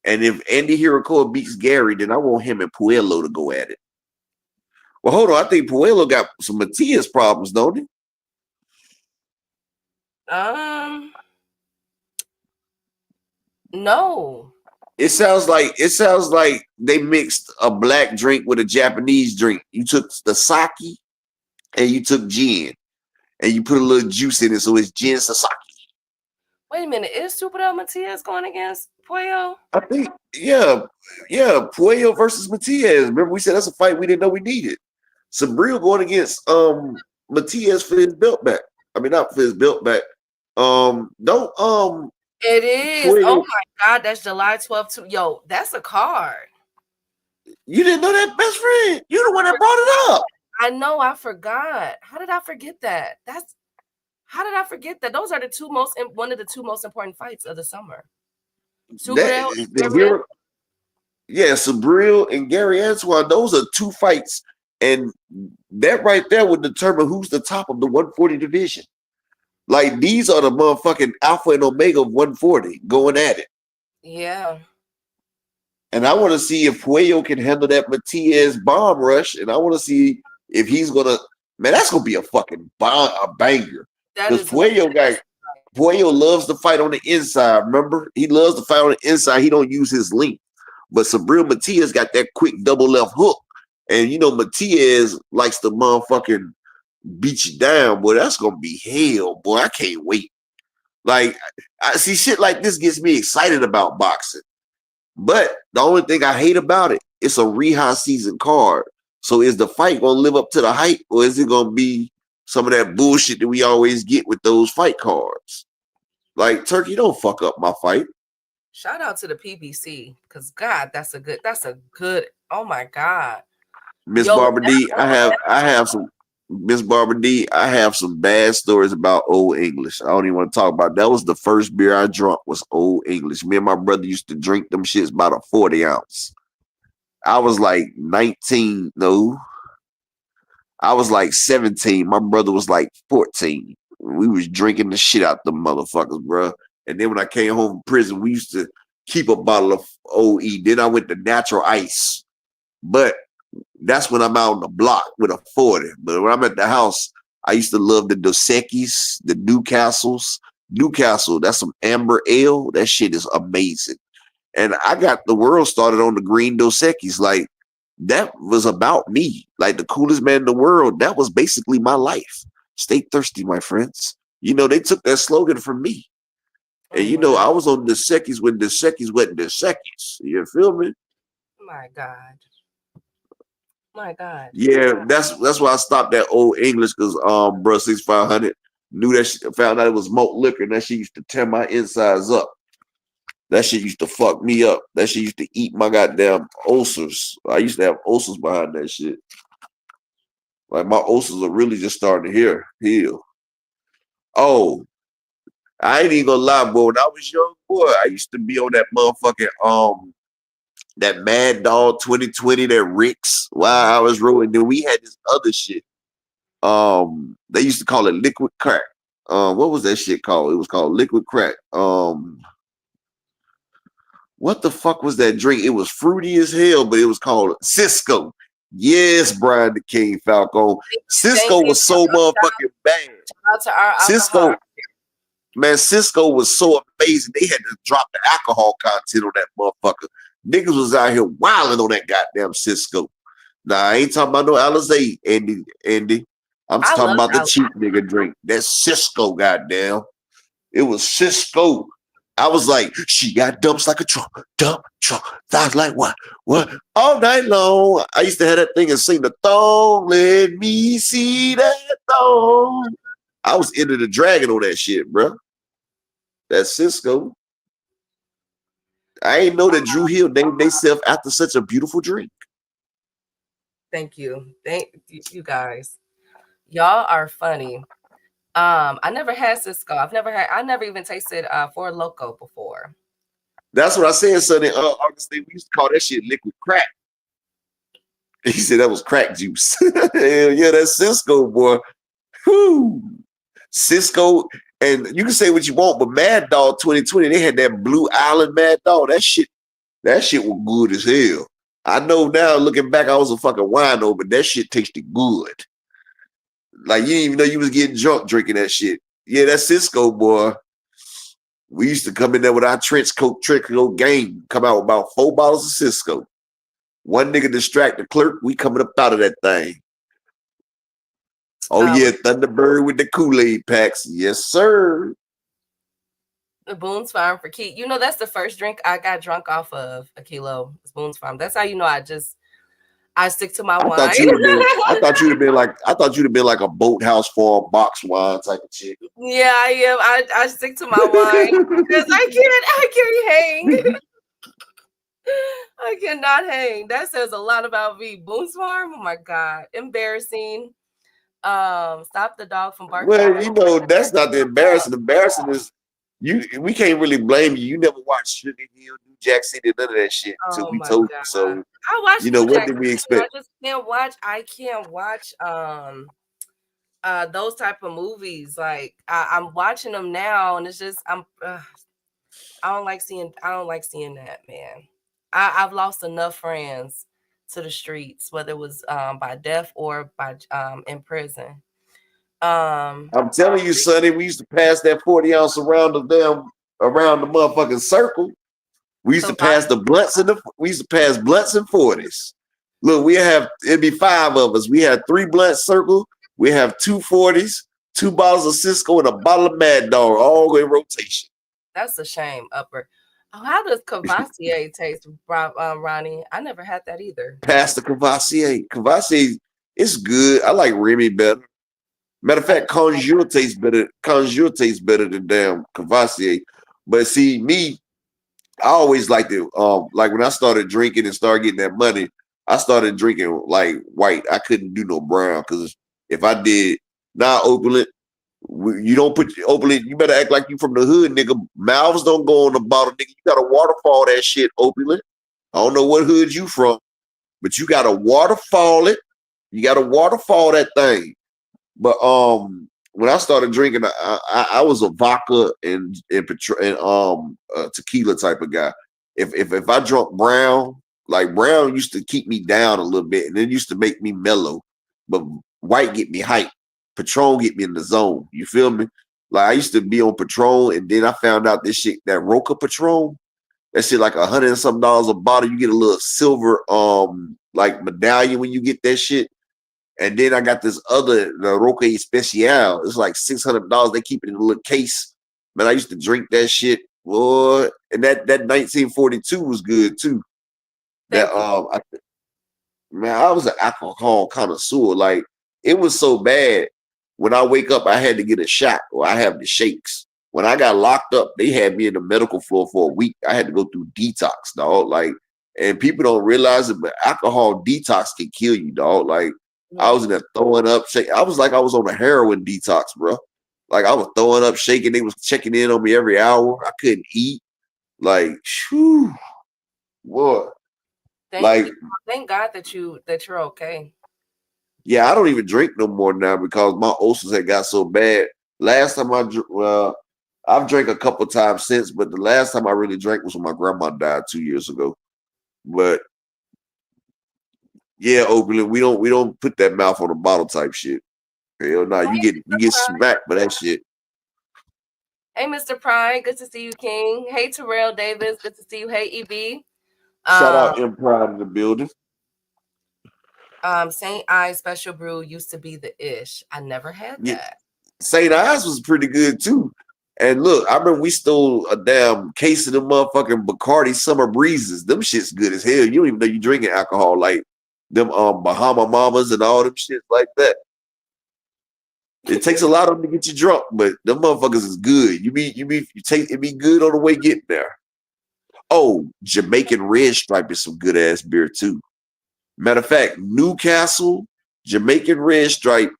F: And if Andy Hirakoa beats Gary, then I want him and Puello to go at it. Well, hold on. I think Puello got some Matias problems, don't he?
H: No.
F: It sounds like they mixed a black drink with a Japanese drink. You took the sake and you took gin and you put a little juice in it, so it's gin sake.
H: Wait a minute, is Super Del Matias going against Puello?
F: I think, yeah, Puello versus Matias. Remember, we said that's a fight we didn't know we needed. Sabril going against Matias for his belt back. I mean, not for his belt back. Don't
H: It is.
F: Puello,
H: Oh my God, that's July 12th too. Yo, that's a card.
F: you didn't know that, best friend. You the one that brought it up.
H: I know, I forgot. How did I forget that? How did I forget that? Those are one of the two most important fights of the summer. Subriel,
F: Yeah, Sabril and Gary Antoine, those are two fights. And that right there would determine who's the top of the 140 division. Like, these are the motherfucking alpha and omega of 140 going at it.
H: yeah.
F: And I want to see if Puello can handle that Matias bomb rush. And I want to see if he's going to, man, that's going to be a fucking banger. Because Puello loves to fight on the inside. Remember? He loves to fight on the inside. He don't use his length. But Sabril Matias got that quick double left hook. And, you know, Matias likes to motherfucking beat you down. Boy, that's going to be hell. Boy, I can't wait. Like, I see shit like this gets me excited about boxing. But the only thing I hate about it, it's a rehab season card. So is the fight going to live up to the hype, or is it going to be some of that bullshit that we always get with those fight cards? Like, Turkey, don't fuck up my fight.
H: Shout out to the PBC, because God, that's a good. Oh my God,
F: Miss Barbara D, I have some Miss Barbara D, I have some bad stories about Old English. I don't even want to talk about it. That was the first beer I drank was Old English. Me and my brother used to drink them shits about a 40 ounce. I was like 19, no. I was like 17. My brother was like 14. We was drinking the shit out them motherfuckers, bro. And then when I came home from prison, we used to keep a bottle of OE. Then I went to natural ice. But that's when I'm out on the block with a 40. But when I'm at the house, I used to love the Dos Equis, the Newcastles. Newcastle, that's some amber ale. That shit is amazing. And I got the world started on the green Dos Equis. Like, that was about me. Like, the coolest man in the world. That was basically my life. Stay thirsty, my friends. You know, they took that slogan from me. And, you know, I was on Dos Equis when Dos Equis wasn't Dos Equis. You feel me?
H: My God. My God.
F: Yeah, that's why I stopped that Old English, because bro, 6500 knew that shit, found out it was malt liquor, and that shit used to tear my insides up. That shit used to fuck me up. That shit used to eat my goddamn ulcers. I used to have ulcers behind that shit. Like, my ulcers are really just starting to heal. Oh, I ain't even gonna lie, boy. When I was young, boy, I used to be on that motherfucking that Mad Dog 2020, that Ricks, while I was rolling. Then we had this other shit. They used to call it liquid crack. What was that shit called? It was called liquid crack. What the fuck was that drink? It was fruity as hell, but it was called Cisco. Yes, Brian the King Falcon. Cisco was so motherfucking bad. Cisco, man, Cisco was so amazing. They had to drop the alcohol content on that motherfucker. Niggas was out here wilding on that goddamn Cisco. Nah, I ain't talking about no Alizé, Andy. I'm just talking about the cheap nigga drink. That Cisco, goddamn. It was Cisco. I was like, she got dumps like a trunk. I was like, what? All night long. I used to have that thing and sing the thong. Let me see that thong. I was into the dragon on that shit, bro. That Cisco. I ain't know that Drew Hill named themselves after such a beautiful drink.
H: Thank you. Thank you guys. Y'all are funny. I never had Cisco. I never even tasted Four Loko before.
F: That's what I said, son. In August, we used to call that shit liquid crack. He said that was crack juice. Hell yeah, that's Cisco, boy. Whew. Cisco, and you can say what you want, but Mad Dog 2020, they had that Blue Island Mad Dog. That shit was good as hell. I know now, looking back, I was a fucking wino, but that shit tasted good. Like, you didn't even know you was getting drunk drinking that shit. Yeah, that Cisco, boy. We used to come in there with our trench coat gang, come out with about 4 bottles of Cisco. One nigga distract the clerk, we coming up out of that thing. Oh yeah, Thunderbird with the Kool-Aid packs. Yes, sir.
H: The Boone's Farm for Keith. You know, that's the first drink I got drunk off of, a kilo. It's Boone's Farm. That's how you know I stick to my wine.
F: I thought you'd have been like a boathouse for a box wine type of chick.
H: Yeah, I am. I stick to my wine because I can't hang. I cannot hang. That says a lot about me. Boone's Farm. Oh my God, embarrassing. Stop the dog from barking.
F: Well, you know, that's not the embarrassing. Embarrassing is we can't really blame you. You never watched Sugar Hill, New Jack City, none of that shit until we told you. So
H: I watched,
F: you know, what did we expect?
H: I can't watch those type of movies. Like I'm watching them now, and it's just I don't like seeing that, man. I've lost enough friends to the streets, whether it was by death or by in prison.
F: I'm telling you, Sonny, we used to pass that 40 ounce around the motherfucking circle. We used to pass the blunts and blunts and 40s. Look, it'd be 5 of us. We had 3 blunts circle. We have 2 40s, 2 bottles of Cisco, and a bottle of Mad Dog, all in rotation.
H: That's a shame, Upper. Oh, how does Cavassier taste, Ronnie? I never had that either.
F: Pass the Cavassier. Cavassier, it's good. I like Remy better. Matter of fact, Conjure tastes better than damn Cavassier. But see, me, I always liked it. Like when I started drinking and started getting that money, I started drinking like white. I couldn't do no brown because if I did, Oakland, you don't put Oakland, you better act like you from the hood, nigga. Mouths don't go on the bottle, nigga. You gotta waterfall that shit, Oakland. I don't know what hood you from, but you gotta waterfall it. You gotta waterfall that thing. But when I started drinking, I was a vodka and tequila type of guy. If I drunk brown, like brown used to keep me down a little bit, and it used to make me mellow. But white get me hype. Patron get me in the zone. You feel me? Like I used to be on Patron, and then I found out this shit, that Roca Patron, that shit like $100 and some a bottle. You get a little silver like medallion when you get that shit. And then I got this other, the Roca Especial. It's like $600. They keep it in a little case. Man, I used to drink that shit, boy. And that 1942 was good too. That I was an alcohol connoisseur. Like it was so bad. When I wake up, I had to get a shot or I have the shakes. When I got locked up, they had me in the medical floor for a week. I had to go through detox, dog. Like, and people don't realize it, but alcohol detox can kill you, dog. Like, I was in there throwing up, shaking. I was like I was on a heroin detox, bro. Like I was throwing up, shaking. They was checking in on me every hour. I couldn't eat. Like, whew, boy.
H: Thank God that you're okay.
F: Yeah, I don't even drink no more now because my ulcers had got so bad. Last time I've drank a couple times since, but the last time I really drank was when my grandma died 2 years ago. But yeah, Oakland, we don't put that mouth on the bottle type shit. Hell no, you get smacked for that shit.
H: Hey, Mr. Pride, good to see you, King. Hey, Terrell Davis, good to see you. Hey, EB.
F: Shout out M Pride in the building.
H: St. Ives Special Brew used to be the ish. I never had that.
F: St. Ives was pretty good too. And look, I remember we stole a damn case of them motherfucking Bacardi Summer Breezes. Them shit's good as hell. You don't even know you're drinking alcohol, like them Bahama Mamas and all them shit like that. It takes a lot of them to get you drunk, but them motherfuckers is good. It be good on the way getting there. Oh, Jamaican Red Stripe is some good ass beer too. Matter of fact, Newcastle, Jamaican Red Stripe,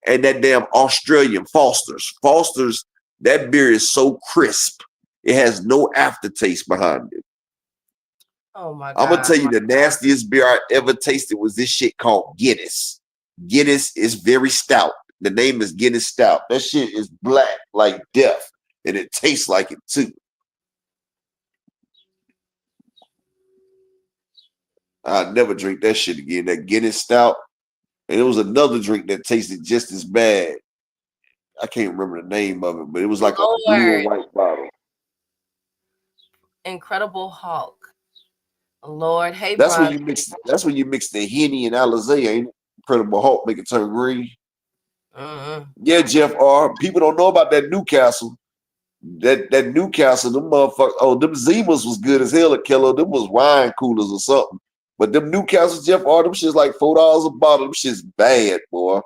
F: and that damn Australian Foster's. Foster's, that beer is so crisp. It has no aftertaste behind it.
H: Oh my God.
F: I'm going to tell you the nastiest beer I ever tasted was this shit called Guinness. Guinness is very stout. The name is Guinness Stout. That shit is black like death, and it tastes like it too. I'll never drink that shit again. That Guinness Stout. And it was another drink that tasted just as bad. I can't remember the name of it, but it was like a blue and white bottle.
H: Incredible Hulk. Lord, hey,
F: That's when
H: Bron.
F: you mix. That's when you mix the Henny and Alizé, ain't it? Incredible Hulk make it turn green. Yeah, Jeff R. People don't know about that Newcastle. That Newcastle, them motherfuckers. Oh, them Zimas was good as hell at Kello. Them was wine coolers or something. But them Newcastles, Jeff R. Them shit's like $4 a bottle. Them shit's bad, boy.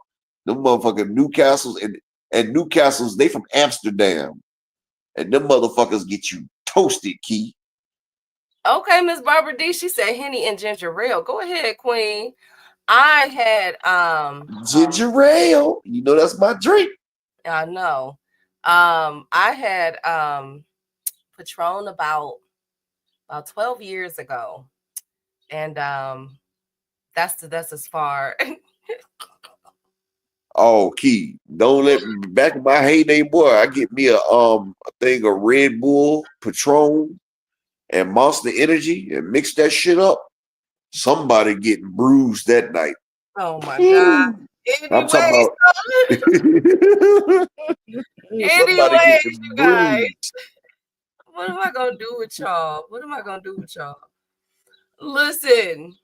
F: Them motherfucking Newcastles and Newcastles. They from Amsterdam, and them motherfuckers get you toasted, Key.
H: Okay, Miss Barbara D. She said Henny and ginger ale. Go ahead, Queen. I had
F: Ginger ale. You know that's my drink.
H: I know. I had Patron about 12 years ago. And that's as far.
F: Oh, Key. Don't let me back in my heyday, boy. I get me a thing of Red Bull, Patron, and Monster Energy and mix that shit up. Somebody getting bruised that night.
H: Oh my God.
F: I'm talking about
H: Anyways, you guys. What am I gonna do with y'all? Listen.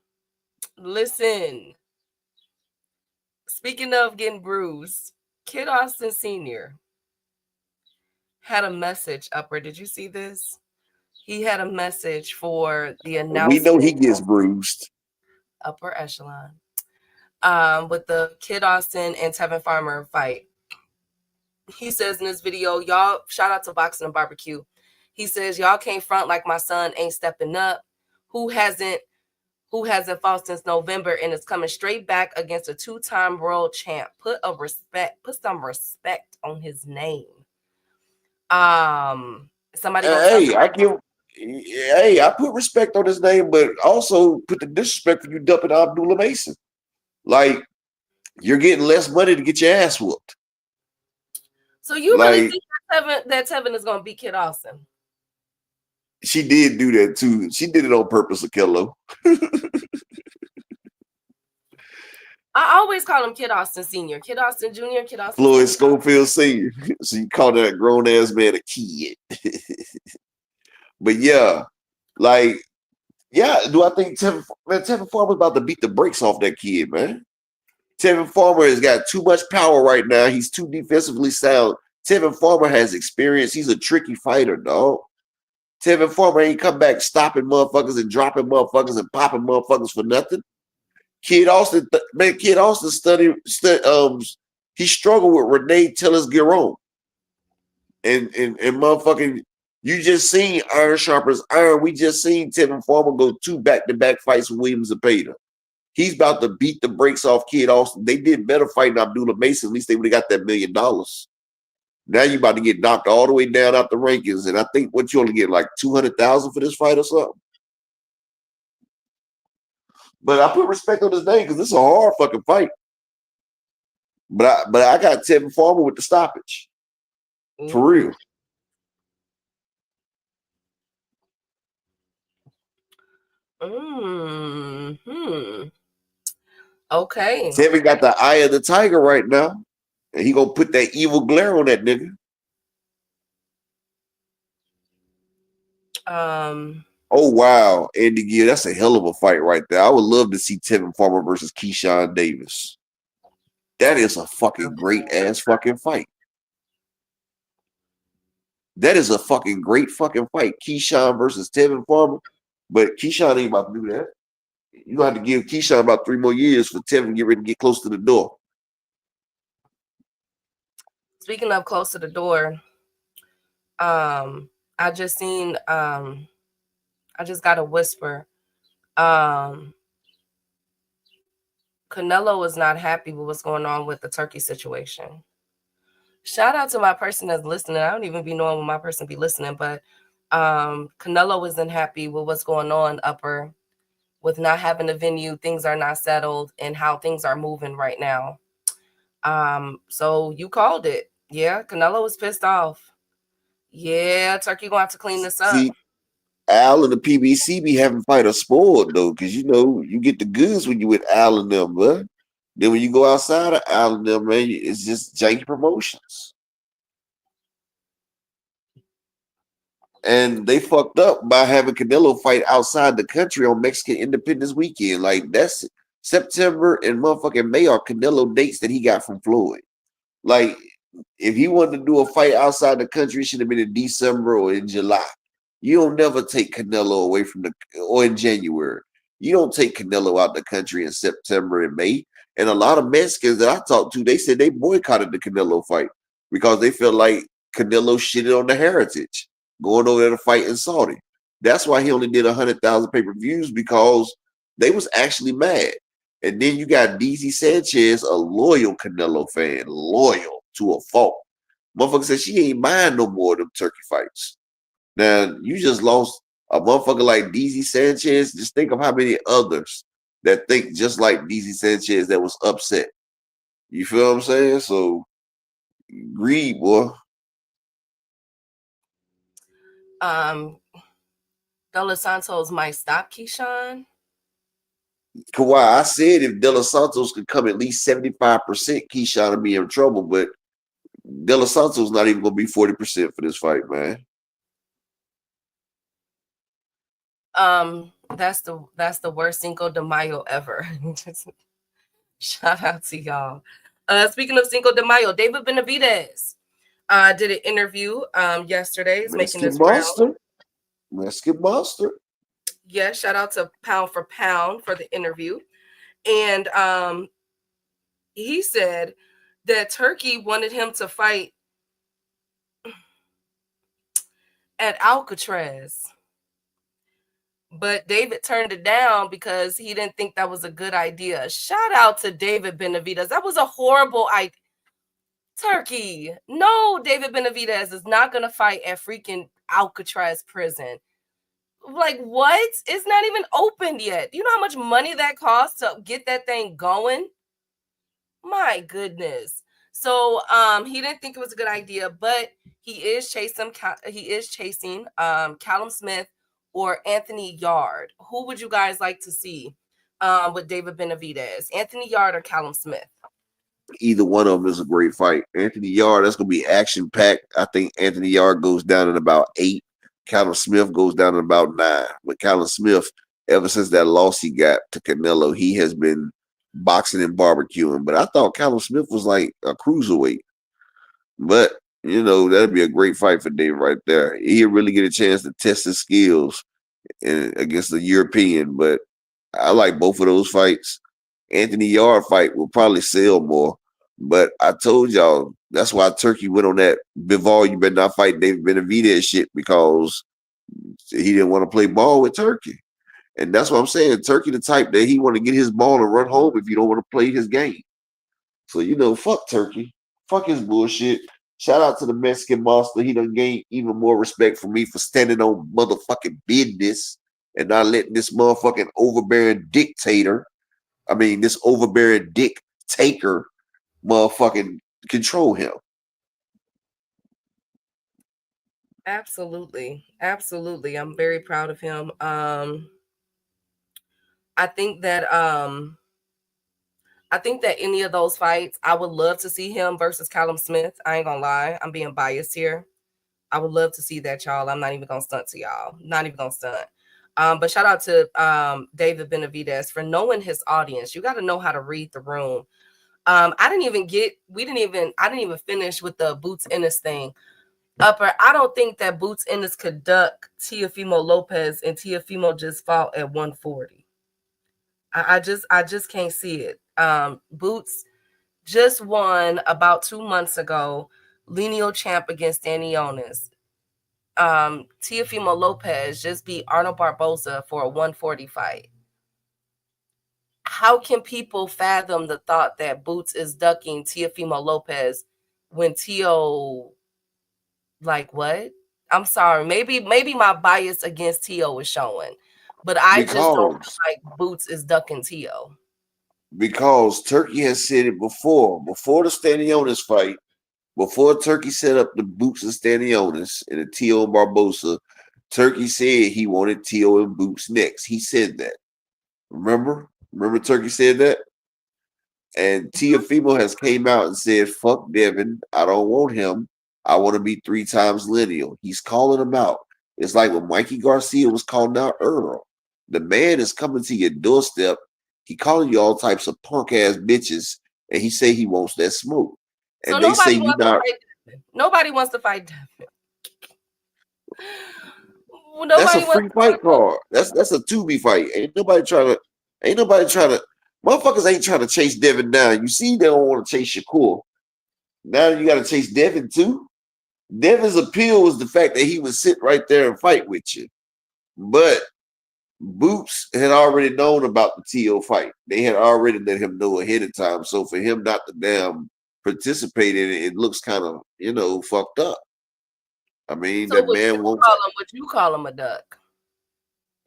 H: Speaking of getting bruised, Kid Austin Sr. had a message upper. Did you see this? He had a message for the announcement.
F: We know he gets bruised.
H: Upper echelon. With the Kid Austin and Tevin Farmer fight. He says in this video, y'all, shout out to Boxing and Barbecue. He says, y'all can't front like my son ain't stepping up. Who hasn't fought since November and is coming straight back against a 2-time world champ. Put some respect on his name. Somebody
F: I put respect on his name, but also put the disrespect for you dumping Abdullah Mason. Like, you're getting less money to get your ass whooped.
H: So you really think that Tevin is gonna beat Kid Austin?
F: She did do that too. She did it on purpose, Akello.
H: I always call him Kid Austin Sr., Kid Austin Jr., Kid Austin
F: Floyd Schofield Sr. So you call that grown ass man a kid. But yeah, like, yeah, do I think Tevin Farmer's about to beat the brakes off that kid, man? Tevin Farmer has got too much power right now. He's too defensively sound. Tevin Farmer has experience. He's a tricky fighter, dog. Tevin Farmer ain't come back stopping motherfuckers and dropping motherfuckers and popping motherfuckers for nothing. Kid Austin studied. He struggled with Renee Tellers-Giron. And motherfucking, you just seen Iron Sharpers Iron. We just seen Tevin Farmer go 2 back-to-back fights with Williams and Zepeda. He's about to beat the brakes off Kid Austin. They did better fighting Abdullah Mason. At least they would have got that $1 million. Now you about to get knocked all the way down out the rankings. And I think what you only get like $200,000 for this fight or something. But I put respect on his name because this is a hard fucking fight. But I got Tevin Farmer with the stoppage. For real.
H: Okay.
F: Tevin got the eye of the tiger right now. And he gonna put that evil glare on that nigga. Oh wow, Andy Gill, that's a hell of a fight right there. I would love to see Tevin Farmer versus Keyshawn Davis. That is a fucking great ass fucking fight. That is a fucking great fucking fight. Keyshawn versus Tevin Farmer. But Keyshawn ain't about to do that. You gonna have to give Keyshawn about 3 more years for Tevin to get ready to get close to the door.
H: Speaking of close to the door, I just seen I just got a whisper. Canelo is not happy with what's going on with the Turkey situation. Shout out to my person that's listening. I don't even be knowing when my person be listening, but Canelo isn't happy with what's going on upper with not having a venue. Things are not settled and how things are moving right now. So you called it. Yeah, Canelo was pissed off. Yeah, Turkey gonna have to clean this up.
F: See, Al and the PBC be having fighters spoiled though, because you know you get the goods when you with Al and them, but then when you go outside of Al and them, man, it's just janky promotions. And they fucked up by having Canelo fight outside the country on Mexican Independence Weekend. Like that's September and motherfucking May are Canelo dates that he got from Floyd. Like if he wanted to do a fight outside the country, it should have been in December or in July. You don't never take Canelo away from or in January. You don't take Canelo out the country in September and May. And a lot of Mexicans that I talked to, they said they boycotted the Canelo fight because they felt like Canelo shitted on the heritage going over there to fight in Saudi. That's why he only did 100,000 pay-per-views because they was actually mad. And then you got DZ Sanchez, a loyal Canelo fan, loyal to a fault. Motherfucker said she ain't buying no more of them turkey fights. Now, you just lost a motherfucker like DZ Sanchez. Just think of how many others that think just like DZ Sanchez that was upset. You feel what I'm saying? So, greed, boy.
H: De Los Santos might stop Keyshawn.
F: Kawhi, I said if De Los Santos could come at least 75%, Keyshawn would be in trouble, but De Los Santos not even going to be 40% for this fight, man.
H: That's the worst Cinco de Mayo ever. Shout out to y'all. Speaking of Cinco de Mayo, David Benavidez did an interview yesterday. He's making this round.
F: Mexican Monster.
H: Yeah, shout out to Pound for Pound for the interview. And he said that Turkey wanted him to fight at Alcatraz. But David turned it down because he didn't think that was a good idea. Shout out to David Benavidez. That was a horrible idea. Turkey. No, David Benavidez is not going to fight at freaking Alcatraz prison. Like, what? It's not even opened yet. You know how much money that costs to get that thing going? My goodness. So he didn't think it was a good idea, but he is chasing Callum Smith or Anthony Yard. Who would you guys like to see with David Benavidez? Anthony Yard or Callum Smith?
F: Either one of them is a great fight. Anthony Yard, that's going to be action-packed. I think Anthony Yard goes down in about 8. Callum Smith goes down in about 9. But Callum Smith, ever since that loss he got to Canelo, he has been boxing and barbecuing. But I thought Callum Smith was like a cruiserweight. But, you know, that'd be a great fight for David right there. He'll really get a chance to test his skills against the European. But I like both of those fights. Anthony Yard fight will probably sell more. But I told y'all, that's why Turkey went on that Bivol, you better not fight David Benavidez shit because he didn't want to play ball with Turkey. And that's what I'm saying. Turkey the type that he want to get his ball and run home if you don't want to play his game. So, you know, fuck Turkey. Fuck his bullshit. Shout out to the Mexican Monster. He done gained even more respect for me for standing on motherfucking business and not letting this motherfucking overbearing dictator, this overbearing dick taker motherfucking control him.
H: Absolutely. I'm very proud of him. I think that any of those fights, I would love to see him versus Callum Smith. I ain't gonna lie, I'm being biased here. I would love to see that, y'all. I'm not even gonna stunt to y'all. Not even gonna stunt. But shout out to David Benavidez for knowing his audience. You got to know how to read the room. I didn't even finish with the Boots Ennis thing. Upper, I don't think that Boots Ennis could duck Teofimo Lopez, and Teofimo just fought at 140. I just can't see it. Boots just won about 2 months ago, lineal champ against Stanionis. Teofimo Lopez just beat Arnold Barboza for a 140 fight. How can people fathom the thought that Boots is ducking Teofimo Lopez when Teo, like, what? I'm sorry. Maybe my bias against Teo is showing, but I just don't feel like Boots is ducking Teo.
F: Because Turkey has said it before the Stanionis fight, before Turkey set up the Boots and Stanionis and the Teo and Barbosa, Turkey said he wanted Teo and Boots next. He said that. Remember Turkey said that? And Teofimo has came out and said, fuck Devin. I don't want him. I want to be 3 times lineal. He's calling him out. It's like when Mikey Garcia was calling out Earl. The man is coming to your doorstep. He calling you all types of punk ass bitches, and he say he wants that smoke.
H: So
F: And they say
H: nobody
F: you
H: wants to
F: not.
H: fight Devin. Nobody wants to fight Devin.
F: That's a
H: Nobody wants
F: free
H: to
F: fight
H: fight Devin.
F: card. That's a 2B fight. Ain't nobody trying to. Motherfuckers ain't trying to chase Devin down. You see, they don't want to chase Shakur. Now you got to chase Devin too. Devin's appeal was the fact that he would sit right there and fight with you. But Boots had already known about the TO fight. They had already let him know ahead of time. So for him not to damn participate in it, it looks kind of, fucked up. I mean,
H: So
F: that man won't.
H: would you call him a duck?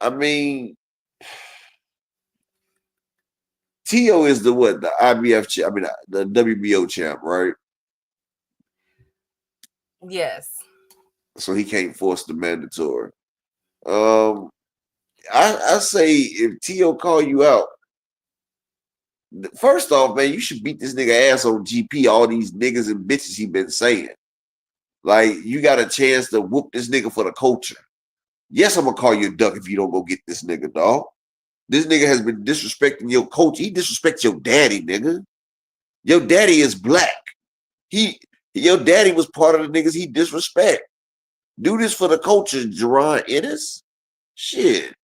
F: I mean, TO is the what? The IBF champ. I mean, the WBO champ, right?
H: Yes.
F: So he can't force the mandatory. I say if TO call you out, first off, man, you should beat this nigga ass on GP. All these niggas and bitches he been saying. Like, you got a chance to whoop this nigga for the culture. Yes, I'm gonna call you a duck if you don't go get this nigga, dog. This nigga has been disrespecting your coach. He disrespects your daddy, nigga. Your daddy is black. Your daddy was part of the niggas he disrespect. Do this for the culture, Jerron Ennis. Shit.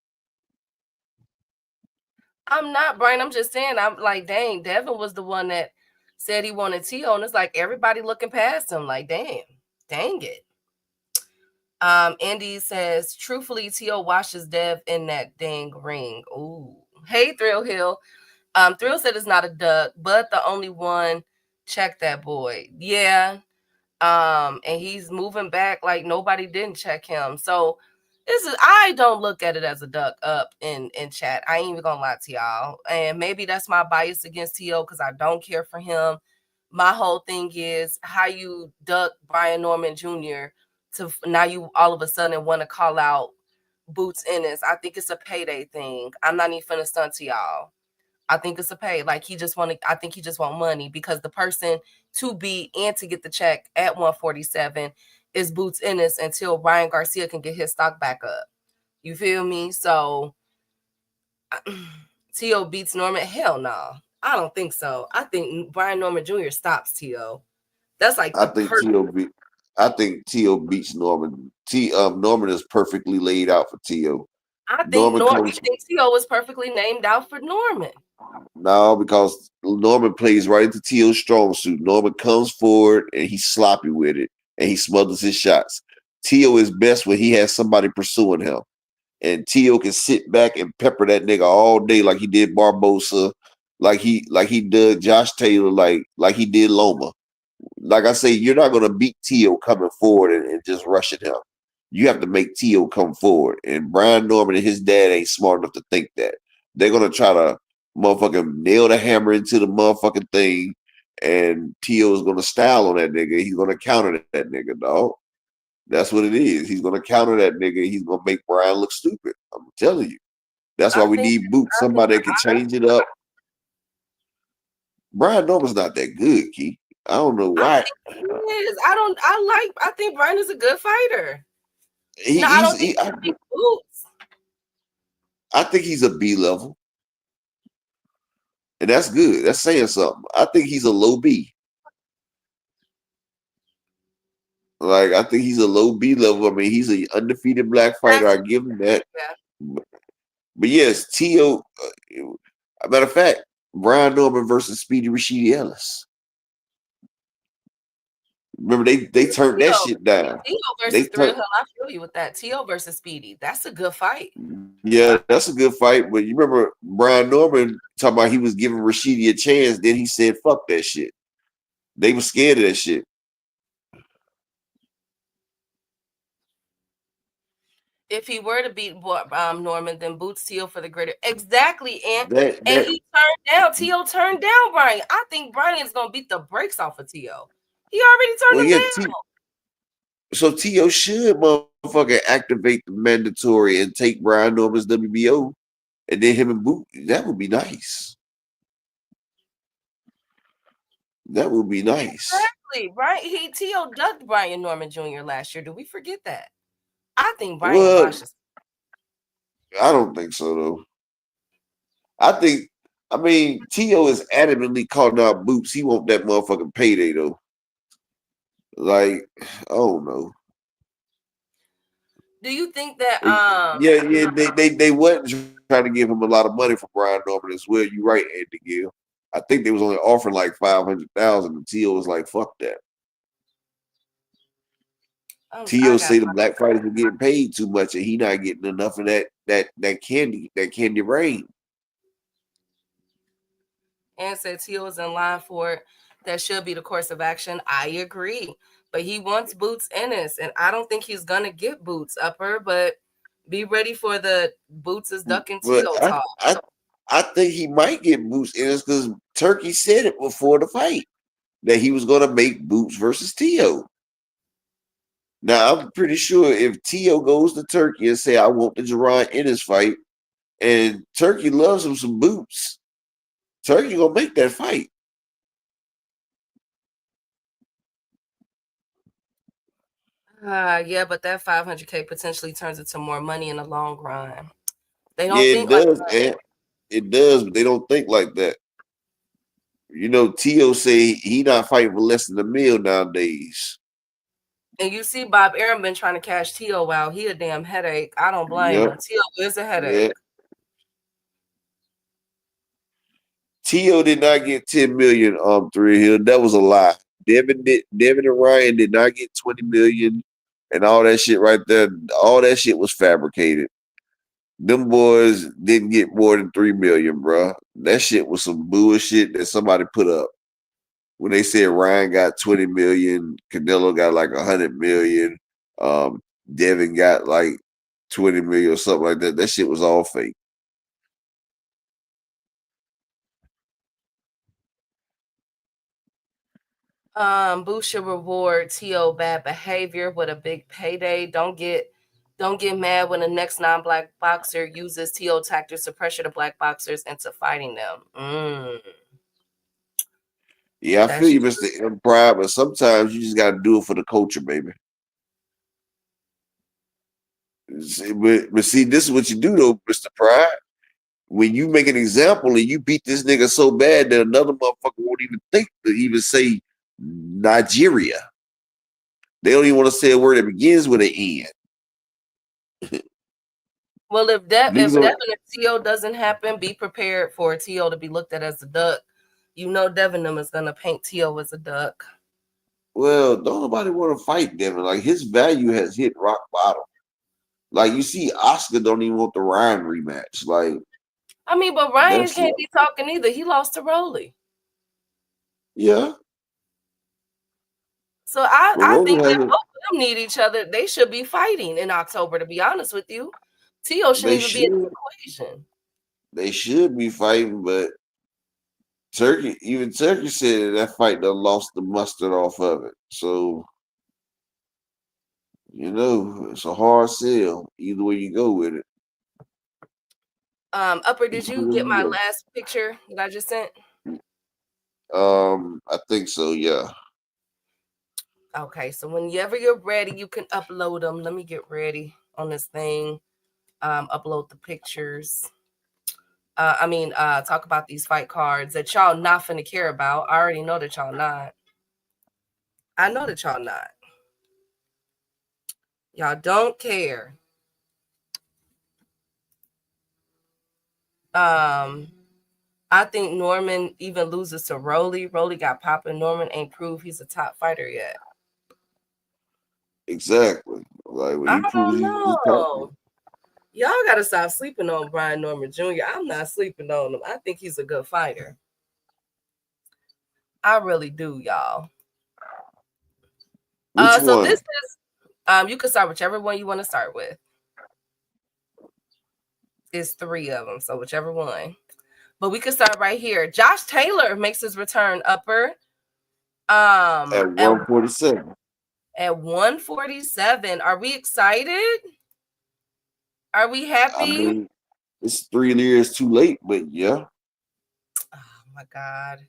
H: I'm not, Brian. I'm just saying, I'm like, dang, Devin was the one that said he wanted T.O. And it's like everybody looking past him, like, dang it. Andy says, truthfully, T.O. washes Dev in that dang ring. Ooh. Hey, Thrill Hill. Thrill said it's not a duck, but the only one. Check that boy. Yeah. And he's moving back like nobody didn't check him. So I don't look at it as a duck up in chat. I ain't even gonna lie to y'all. And maybe that's my bias against T.O. because I don't care for him. My whole thing is how you duck Brian Norman Jr. to now you all of a sudden want to call out Boots Ennis. I think it's a payday thing. I'm not even finna stunt to y'all. I think it's a pay. Like I think he just want money because the person to be and to get the check at 147 is Boots Ennis until Ryan Garcia can get his stock back up. You feel me? So T.O. beats Norman. Hell no. I don't think so. I think Brian Norman Jr. stops T.O. That's like
F: I think T.O. beats Norman. Norman is perfectly laid out for T.O.
H: I think
F: Norman comes
H: T.O. was perfectly named out for Norman.
F: now because Norman plays right into T.O.'s strong suit. Norman comes forward and he's sloppy with it and he smothers his shots. T.O. is best when he has somebody pursuing him. And T.O. can sit back and pepper that nigga all day like he did Barbosa, like he did Josh Taylor, like he did Loma. Like I say, you're not gonna beat T.O. coming forward and just rushing him. You have to make T.O. come forward. And Brian Norman and his dad ain't smart enough to think that. They're gonna try to motherfucking nail the hammer into the motherfucking thing, and T.O. is gonna style on that nigga. He's gonna counter that nigga, dog. That's what it is. He's gonna counter that nigga. He's gonna make Brian look stupid. I'm telling you. That's why we need Boots, somebody that can change it up. Brian Norman's not that good, Key. I don't know why.
H: I think he is. I think Brian is a good fighter.
F: I don't think he's Boots. I think he's a B level. And that's good. That's saying something. I think he's a low B. Like, I think he's a low B level. I mean, he's an undefeated black fighter. I give him that.
H: Yeah.
F: But yes, T.O. Matter of fact, Brian Norman versus Speedy Rashidi Ellis. Remember, they turned that shit down.
H: T.O. versus Thrill Hill, I feel you with that. T.O. versus Speedy. That's a good fight.
F: Yeah, that's a good fight. But you remember Brian Norman talking about he was giving Rashidi a chance. Then he said, fuck that shit. They were scared of that shit.
H: If he were to beat Norman, then Boots T.O. for the greater. Exactly. And he turned down. T.O. turned down Brian. I think Brian's going to beat the brakes off of T.O. He already turned him down.
F: So T.O. should motherfucking activate the mandatory and take Brian Norman's WBO. And then him and Boot. That would be nice. That would be nice.
H: Exactly. Right? T.O. ducked Brian Norman Jr. last year. Do we forget that? I think Brian
F: Well,
H: washes.
F: I don't think so though. I mean, T.O. is adamantly calling out Boots. He want that motherfucking payday though. Like, I don't know.
H: Do you think that
F: Yeah, they wasn't trying to give him a lot of money for Brian Norman as well. You right, Andy Gill. I think they was only offering like 500,000, and T.O. was like, "Fuck that."
H: I
F: T.O.
H: got
F: say the black fighters were getting paid too much, and he not getting enough of that candy rain.
H: and said Teal is in line for it. That should be the course of action. I agree. But he wants Boots Ennis, and I don't think he's gonna get Boots Upper, but be ready for the Boots is ducking
F: But
H: Teal talk.
F: I think he might get Boots in this because Turkey said it before the fight that he was going to make Boots versus T.O. Now I'm pretty sure if T.O. goes to Turkey and say I want the Jerron Ennis fight, and Turkey loves him some Boots, Turkey gonna make that fight.
H: Yeah, but that 500K potentially turns into more money in the long run. They
F: Yeah,
H: don't
F: it
H: think like
F: does,
H: that.
F: and it does, but they don't think like that. You know, T.O. say he not fighting for less than $1 million nowadays.
H: And you see Bob Arum been trying to cash T.O. out. He a damn headache. I don't blame
F: Yep.
H: him. T.O. is a headache.
F: Yeah. T.O. did not get 10 million Three Hill. That was a lie. Devin and Ryan did not get 20 million and all that shit right there. All that shit was fabricated. Them boys didn't get more than 3 million, bro. That shit was some bullshit that somebody put up. When they said Ryan got 20 million, Canelo got like 100 million, Devin got like 20 million or something like that. That shit was all fake.
H: Boost should reward T.O. bad behavior with a big payday. Don't get mad when the next non-black boxer uses T.O. tactics to pressure the black boxers into fighting them.
F: Yeah, I feel
H: That's
F: you, Mr. M. Pride, but sometimes you just gotta do it for the culture, baby. But see, this is what you do though, Mr. Pride. When you make an example and you beat this nigga so bad that another motherfucker won't even think to even say Nigeria. They don't even want to say a word that begins with an N.
H: well, if Devin
F: Niggas don't,
H: and T.O. doesn't happen, be prepared for T.O. to be looked at as a duck. You know Devin is gonna paint T.O. as a duck.
F: well, don't nobody want to fight Devin. Like his value has hit rock bottom. Like you see, Oscar don't even want the Ryan rematch. Like
H: I mean, but Ryan
F: that's
H: can't be talking either. He lost to Rolly.
F: yeah.
H: So
F: But
H: I
F: Rogan
H: think that
F: hasn't.
H: both of them need each other. They should be fighting in October, to be honest with you. T.O. shouldn't
F: They
H: even be in the
F: should.
H: equation.
F: They should be fighting, but Turkey said that fight done lost the mustard off of it. So, it's a hard sell either way you go with it.
H: Upper, did you get my last picture that I just sent?
F: I think so, yeah.
H: Okay, so whenever you're ready, you can upload them. Let me get ready on this thing. Upload the pictures. Talk about these fight cards that y'all not finna care about. I already know that y'all not. I know that y'all not. Y'all don't care. I think Norman even loses to Rolly. Rolly got popping. Norman ain't proved he's a top fighter yet.
F: Exactly. Like when
H: I
F: he proves
H: don't
F: he's top.
H: know. Y'all gotta stop sleeping on Brian Norman Jr. I'm not sleeping on him. I think he's a good fighter. I really do, y'all.
F: Which
H: So
F: one?
H: this is you can start whichever one you want to start with. It's 3 of them, so whichever one. But we can start right here. Josh Taylor makes his return, Upper.
F: At 147.
H: At 147. Are we excited? Are we happy?
F: I mean, it's 3 years too late, but yeah.
H: Oh my God.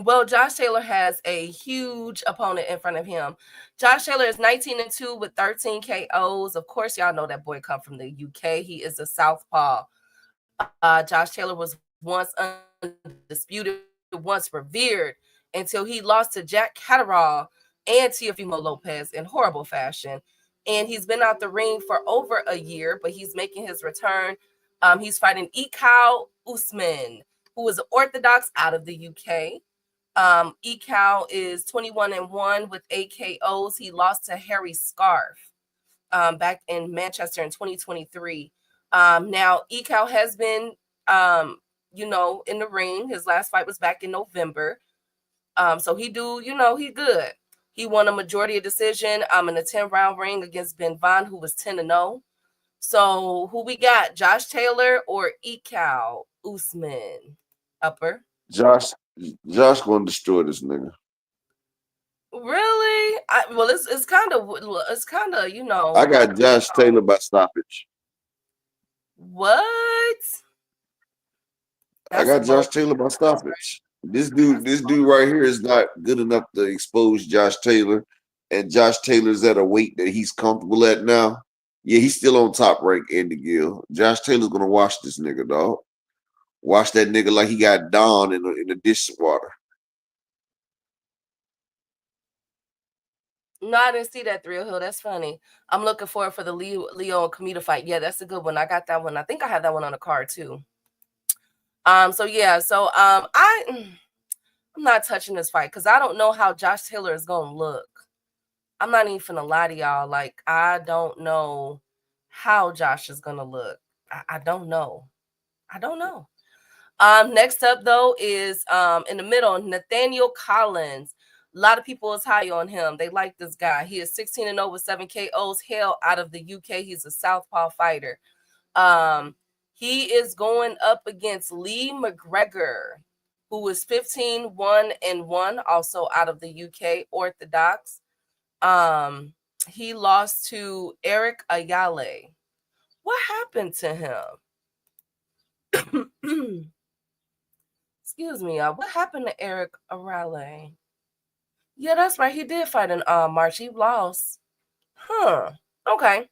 H: Well, Josh Taylor has a huge opponent in front of him. Josh Taylor is 19-2 with 13 KOs. Of course, y'all know that boy come from the UK. He is a southpaw. Josh Taylor was once undisputed, once revered, until he lost to Jack Catterall and Teofimo Lopez in horrible fashion. And he's been out the ring for over a year, but he's making his return. He's fighting Ikao Usman, who is orthodox out of the UK. Ekal is 21-1 with 8 KOs. He lost to Harry Scarf back in Manchester in 2023. Now Ekal has been, in the ring. His last fight was back in November. So he good. He won a majority decision in a 10-round ring against Ben Vaughn, who was 10-0. So who we got? Josh Taylor or Ekal Usman? Upper.
F: Josh gonna destroy this nigga.
H: Really? It's kind of
F: I got Josh Taylor by stoppage.
H: What?
F: I got Josh Taylor by stoppage. This dude right here is not good enough to expose Josh Taylor, and Josh Taylor's at a weight that he's comfortable at now. Yeah, he's still on top rank, Andy Gill. Josh Taylor's gonna wash this nigga, dog. Wash that nigga like he got Dawn in the dishwater.
H: No, I didn't see that, Thrill Hill. That's funny. I'm looking forward for the Leo and Kamita fight. Yeah, that's a good one. I got that one. I think I have that one on the card too. I'm not touching this fight because I don't know how Josh Taylor is gonna look. I'm not even finna lie to y'all. Like, I don't know how Josh is gonna look. I don't know. Next up though is in the middle, Nathaniel Collins. A lot of people is high on him. They like this guy. He is 16-0 with 7 KOs. Hail out of the UK. He's a southpaw fighter. He is going up against Lee McGregor, who is 15-1-1, also out of the UK, orthodox. He lost to Eric Ayale. What happened to him? Excuse me, what happened to Eric Ayale? Yeah, that's right. He did fight in March. He lost. Huh. Okay.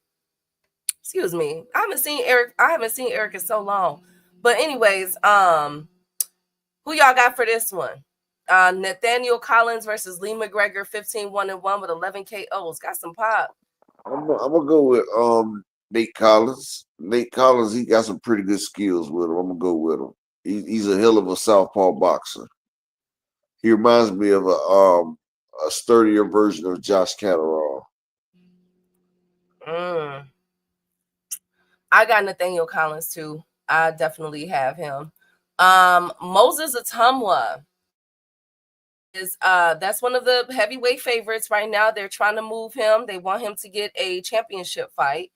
H: Excuse me. I haven't seen Eric in so long. But anyways, who y'all got for this one? Nathaniel Collins versus Lee McGregor, 15-1-1 with 11 KOs. Got some pop.
F: I'm gonna go with Nate Collins. Nate Collins, he got some pretty good skills with him. I'm gonna go with him. He's a hell of a southpaw boxer. He reminds me of a sturdier version of Josh Catterall.
H: I got Nathaniel Collins too. I definitely have him. Moses Atumwa is that's one of the heavyweight favorites right now. They're trying to move him. They want him to get a championship fight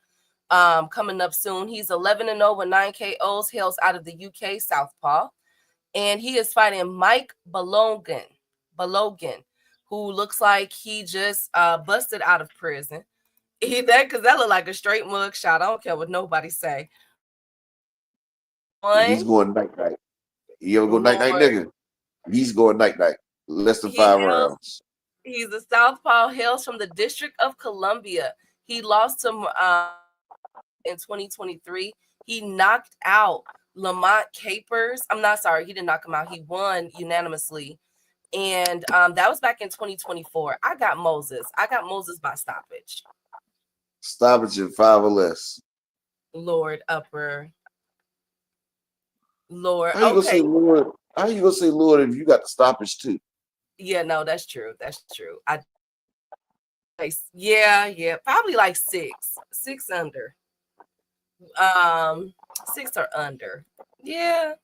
H: coming up soon. He's 11-0 with 9 KOs, hails out of the UK, southpaw. And he is fighting Mike Balogun, who looks like he just busted out of prison. Because that looked like a straight mug shot. I don't care what nobody say.
F: He's going night-night. You ever go night-night, nigga? He's going night-night. Less than 5 rounds.
H: He's a southpaw, hails from the District of Columbia. He lost to in 2023. He knocked out Lamont Capers. I'm not sorry. He didn't knock him out. He won unanimously. And that was back in 2024. I got Moses by stoppage.
F: Stoppage in 5 or less.
H: Lord upper. Lord.
F: How you gonna say Lord? How you gonna say Lord if you got the stoppage too?
H: Yeah, no, that's true. Yeah, probably like 6 under. 6 or under. Yeah.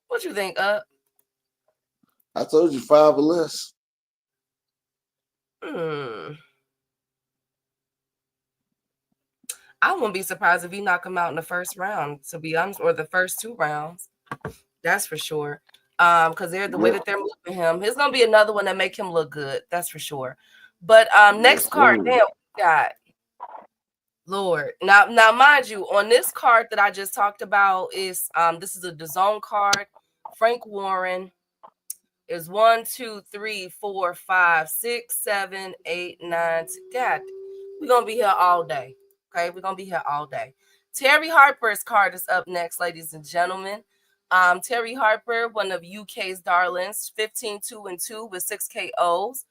H: What you think, I
F: told you 5 or less.
H: I wouldn't be surprised if he knock him out in the first round, to be honest, or the first 2 rounds. That's for sure. Because they're the way that they're moving him. There's gonna be another one that make him look good. That's for sure. But next card, damn, we got Lord. Now, mind you, on this card that I just talked about is this is a DAZN card. Frank Warren is 1, 2, 3, 4, 5, 6, 7, 8, 9. God, we're gonna be here all day. Okay, we're gonna be here all day. Terry Harper's card is up next, ladies and gentlemen. Terry Harper, one of UK's darlings, 15, 2, and 2 with 6 KOs.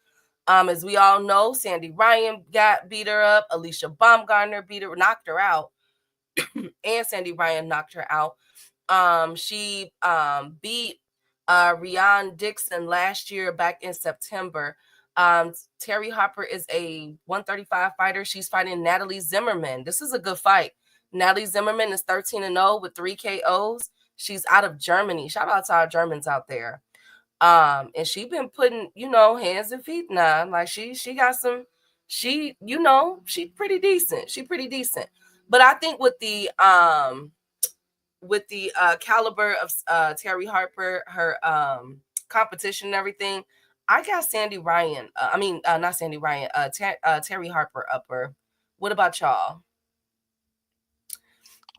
H: As we all know, Sandy Ryan beat her up. Alicia Baumgartner knocked her out, and Sandy Ryan knocked her out. She beat Rian Dixon last year back in September. Terry Harper is a 135 fighter. She's fighting Natalie Zimmerman. This is a good fight. Natalie Zimmerman is 13-0 with 3 KOs. She's out of Germany. Shout out to our Germans out there. And she been putting, hands and feet now. Like she got some, she pretty decent. She pretty decent. But I think with the caliber of Terry Harper, her competition and everything, I got Sandy Ryan. Not Sandy Ryan. Terry Harper upper. What about y'all?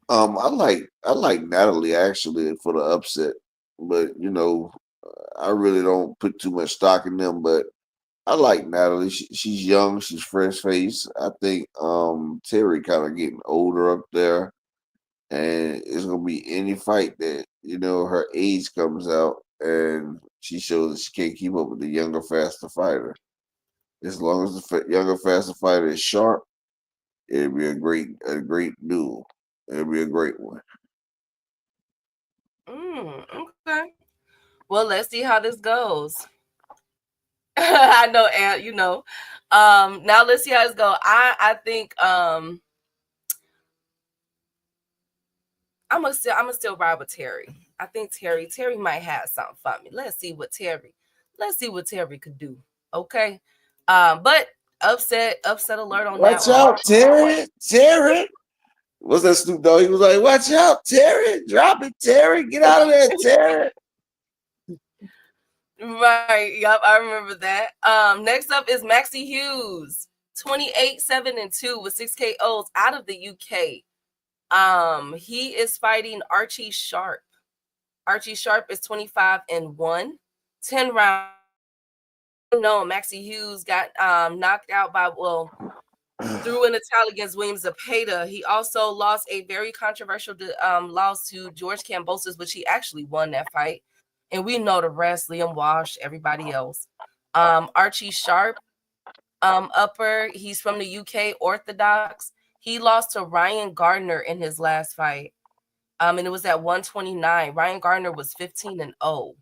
F: I like Natalie actually for the upset, but I really don't put too much stock in them. But I like Natalie. She's young. She's fresh faced. I think Terry kind of getting older up there, and it's gonna be any fight that her age comes out and she shows that she can't keep up with the younger, faster fighter. As long as the younger, faster fighter is sharp, it'll be a great duel. It'll be a great one.
H: Okay. Well, let's see how this goes. I know, and now let's see how this goes. I think I'm gonna still ride with Terry. I think Terry might have something for me. Let's see what Terry could do. Okay. But upset alert on
F: Watch
H: that one.
F: out, Terry. What's that Snoop Dogg? He was like, watch out, Terry. Drop it, Terry. Get out of there, Terry.
H: Right. Yep, I remember that. Next up is Maxie Hughes, 28, 7, and 2 with 6 KOs out of the UK. He is fighting Archie Sharp. Archie Sharp is 25 and 1, 10 rounds. No, Maxie Hughes got knocked out through an attack against William Zepeda. He also lost a very controversial loss to George Kambosos, which he actually won that fight. And we know the rest, Liam Walsh, everybody else. Archie Sharp, upper, he's from the UK, Orthodox. He lost to Ryan Gardner in his last fight. And it was at 129. Ryan Gardner was 15-0.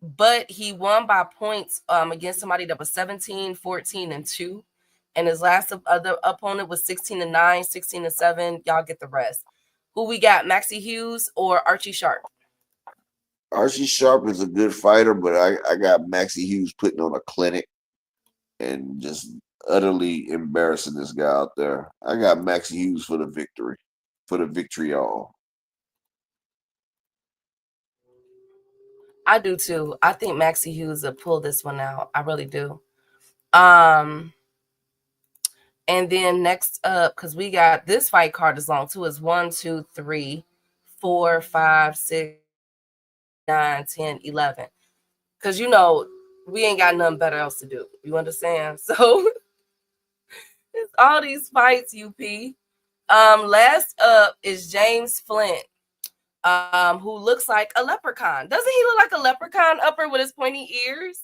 H: But he won by points against somebody that was 17, 14, and 2. And his last other opponent was 16-9, 16-7. Y'all get the rest. Who we got, Maxie Hughes or Archie Sharp?
F: Archie Sharp is a good fighter, but I got Maxie Hughes putting on a clinic and just utterly embarrassing this guy out there. I got Maxie Hughes for the victory. For the vitriol.
H: I do too. I think Maxie Hughes will pull this one out. I really do. And then next up, because we got this fight card is long too, is 1, 2, 3, 4, 5, 6, 9, 10, 11. Because we ain't got nothing better else to do. You understand? So it's all these fights, UP. Last up is James Flint. Who looks like a leprechaun. Doesn't he look like a leprechaun upper with his pointy ears?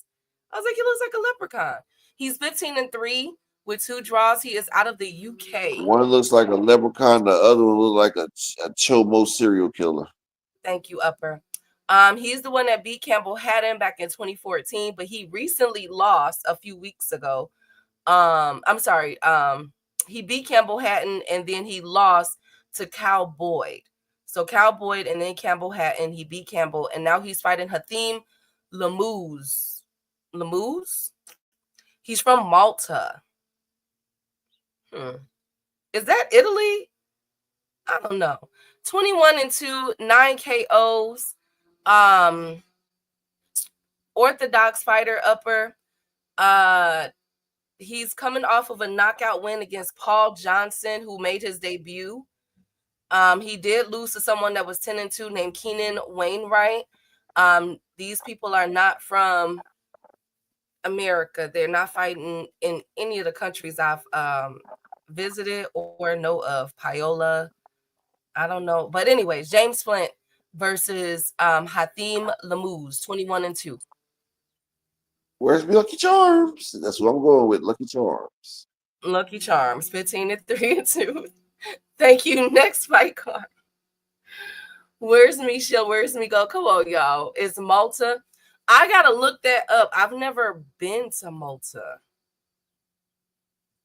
H: I was like, he looks like a leprechaun. He's 15-3 with 2 draws. He is out of the UK.
F: One looks like a leprechaun, the other one looks like a chomo serial killer.
H: Thank you, upper. He's the one that beat Campbell Hatton back in 2014, but he recently lost a few weeks ago. He beat Campbell Hatton and then he lost to Cal Boyd. So Cal Boyd and then Campbell Hatton. He beat Campbell, and now he's fighting Hathim Lamuz. Lamuz? He's from Malta. Is that Italy? I don't know. 21-2, 9 KOs. Orthodox fighter upper. He's coming off of a knockout win against Paul Johnson, who made his debut. He did lose to someone that was 10-2 named Keenan Wainwright. These people are not from America. They're not fighting in any of the countries I've visited or know of. Paola, I don't know. But anyways, James Flint versus Hathim Lamuz, 21-2.
F: Where's my Lucky Charms? That's what I'm going with. Lucky Charms.
H: Lucky Charms, 15-3-2. Thank you. Next fight card. Where's Michelle? Where's me go? Come on, y'all. It's Malta. I gotta look that up. I've never been to Malta.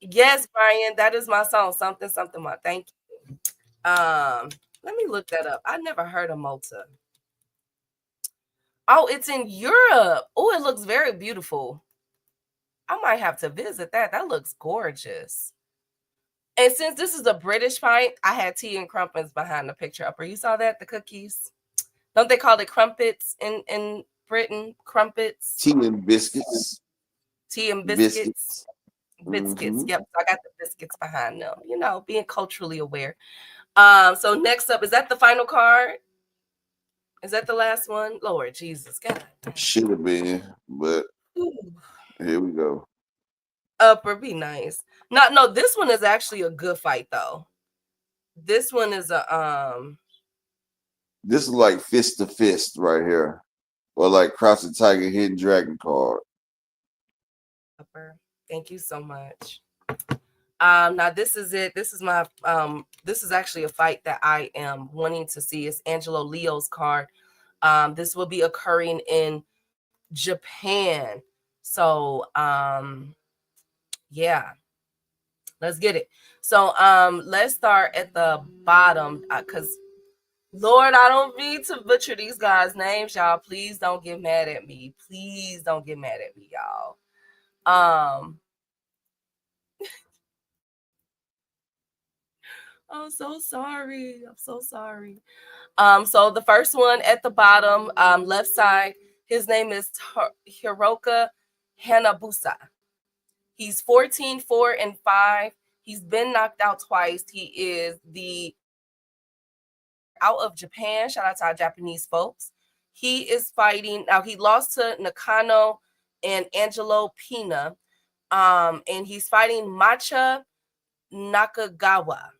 H: Yes, Brian, that is my song. Something, something. My thank you. Let me look that up. I never heard of Malta. Oh, it's in Europe. Oh, it looks very beautiful. I might have to visit that. That looks gorgeous. And since this is a British fight, I had tea and crumpets behind the picture upper. You saw that? The cookies? Don't they call it crumpets in Britain? Crumpets?
F: Tea and biscuits.
H: Tea and biscuits.
F: Mm-hmm.
H: Yep. So I got the biscuits behind them. You know, being culturally aware. So next up, is that the final card? Is that the last one? Lord Jesus, God.
F: Should have been, but here we go.
H: Upper, be nice. No, this one is actually a good fight though. This one is a
F: This is like fist to fist right here, or like Cross the Tiger Hidden Dragon card.
H: Upper. Thank you so much. Now this is it. This is my this is actually a fight that I am wanting to see. It's Angelo Leo's card. This will be occurring in Japan. So yeah, let's get it. So let's start at the bottom because Lord, I don't mean to butcher these guys' names, y'all. Please don't get mad at me. Please don't get mad at me, y'all. I'm so sorry. I'm so sorry. So the first one at the bottom, left side, his name is Hiroka Hanabusa. He's 14-4-5. He's been knocked out twice. He is the out of Japan. Shout out to our Japanese folks. He is fighting now. He lost to Nakano and Angelo Pina. And he's fighting Macha Nakagawa.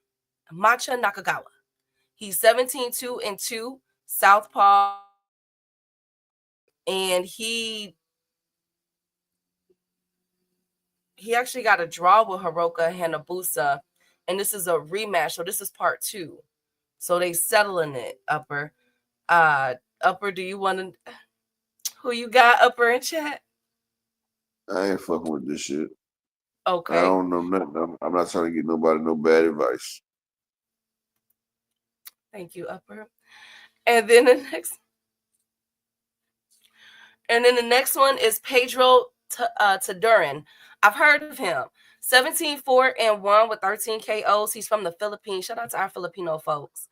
H: He's 17-2-2, southpaw, and he actually got a draw with Hiroka Hanabusa, and this is a rematch. So this is part 2. So they settling it, Upper. Upper, do you want to? Who you got, Upper, in chat?
F: I ain't fucking with this shit.
H: Okay.
F: I don't know nothing. I'm not trying to get nobody no bad advice.
H: Thank you, Upper. And then the next one is Pedro Tadurin. I've heard of him. 17-4-1 with 13 KOs. He's from the Philippines. Shout out to our Filipino folks.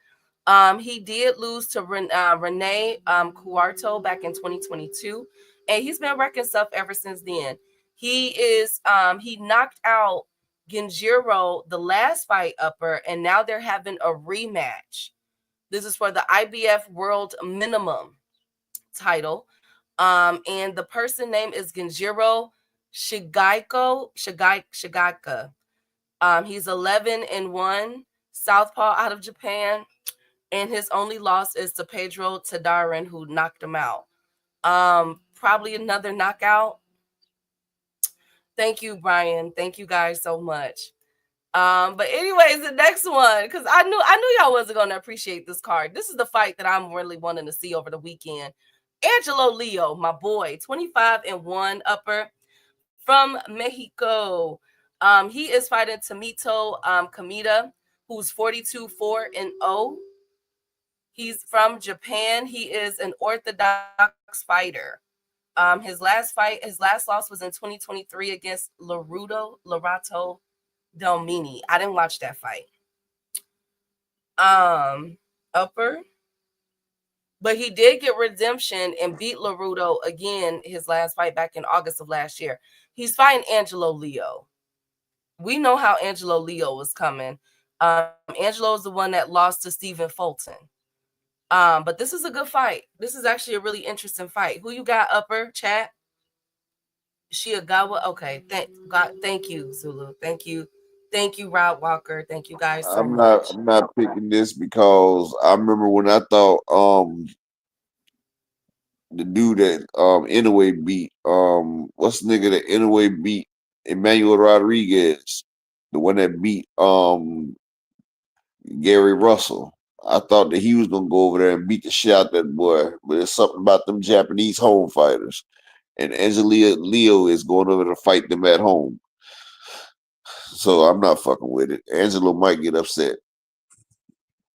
H: He did lose to Rene Cuarto back in 2022, and he's been wrecking stuff ever since then. He knocked out Genjiro the last fight, Upper, and now they're having a rematch. This is for the IBF World Minimum title. And the person name is Genjiro Shigaka. He's 11-1, southpaw out of Japan, and his only loss is to Pedro Tadarin, who knocked him out. Probably another knockout. Thank you, Brian. Thank you guys so much. But anyways, the next one, because I knew y'all wasn't gonna appreciate this card. This is the fight that I'm really wanting to see over the weekend. Angelo Leo, my boy, 25-1, Upper, from Mexico. He is fighting Tomito Kamita, who's 42-4-0. He's from Japan. He is an orthodox fighter. His last loss was in 2023 against Lorato Delmini. I didn't watch that fight. Upper. But he did get redemption and beat Larudo again his last fight back in August of last year. He's fighting Angelo Leo. We know how Angelo Leo was coming. Angelo is the one that lost to Stephen Fulton. But this is a good fight. This is actually a really interesting fight. Who you got, Upper chat? Shiagawa. Okay. Thank you, Zulu. Thank you, Rod Walker. Thank you guys so much.
F: I'm not picking this because I remember when I thought the dude that Inoue beat what's the nigga that Inoue beat Emmanuel Rodriguez, the one that beat Gary Russell. I thought that he was gonna go over there and beat the shit out that boy, but it's something about them Japanese home fighters. And Angelia Leo is going over to fight them at home. So I'm not fucking with it. Angelo might get upset.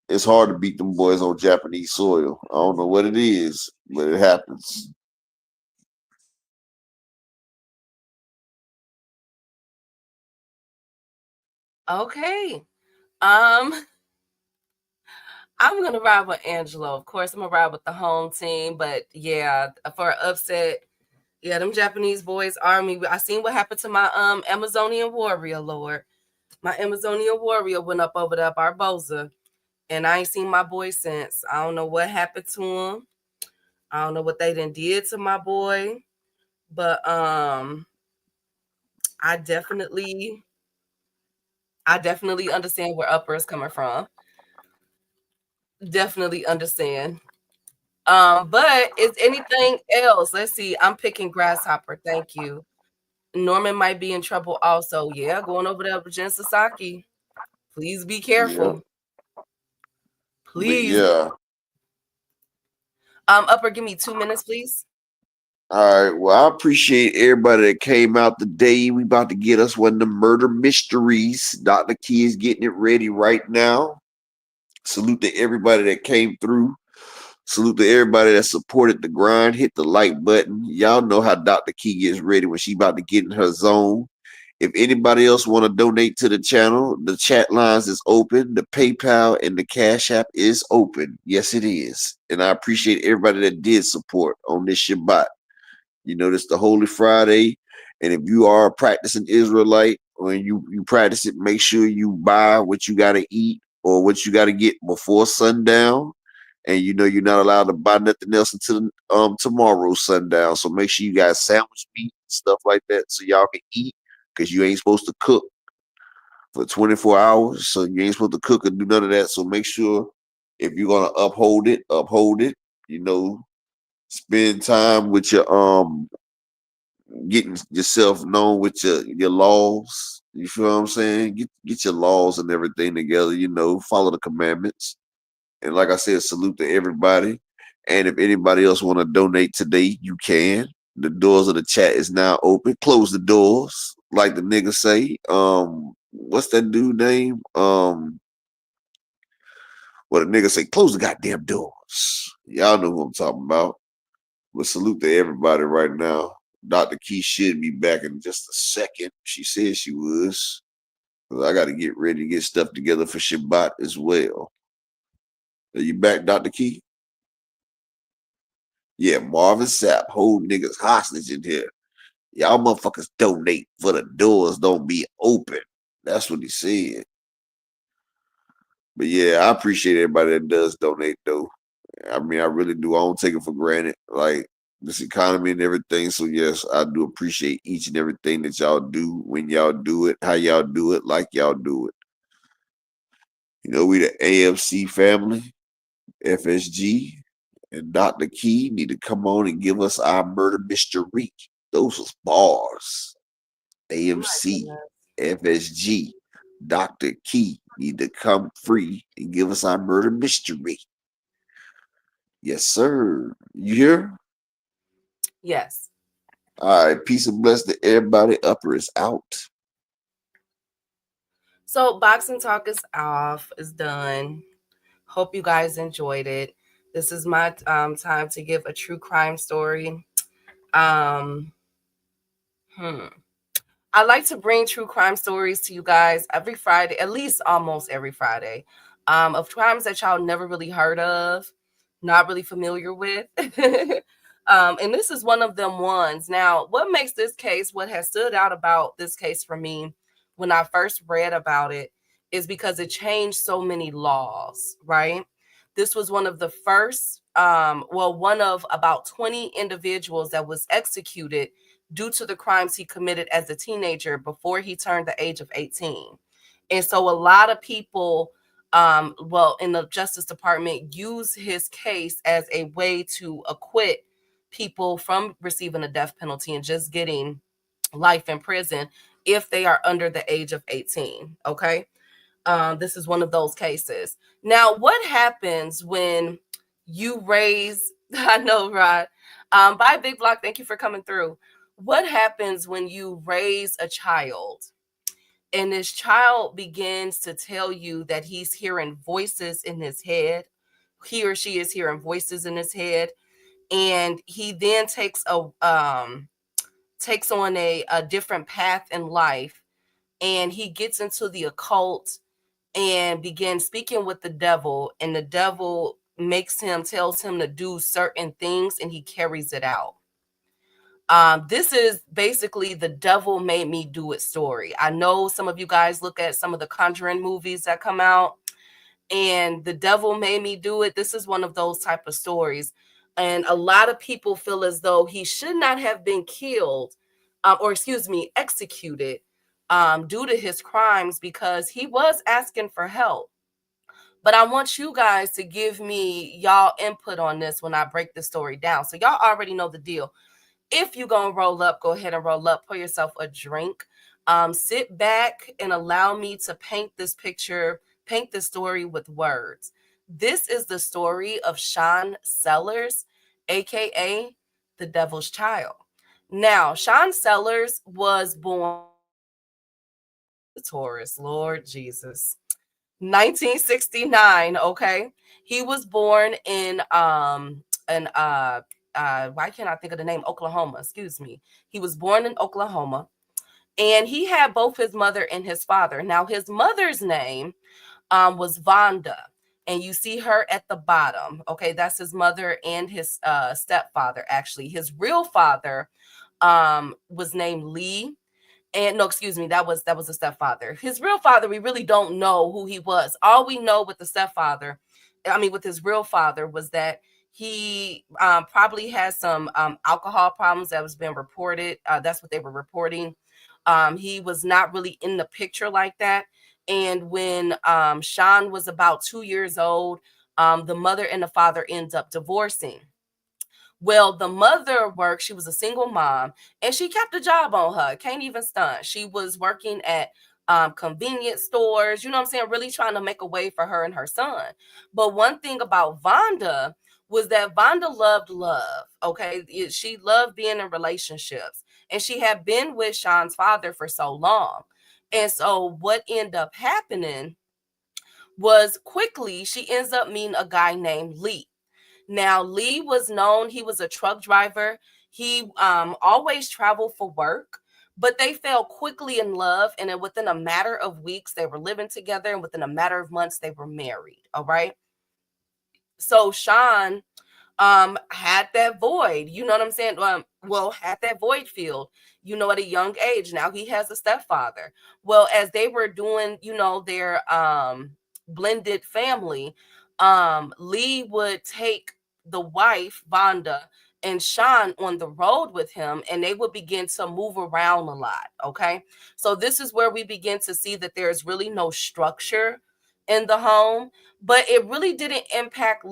F: It's hard to beat them boys on Japanese soil. I don't know what it is, but it happens.
H: Okay. Um, I'm gonna ride with Angelo. Of course, I'm gonna ride with the home team, but yeah, for an upset, yeah, them Japanese boys army. I seen what happened to my Amazonian warrior, Lord. My Amazonian warrior went up over there, Barboza, and I ain't seen my boy since. I don't know what happened to him. I don't know what they did to my boy, but I definitely understand where Upper is coming from. Definitely understand. But is anything else? Let's see. I'm picking Grasshopper. Thank you. Norman might be in trouble also. Yeah, going over there with Jen Sasaki. Please be
F: Yeah.
H: careful.
F: But
H: Please.
F: yeah.
H: Upper, give me 2 minutes, please.
F: All right. Well, I appreciate everybody that came out today. We about to get us one of the murder mysteries. Dr. Key is getting it ready right now. Salute to everybody that came through. Salute to everybody that supported the grind. Hit the like button. Y'all know how Dr. Key gets ready when she about to get in her zone. If anybody else want to donate to the channel, the chat lines is open. The PayPal and the Cash App is open. Yes, it is. And I appreciate everybody that did support on this Shabbat. You know, this the Holy Friday. And if you are a practicing Israelite, when you practice it, make sure you buy what you got to eat or what you got to get before sundown. And you know you're not allowed to buy nothing else until tomorrow sundown. So make sure you got sandwich meat and stuff like that so y'all can eat because you ain't supposed to cook for 24 hours. So you ain't supposed to cook or do none of that. So make sure if you're gonna uphold it, uphold it. You know, spend time with your getting yourself known with your laws. You feel what I'm saying? Get your laws and everything together, you know, follow the commandments. And like I said, salute to everybody. And if anybody else want to donate today, you can. The doors of the chat is now open. Close the doors, like the nigga say. What's that dude name? What a nigga say, close the goddamn doors. Y'all know who I'm talking about. But salute to everybody right now. Dr. Key should be back in just a second. She said she was. I got to get ready to get stuff together for Shabbat as well. Are you back, Dr. Key? Yeah, Marvin Sapp, hold niggas hostage in here. Y'all motherfuckers donate for the doors don't be open. That's what he said. But yeah, I appreciate everybody that does donate though. I mean, I really do. I don't take it for granted. Like this economy and everything. So yes, I do appreciate each and everything that y'all do, when y'all do it, how y'all do it, like y'all do it. You know, we the AFC family, FSG, and Dr. Key need to come on and give us our murder mystery. Those was bars. AMC, FSG, Dr. Key need to come free and give us our murder mystery. Yes, sir. You hear?
H: Yes.
F: All right. Peace and bless to everybody. Upper is out.
H: So boxing talk is off. Is done. Hope you guys enjoyed it. This is my time to give a true crime story. I like to bring true crime stories to you guys every Friday, at least almost every Friday, of crimes that y'all never really heard of, not really familiar with. And this is one of them ones. Now, what makes this case, what has stood out about this case for me when I first read about it is because it changed so many laws, right? This was one of the first, one of about 20 individuals that was executed due to the crimes he committed as a teenager before he turned the age of 18. And so a lot of people, in the Justice Department, use his case as a way to acquit people from receiving a death penalty and just getting life in prison if they are under the age of 18. Okay. This is one of those cases. Now, what happens when you raise, I know, Rod. Bye, Big Block. Thank you for coming through. What happens when you raise a child and this child begins to tell you that he's hearing voices in his head? He or she is hearing voices in his head, and he then takes on a different path in life, and he gets into the occult and begins speaking with the devil, and the devil tells him to do certain things, and he carries it out. This is basically the devil made me do it story. I know some of you guys look at some of the Conjuring movies that come out, and the devil made me do it. This is one of those type of stories. And a lot of people feel as though he should not have been killed, executed due to his crimes, because he was asking for help. But I want you guys to give me y'all input on this when I break the story down. So y'all already know the deal. If you're going to roll up, go ahead and roll up, pour yourself a drink. Sit back and allow me to paint this picture, paint the story with words. This is the story of Sean Sellers, aka the Devil's Child. Now, Sean Sellers was born Taurus, Lord Jesus, 1969. Okay, he was born in why can't I think of the name? Oklahoma. Excuse me. He was born in Oklahoma, and he had both his mother and his father. Now, his mother's name was Vonda, and you see her at the bottom. Okay, that's his mother and his stepfather. Actually, his real father was named Lee. And no, excuse me, that was a stepfather. His real father, we really don't know who he was. All we know with with his real father, was that he probably has some alcohol problems that was being reported. That's what they were reporting. He was not really in the picture like that. And when Sean was about 2 years old, the mother and the father ends up divorcing. Well, the mother worked, she was a single mom, and she kept a job on her. Can't even stunt. She was working at convenience stores, you know what I'm saying? Really trying to make a way for her and her son. But one thing about Vonda was that Vonda loved love. Okay. She loved being in relationships, and she had been with Sean's father for so long. And so what ended up happening was, quickly she ends up meeting a guy named Lee. Now, Lee was known, he was a truck driver. He always traveled for work, but they fell quickly in love. And then within a matter of weeks, they were living together. And within a matter of months, they were married. All right. So Sean had that void, you know what I'm saying? Had that void filled, at a young age. Now he has a stepfather. Well, as they were doing, their blended family, Lee would take the wife, Vonda, and Sean on the road with him, and they would begin to move around a lot. Okay. So this is where we begin to see that there's really no structure in the home, but it really didn't impact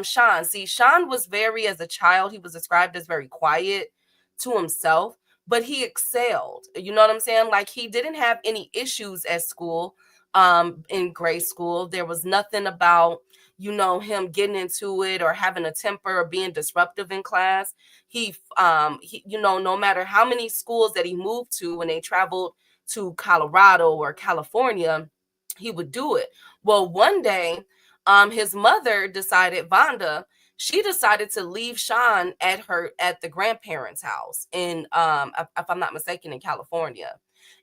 H: Sean. See, Sean was as a child, he was described as very quiet to himself, but he excelled. You know what I'm saying? Like, he didn't have any issues at school. In grade school, there was nothing about, him getting into it or having a temper or being disruptive in class. He no matter how many schools that he moved to, when they traveled to Colorado or California, he would do it. Well, one day, his mother Vonda, she decided to leave Sean at the grandparents' house in, if I'm not mistaken, in California,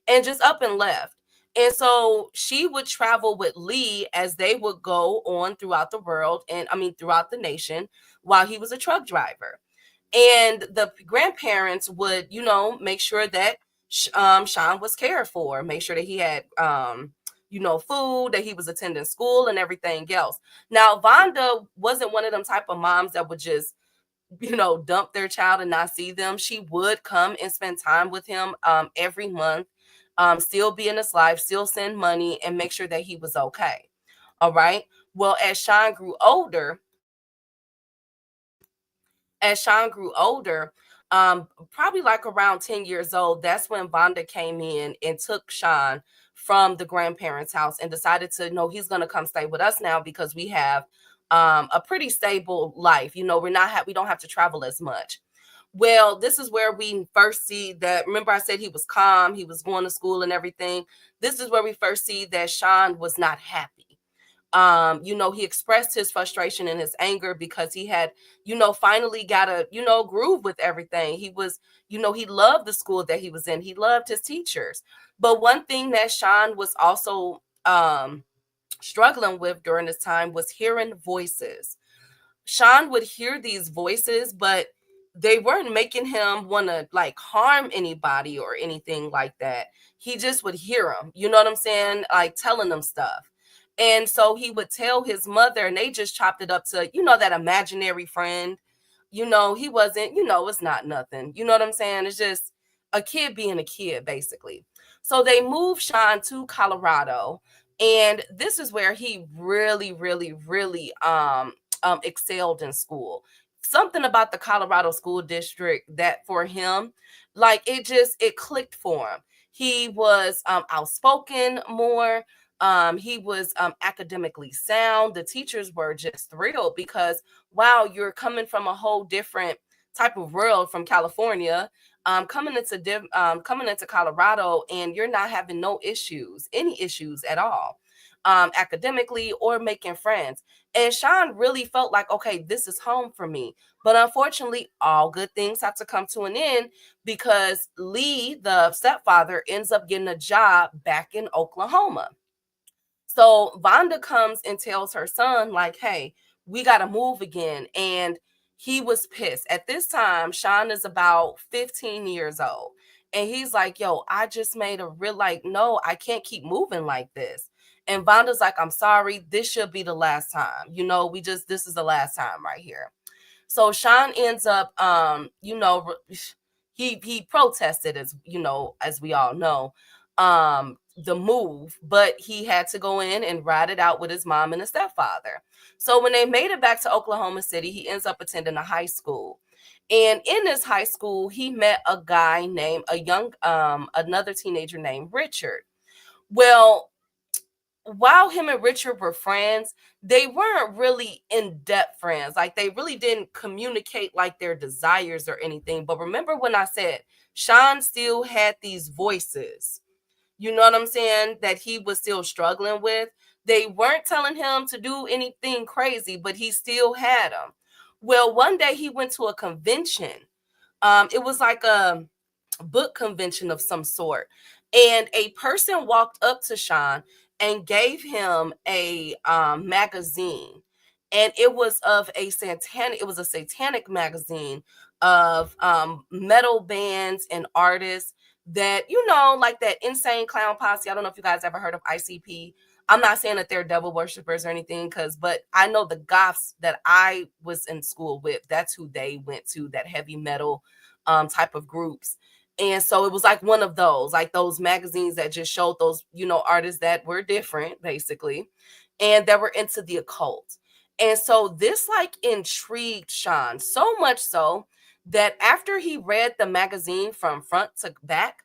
H: and just up and left. And so she would travel with Lee as they would go on throughout the world, and throughout the nation, while he was a truck driver. And the grandparents would, make sure that Sean was cared for, make sure that he had food, that he was attending school and everything else. Now, Vonda wasn't one of them type of moms that would just dump their child and not see them. She would come and spend time with him every month, still be in his life, still send money and make sure that he was okay. All right. Well, as Sean grew older, probably like around 10 years old, that's when Vonda came in and took Sean from the grandparents' house and decided to, he's going to come stay with us now because we have a pretty stable life. We don't have to travel as much. Well, this is where we first see that. Remember, I said he was calm, he was going to school and everything. This is where we first see that Sean was not happy. He expressed his frustration and his anger because he had, finally got a, groove with everything. He was, he loved the school that he was in. He loved his teachers. But one thing that Sean was also struggling with during this time was hearing voices. Sean would hear these voices, but they weren't making him want to like harm anybody or anything like that. He just would hear them, you know what I'm saying? Like telling them stuff. And so he would tell his mother, and they just chopped it up to, that imaginary friend. He wasn't, it's not nothing. You know what I'm saying? It's just a kid being a kid, basically. So they moved Sean to Colorado. And this is where he really, really, really excelled in school. Something about the Colorado school district that for him, like it clicked for him. He was outspoken more. He was academically sound. The teachers were just thrilled because, wow, you're coming from a whole different type of world from California, coming into Colorado, and you're not having any issues at all, academically or making friends. And Sean really felt like, okay, this is home for me. But unfortunately, all good things have to come to an end because Lee, the stepfather, ends up getting a job back in Oklahoma. So Vonda comes and tells her son, like, hey, we got to move again. And he was pissed. At this time, Sean is about 15 years old. And he's like, yo, I just made a real, like, no, I can't keep moving like this. And Vonda's like, I'm sorry, this should be the last time. This is the last time right here. So Sean ends up, he protested, as we all know, the move, but he had to go in and ride it out with his mom and his stepfather. So when they made it back to Oklahoma City, he ends up attending a high school. And in this high school, he met another teenager named Richard. Well, while him and Richard were friends, they weren't really in-depth friends. Like, they really didn't communicate like their desires or anything. But remember when I said Sean still had these voices, you know what I'm saying, that he was still struggling with? They weren't telling him to do anything crazy, but he still had them. Well, one day he went to a convention. It was like a book convention of some sort. And a person walked up to Sean and gave him a magazine. And it was a satanic magazine of metal bands and artists that, like that Insane Clown Posse. I don't know if you guys ever heard of ICP. I'm not saying that they're devil worshippers or anything, but I know the goths that I was in school with, that's who they went to, that heavy metal type of groups. And so it was like one of those, like those magazines that just showed those, artists that were different, basically, and that were into the occult. And so this like intrigued Sean so much so that after he read the magazine from front to back,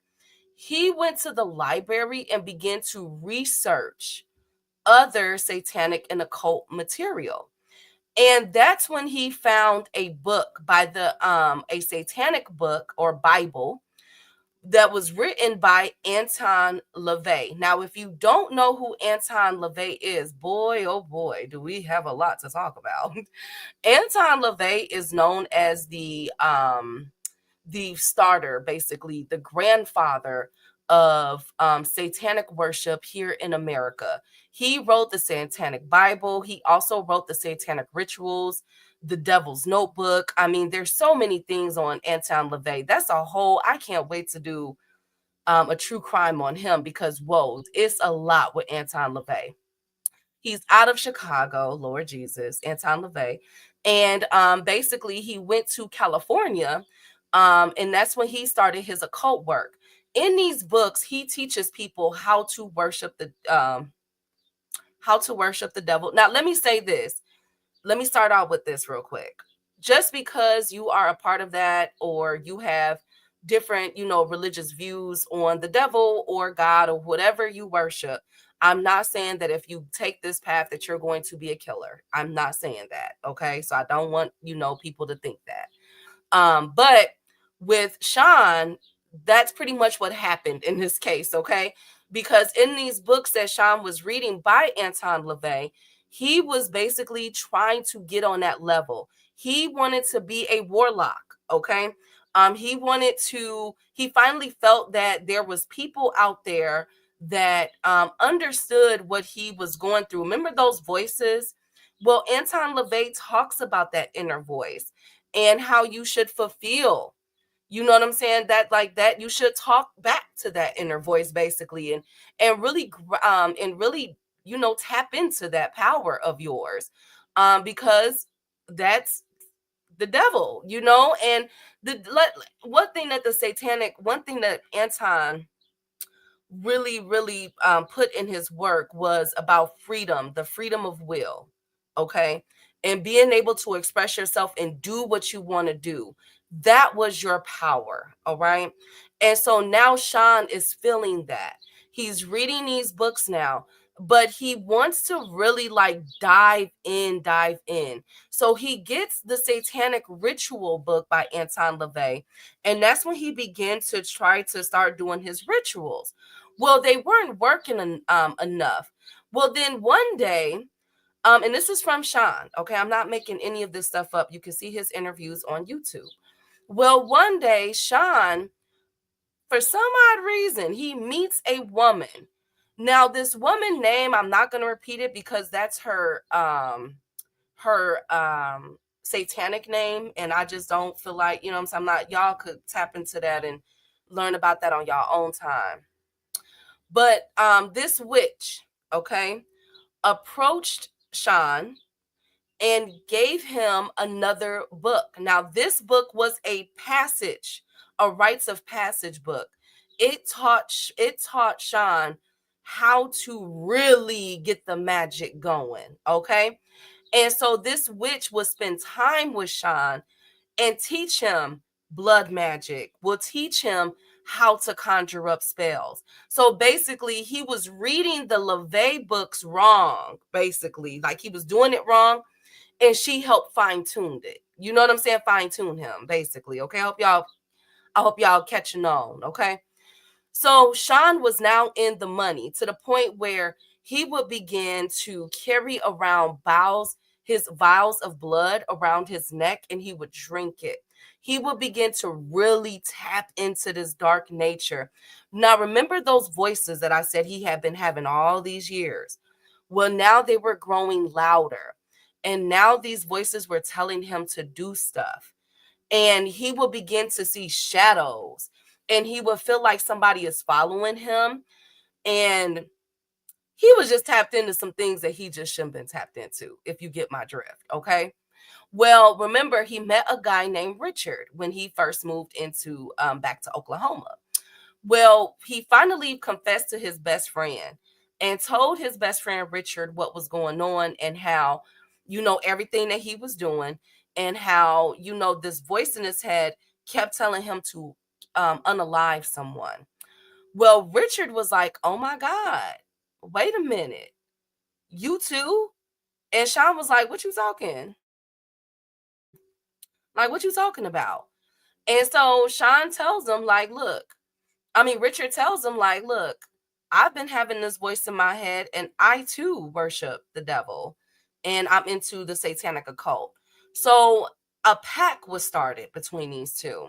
H: he went to the library and began to research other satanic and occult material. And that's when he found a book by a satanic book or Bible that was written by Anton LaVey. Now, if you don't know who Anton LaVey is, boy, oh boy, do we have a lot to talk about. Anton LaVey is known as the starter, basically the grandfather of satanic worship here in America. He wrote the Satanic Bible. He also wrote the Satanic Rituals, the Devil's Notebook. I mean, there's so many things on Anton LaVey. That's a whole, I can't wait to do a true crime on him because, whoa, it's a lot with Anton LaVey. He's out of Chicago, Lord Jesus, Anton LaVey. And basically, he went to California, and that's when he started his occult work. In these books, he teaches people how to worship the devil. Now, let me say this. Let me start out with this real quick. Just because you are a part of that, or you have different, religious views on the devil or God or whatever you worship, I'm not saying that if you take this path that you're going to be a killer. I'm not saying that. Okay. So I don't want, people to think that. But with Sean, that's pretty much what happened in this case, okay? Because in these books that Sean was reading by Anton LaVey, he was basically trying to get on that level. He wanted to be a warlock, okay? He finally felt that there was people out there that understood what he was going through. Remember those voices? Well, Anton LaVey talks about that inner voice and how you should fulfill, you know what I'm saying, that like that you should talk back to that inner voice basically, and really tap into that power of yours, because that's the devil, and one thing that Anton really put in his work was about freedom, the freedom of will, okay, and being able to express yourself and do what you want to do. That was your power, all right. And so now Sean is feeling that. He's reading these books now, but he wants to really like dive in. So he gets the Satanic Ritual book by Anton LaVey, and that's when he began to try to start doing his rituals. Well, they weren't working enough. Well, then one day, and this is from Sean, okay, I'm not making any of this stuff up. You can see his interviews on YouTube. Well, one day, Sean, for some odd reason, he meets a woman. Now, this woman name, I'm not going to repeat it because that's her satanic name, and I just don't feel like, I'm saying, y'all could tap into that and learn about that on y'all own time. But this witch, okay, approached Sean and gave him another book. Now, this book was a rites of passage book. It taught Sean how to really get the magic going, okay? And so this witch would spend time with Sean and teach him blood magic, will teach him how to conjure up spells. So basically, he was reading the LaVey books wrong, basically, like he was doing it wrong, and she helped fine-tune it. You know what I'm saying? Fine-tune him, basically. Okay. I hope y'all catching on. Okay. So Sean was now in the money to the point where he would begin to carry around his vials of blood around his neck, and he would drink it. He would begin to really tap into this dark nature. Now, remember those voices that I said he had been having all these years? Well, now they were growing louder. And now these voices were telling him to do stuff. And he would begin to see shadows. And he would feel like somebody is following him. And he was just tapped into some things that he just shouldn't have been tapped into, if you get my drift, okay? Well, remember, he met a guy named Richard when he first moved into back to Oklahoma. Well, he finally confessed to his best friend and told his best friend Richard what was going on and how, everything that he was doing, and how, this voice in his head kept telling him to unalive someone. Well, Richard was like, oh my God, wait a minute. You too? And Sean was like, what you talking? Like, what you talking about? And so Sean tells him, like, Richard tells him, like, look, I've been having this voice in my head, and I too worship the devil, and I'm into the satanic occult. So a pact was started between these two.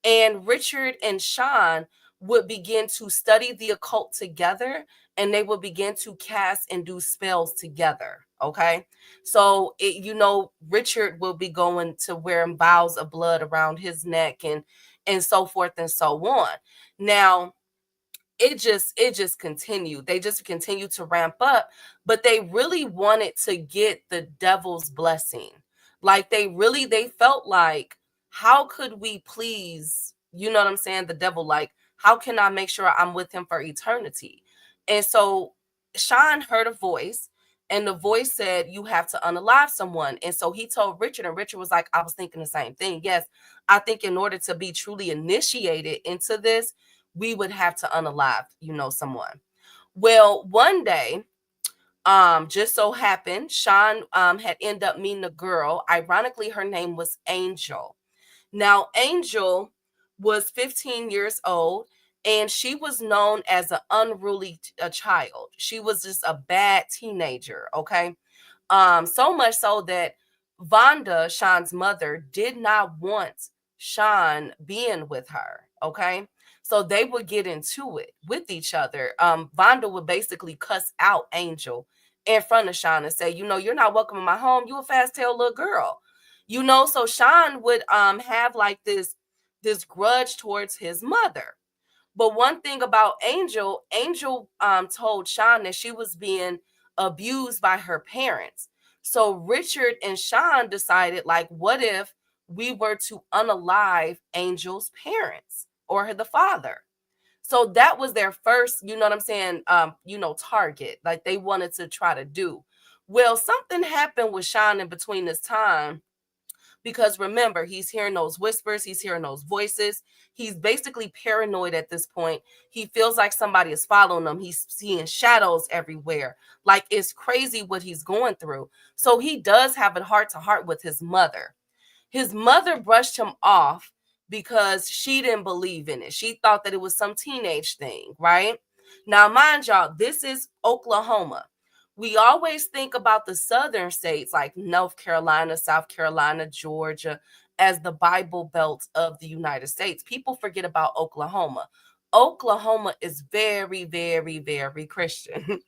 H: And Richard and Sean would begin to study the occult together, and they would begin to cast and do spells together. Okay. So, Richard will be going to wearing vials of blood around his neck and so forth and so on. Now, it just continued. They just continued to ramp up, but they really wanted to get the devil's blessing. Like they felt like, how could we please, you know what I'm saying, the devil? Like, how can I make sure I'm with him for eternity? And so Sean heard a voice, and the voice said, you have to unalive someone. And so he told Richard, and Richard was like, I was thinking the same thing. Yes, I think in order to be truly initiated into this, we would have to unalive, someone. Well, one day, just so happened, Sean had ended up meeting a girl. Ironically, her name was Angel. Now, Angel was 15 years old, and she was known as an unruly child. She was just a bad teenager, okay? So much so that Vonda, Sean's mother, did not want Sean being with her. Okay. So they would get into it with each other. Vonda would basically cuss out Angel in front of Sean and say, you're not welcome in my home. You a fast tail little girl. So Sean would have like this grudge towards his mother. But one thing about Angel told Sean that she was being abused by her parents. So Richard and Sean decided, like, what if we were to unalive Angel's parents or the father? So that was their first, you know what I'm saying, target, like they wanted to try to do. Well, something happened with Sean in between this time, because remember, he's hearing those whispers, he's hearing those voices. He's basically paranoid at this point. He feels like somebody is following him. He's seeing shadows everywhere. Like, it's crazy what he's going through. So he does have a heart-to-heart with his mother. His mother brushed him off because she didn't believe in it. She thought that it was some teenage thing, right? Now, mind y'all, this is Oklahoma. We always think about the southern states like North Carolina, South Carolina, Georgia as the Bible Belt of the United States. People forget about Oklahoma. Oklahoma is very, very, very Christian,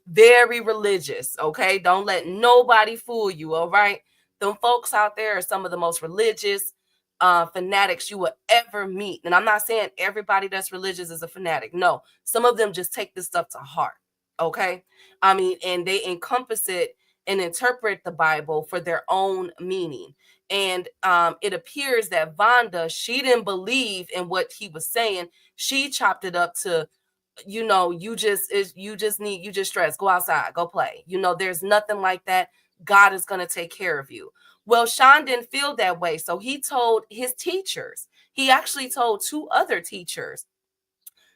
H: very religious. Okay. Don't let nobody fool you. All right. Them folks out there are some of the most religious fanatics you will ever meet. And I'm not saying everybody that's religious is a fanatic. No, some of them just take this stuff to heart. Okay. I mean, and they encompass it and interpret the Bible for their own meaning. And it appears that Vonda, she didn't believe in what he was saying. She chopped it up to, you just stress, go outside, go play. There's nothing like that. God is going to take care of you. Well, Sean didn't feel that way. So he told his teachers, he actually told two other teachers,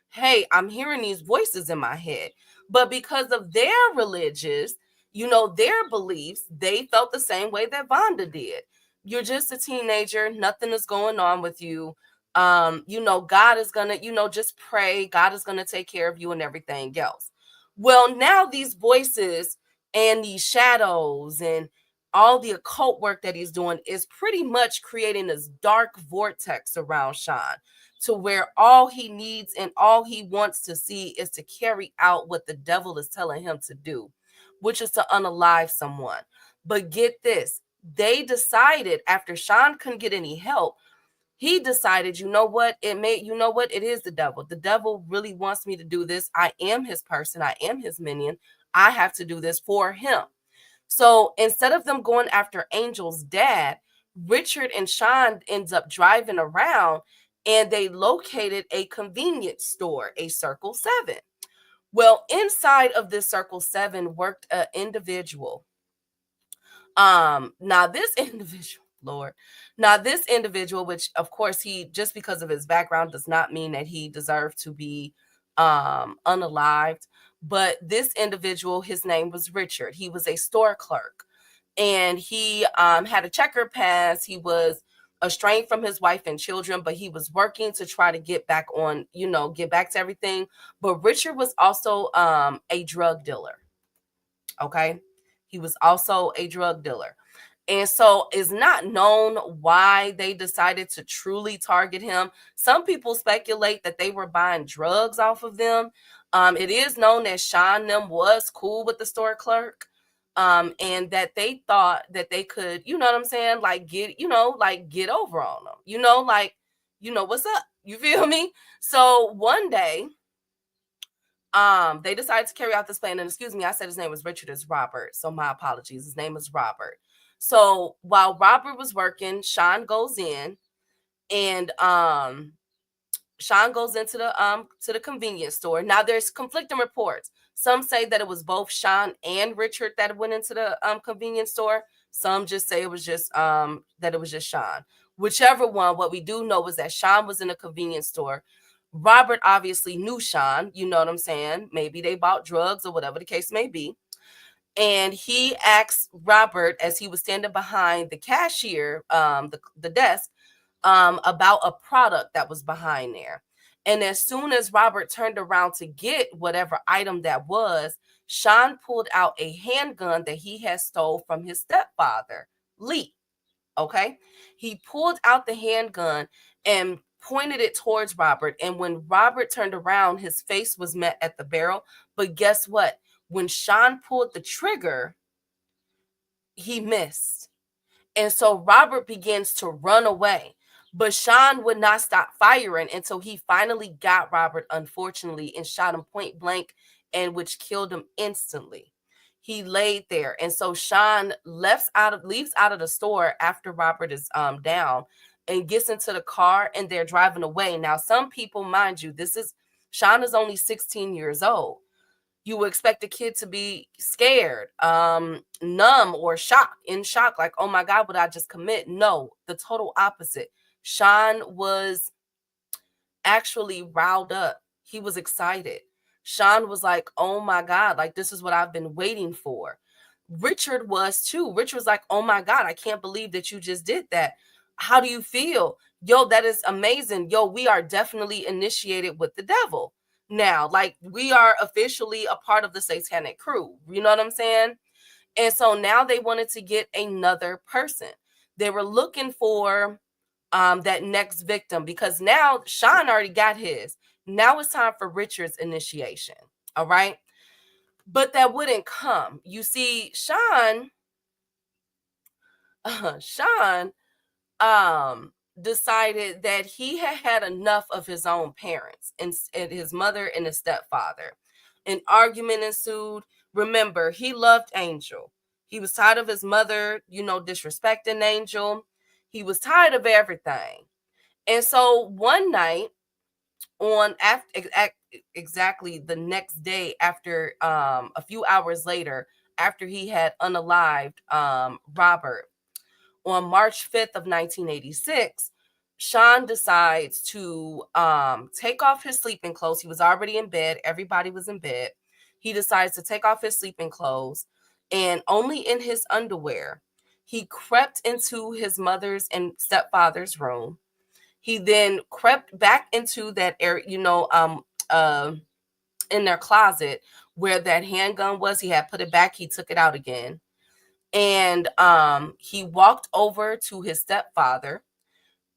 H: hey, I'm hearing these voices in my head. But because of their religious, their beliefs, they felt the same way that Vonda did. You're just a teenager. Nothing is going on with you. God is going to, just pray. God is going to take care of you and everything else. Well, now these voices and these shadows and all the occult work that he's doing is pretty much creating this dark vortex around Sean, to where all he needs and all he wants to see is to carry out what the devil is telling him to do, which is to unalive someone. But get this, they decided after Sean couldn't get any help, he decided, it is the devil. The devil really wants me to do this. I am his person. I am his minion. I have to do this for him. So instead of them going after Angel's dad, Richard and Sean ends up driving around, and they located a convenience store, a Circle 7. Well, inside of this Circle 7 worked an individual. Now this individual, which of course he, just because of his background does not mean that he deserved to be unalived. But this individual, his name was Richard. He was a store clerk, and he had a checker pass. He was estranged from his wife and children, but he was working to try to get back on, get back to everything. But Richard was also a drug dealer. Okay. He was also a drug dealer. And so it's not known why they decided to truly target him. Some people speculate that they were buying drugs off of them. It is known that Sean them was cool with the store clerk. And that they thought that they could, you know what I'm saying? Like get over on them, what's up? You feel me? So one day, They decided to carry out this plan. And excuse me, I said his name was Richard. It's Robert. So my apologies. His name is Robert. So while Robert was working, Sean goes in, and Sean goes into the convenience store. Now there's conflicting reports. Some say that it was both Sean and Richard that went into the convenience store. Some just say it was just that it was just Sean. Whichever one, what we do know is that Sean was in a convenience store. Robert obviously knew Sean, you know what I'm saying? Maybe they bought drugs or whatever the case may be. And he asked Robert, as he was standing behind the cashier, the desk, about a product that was behind there. And as soon as Robert turned around to get whatever item that was, Sean pulled out a handgun that he had stole from his stepfather, Lee. Okay. He pulled out the handgun and pointed it towards Robert. And when Robert turned around, his face was met at the barrel. But guess what? When Sean pulled the trigger, he missed. And so Robert begins to run away. But Sean would not stop firing until he finally got Robert, unfortunately, and shot him point blank, and which killed him instantly. He laid there. And so Sean leaves out of the store after Robert is down, and gets into the car, and they're driving away. Now, some people, mind you, Sean is only 16 years old. You would expect a kid to be scared, numb, or in shock, like, oh my God, what I just commit? No, the total opposite. Sean was actually riled up. He was excited. Sean was like, oh my God, like, this is what I've been waiting for. Richard was too. Richard was like, oh my God, I can't believe that you just did that. How do you feel? Yo, that is amazing. Yo, we are definitely initiated with the devil. Now, like, we are officially a part of the satanic crew. You know what I'm saying? And so now they wanted to get another person. They were looking for that next victim, because now Sean already got his. Now it's time for Richard's initiation. All right. But that wouldn't come. You see, Sean decided that he had had enough of his own parents, and his mother and his stepfather. An argument ensued. Remember, he loved Angel. He was tired of his mother, disrespecting Angel. He was tired of everything. And so one night, exactly the next day, after a few hours later, after he had unalived Robert, on March 5th of 1986, Sean decides to take off his sleeping clothes. He was already in bed. Everybody was in bed. He decides to take off his sleeping clothes, and only in his underwear, he crept into his mother's and stepfather's room. He then crept back into that area, in their closet where that handgun was. He had put it back. He took it out again. And he walked over to his stepfather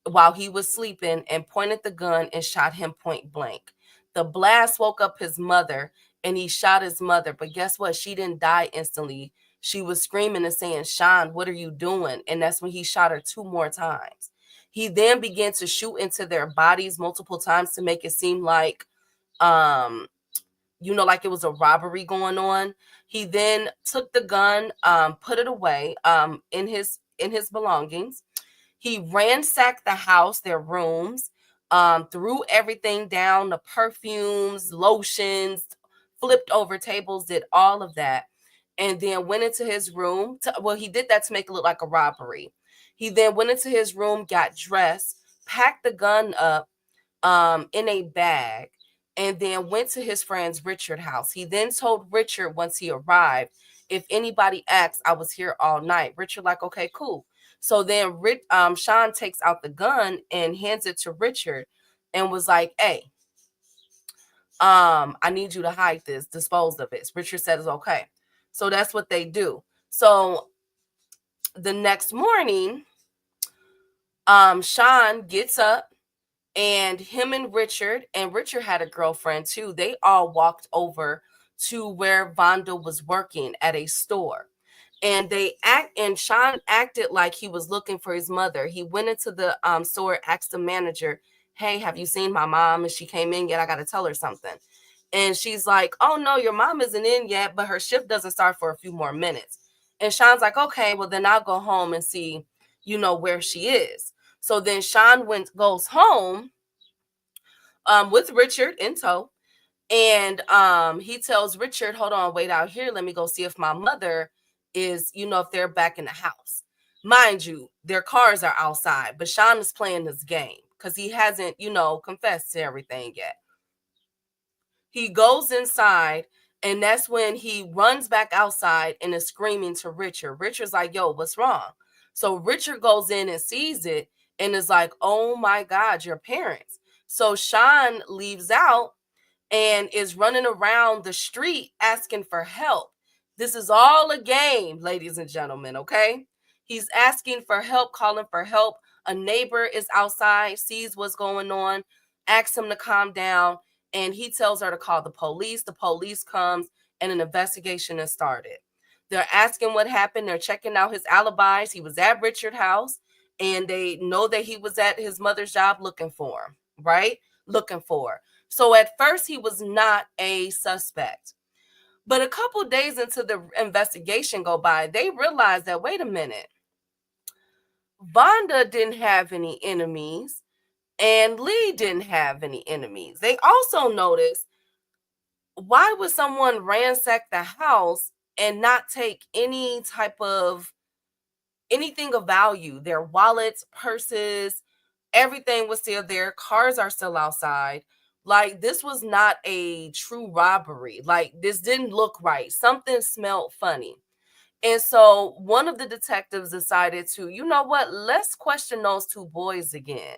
H: while he was sleeping and pointed the gun and shot him point blank. The blast woke up his mother, and he shot his mother. But guess what? She didn't die instantly. She was screaming and saying, Sean, what are you doing? And that's when he shot her 2 more times. He then began to shoot into their bodies multiple times to make it seem like, like it was a robbery going on. He then took the gun, put it away in his belongings. He ransacked the house, their rooms, threw everything down, the perfumes, lotions, flipped over tables, did all of that, and then went into his room. He did that to make it look like a robbery. He then went into his room, got dressed, packed the gun up in a bag, and then went to his friend's Richard house. He then told Richard, once he arrived, if anybody asks, I was here all night. Richard like, okay, cool. So then Sean takes out the gun and hands it to Richard and was like, hey, I need you to hide this, dispose of it. Richard said it's okay. So that's what they do. So the next morning, Sean gets up, and him and Richard had a girlfriend too. They all walked over to where Vonda was working at a store. And Sean acted like he was looking for his mother. He went into the store, asked the manager, hey, have you seen my mom? And she came in yet? I got to tell her something. And she's like, oh no, your mom isn't in yet, but her shift doesn't start for a few more minutes. And Sean's like, okay, well then I'll go home and see, where she is. So then Sean goes home with Richard in tow. And he tells Richard, hold on, wait out here. Let me go see if my mother is, if they're back in the house. Mind you, their cars are outside, but Sean is playing this game because he hasn't, confessed to everything yet. He goes inside, and that's when he runs back outside and is screaming to Richard. Richard's like, yo, what's wrong? So Richard goes in and sees it and is like, oh my God, your parents. So Sean leaves out and is running around the street asking for help. This is all a game, ladies and gentlemen, okay? He's asking for help, calling for help. A neighbor is outside, sees what's going on, asks him to calm down, and he tells her to call the police. The police comes, and an investigation is started. They're asking what happened. They're checking out his alibis. He was at Richard's house, and they know that he was at his mother's job looking for him, right? Looking for her. So at first, he was not a suspect. But a couple days into the investigation go by, they realized that, wait a minute, Vonda didn't have any enemies, and Lee didn't have any enemies. They also noticed, why would someone ransack the house and not take any type of anything of value? Their wallets, purses, everything was still there. Cars are still outside. Like, this was not a true robbery. Like, this didn't look right. Something smelled funny. And so one of the detectives decided to, you know what, let's question those two boys again.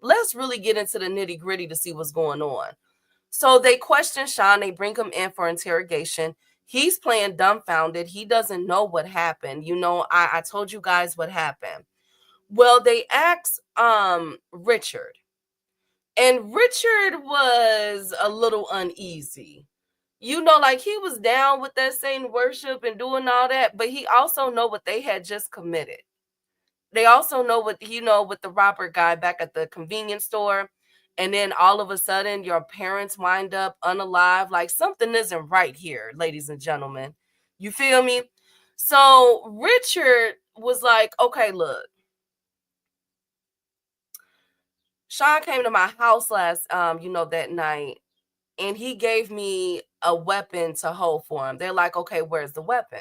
H: Let's really get into the nitty gritty to see what's going on. So they question Sean. They bring him in for interrogation. He's playing dumbfounded. He doesn't know what happened. I told you guys what happened. Well, they asked Richard. And Richard was a little uneasy. Like, he was down with that Satan worship and doing all that, but he also know what they had just committed. They also know what, with the robber guy back at the convenience store. And then all of a sudden, your parents wind up unalive. Like, something isn't right here, ladies and gentlemen. You feel me? So Richard was like, okay, look. Sean came to my house last, that night, and he gave me a weapon to hold for him. They're like, okay, where's the weapon?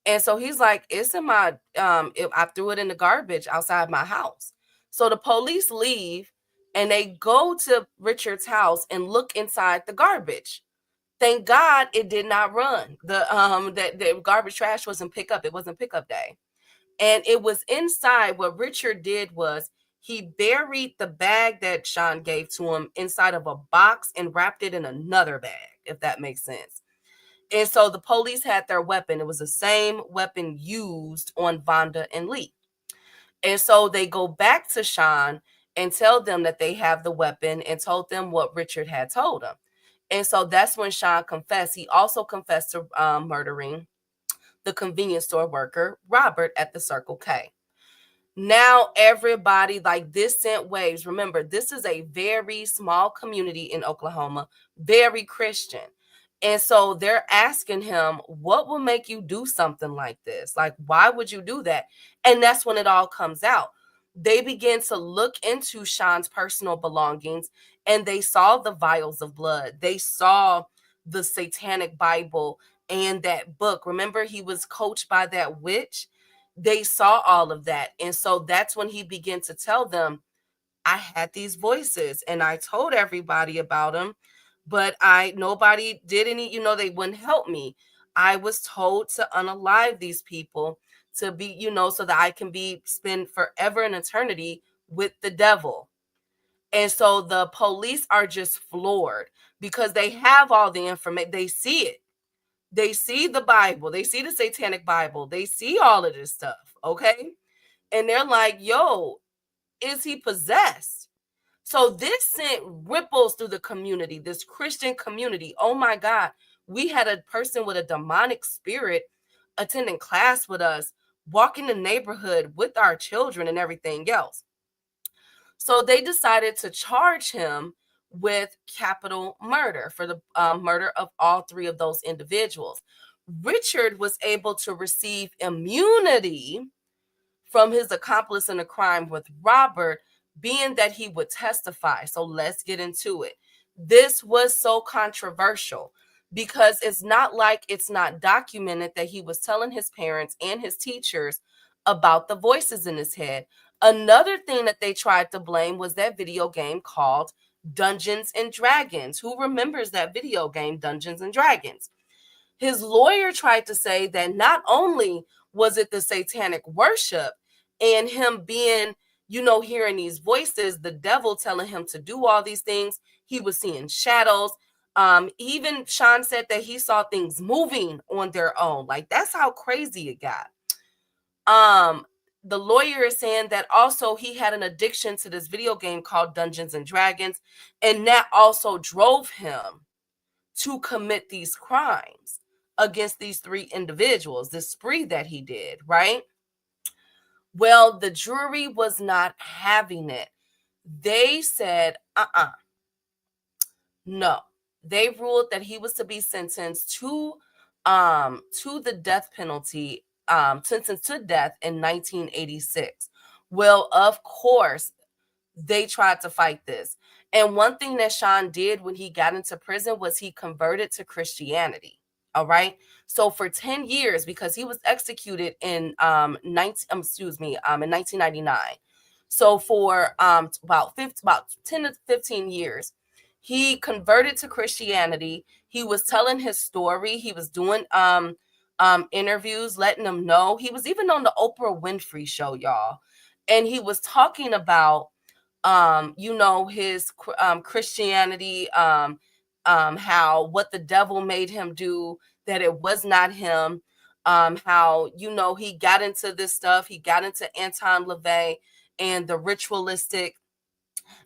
H: And so he's like, it's in my, I threw it in the garbage outside my house. So the police leave and they go to Richard's house and look inside the garbage. Thank God it did not run. The garbage trash wasn't pick up. It wasn't pickup day. And it was inside. What Richard did was he buried the bag that Sean gave to him inside of a box and wrapped it in another bag, if that makes sense. And so the police had their weapon. It was the same weapon used on Vonda and Lee. And so they go back to Sean and tell them that they have the weapon and told them what Richard had told him. And so that's when Sean confessed. He also confessed to murdering the convenience store worker, Robert, at the Circle K. Now everybody, like, this sent waves. Remember, this is a very small community in Oklahoma, very Christian. And so they're asking him, what will make you do something like this? Like, why would you do that? And that's when it all comes out. They begin to look into Sean's personal belongings, and they saw the vials of blood. They saw the Satanic Bible and that book. Remember, he was coached by that witch. They saw all of that. And so that's when he began to tell them, I had these voices and I told everybody about them, but nobody did any, they wouldn't help me. I was told to unalive these people to be, so that I can spend forever in eternity with the devil. And so the police are just floored because they have all the information. They see it. They see the Bible. They see the Satanic Bible. They see all of this stuff. Okay. And they're like, yo, is he possessed? So this sent ripples through the community, this Christian community. Oh my God. We had a person with a demonic spirit attending class with us, walking the neighborhood with our children and everything else. So they decided to charge him with capital murder for the murder of all three of those individuals. Richard was able to receive immunity from his accomplice in a crime with Robert, being that he would testify. So let's get into it. This was so controversial because it's not like it's not documented that he was telling his parents and his teachers about the voices in his head. Another thing that they tried to blame was that video game called Dungeons and Dragons. Who remembers that video game, Dungeons and Dragons? His lawyer tried to say that not only was it the satanic worship and him being, hearing these voices, the devil telling him to do all these things, he was seeing shadows. Even Sean said that he saw things moving on their own. Like, that's how crazy it got. The lawyer is saying that also he had an addiction to this video game called Dungeons and Dragons, and that also drove him to commit these crimes against these three individuals, this spree that he did, right? Well, the jury was not having it. They said, no. They ruled that he was to be sentenced to the death penalty, sentenced to death in 1986. Well, of course, they tried to fight this. And one thing that Sean did when he got into prison was he converted to Christianity. All right. So for 10 years, because he was executed in 1999. So for about 10 to 15 years, he converted to Christianity. He was telling his story. He was doing interviews, letting them know. He was even on the Oprah Winfrey show, y'all. And he was talking about his Christianity, how what the devil made him do, that it was not him, how he got into this stuff, he got into Anton LaVey and the ritualistic,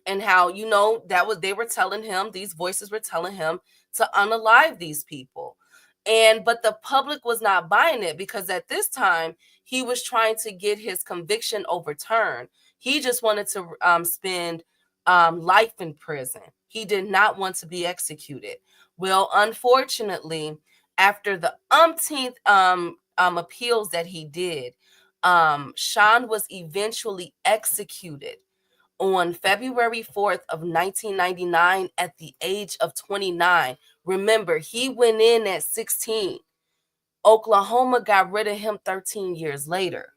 H: and how they were telling him, these voices were telling him to unalive these people. But the public was not buying it, because at this time he was trying to get his conviction overturned. He just wanted to spend life in prison. He did not want to be executed. Well, unfortunately, after the umpteenth appeals that he did, Sean was eventually executed on February 4th of 1999 at the age of 29. Remember, he went in at 16. Oklahoma got rid of him 13 years later.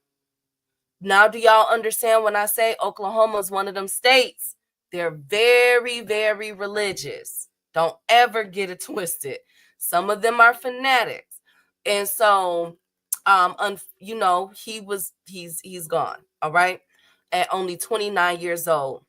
H: Now, do y'all understand when I say Oklahoma is one of them states? They're very, very religious. Don't ever get it twisted. Some of them are fanatics. And so, he's gone. All right. At only 29 years old.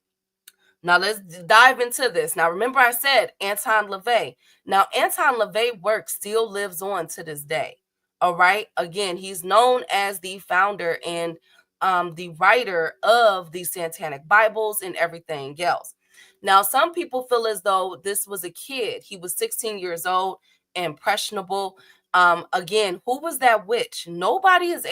H: Now let's dive into this. Now, remember I said Anton LaVey. Now, Anton LaVey work still lives on to this day. All right. Again, he's known as the founder and the writer of the Satanic Bibles and everything else. Now, some people feel as though this was a kid. He was 16 years old, impressionable. Again, who was that witch? Nobody has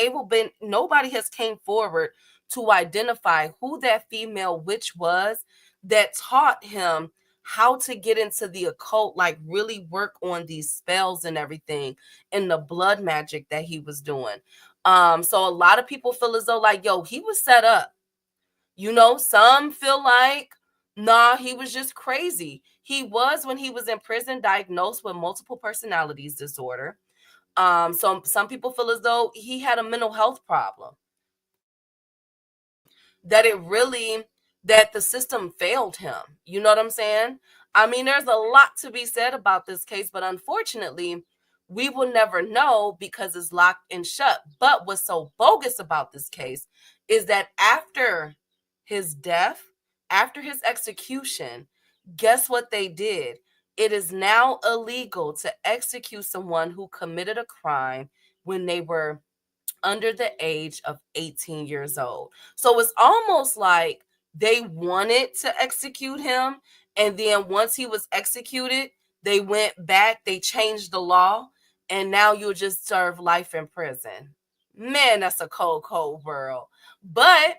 H: came forward to identify who that female witch was that taught him how to get into the occult, like really work on these spells and everything, and the blood magic that he was doing. So a lot of people feel as though like, yo, he was set up. Some feel like, nah, he was just crazy. He was, when he was in prison, diagnosed with multiple personalities disorder. So some people feel as though he had a mental health problem. That the system failed him. You know what I'm saying? I mean, there's a lot to be said about this case, but unfortunately, we will never know because it's locked and shut. But what's so bogus about this case is that after his death, after his execution, guess what they did? It is now illegal to execute someone who committed a crime when they were under the age of 18 years old. So it's almost like they wanted to execute him, and then once he was executed, they went back, they changed the law, and now you'll just serve life in prison. Man, that's a cold, cold world. But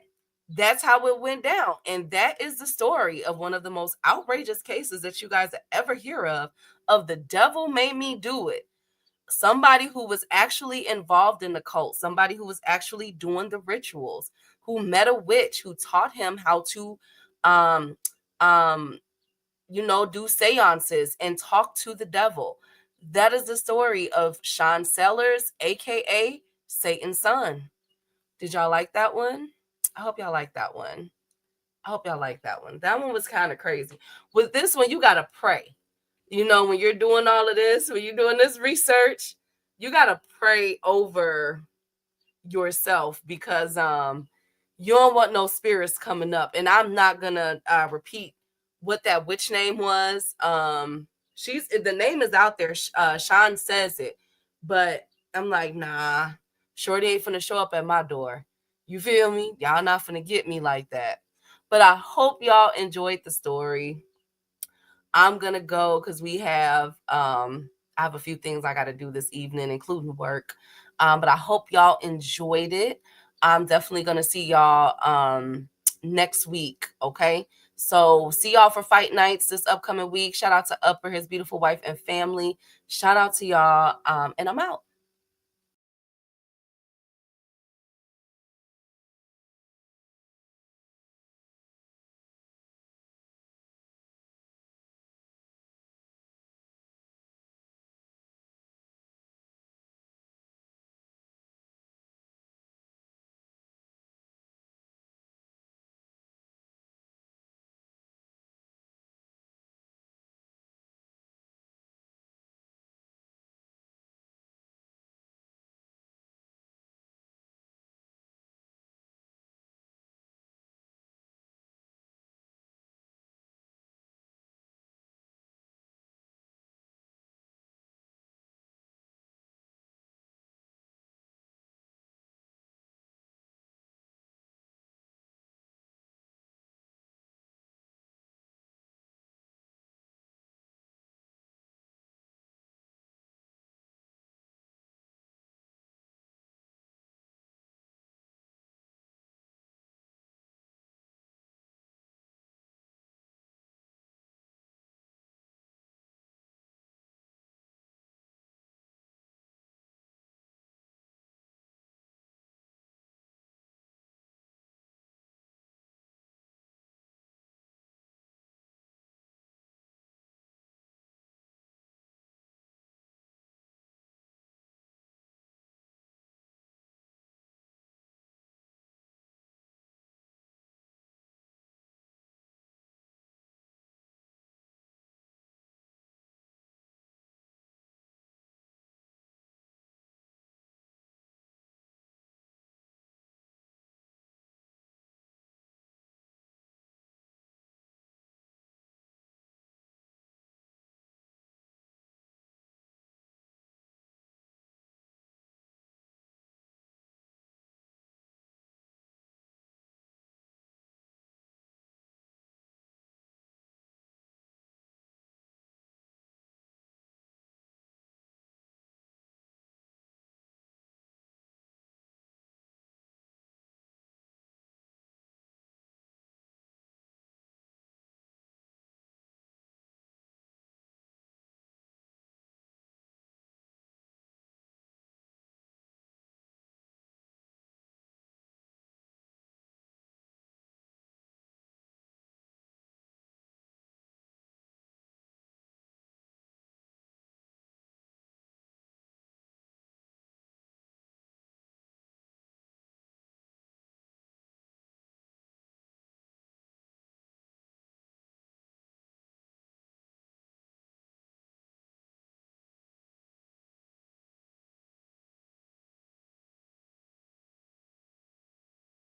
H: That's how it went down. And that is the story of one of the most outrageous cases that you guys ever hear of the devil made me do it. Somebody who was actually involved in the cult, somebody who was actually doing the rituals, who met a witch who taught him how to um do seances and talk to the devil. That is the story of Sean Sellers, aka Satan's son. Did y'all like that one? I hope y'all like that one. I hope y'all like that one. That one was kind of crazy. With this one, you gotta pray. When you're doing all of this, when you're doing this research, you gotta pray over yourself, because you don't want no spirits coming up. And I'm not gonna repeat what that witch name was. The name is out there. Sean says it, but I'm like, nah, Shorty ain't finna show up at my door. You feel me? Y'all not finna get me like that. But I hope y'all enjoyed the story. I'm gonna go because I have a few things I gotta do this evening, including work. But I hope y'all enjoyed it. I'm definitely gonna see y'all next week. Okay. So see y'all for fight nights this upcoming week. Shout out to Upper, his beautiful wife and family. Shout out to y'all. And I'm out.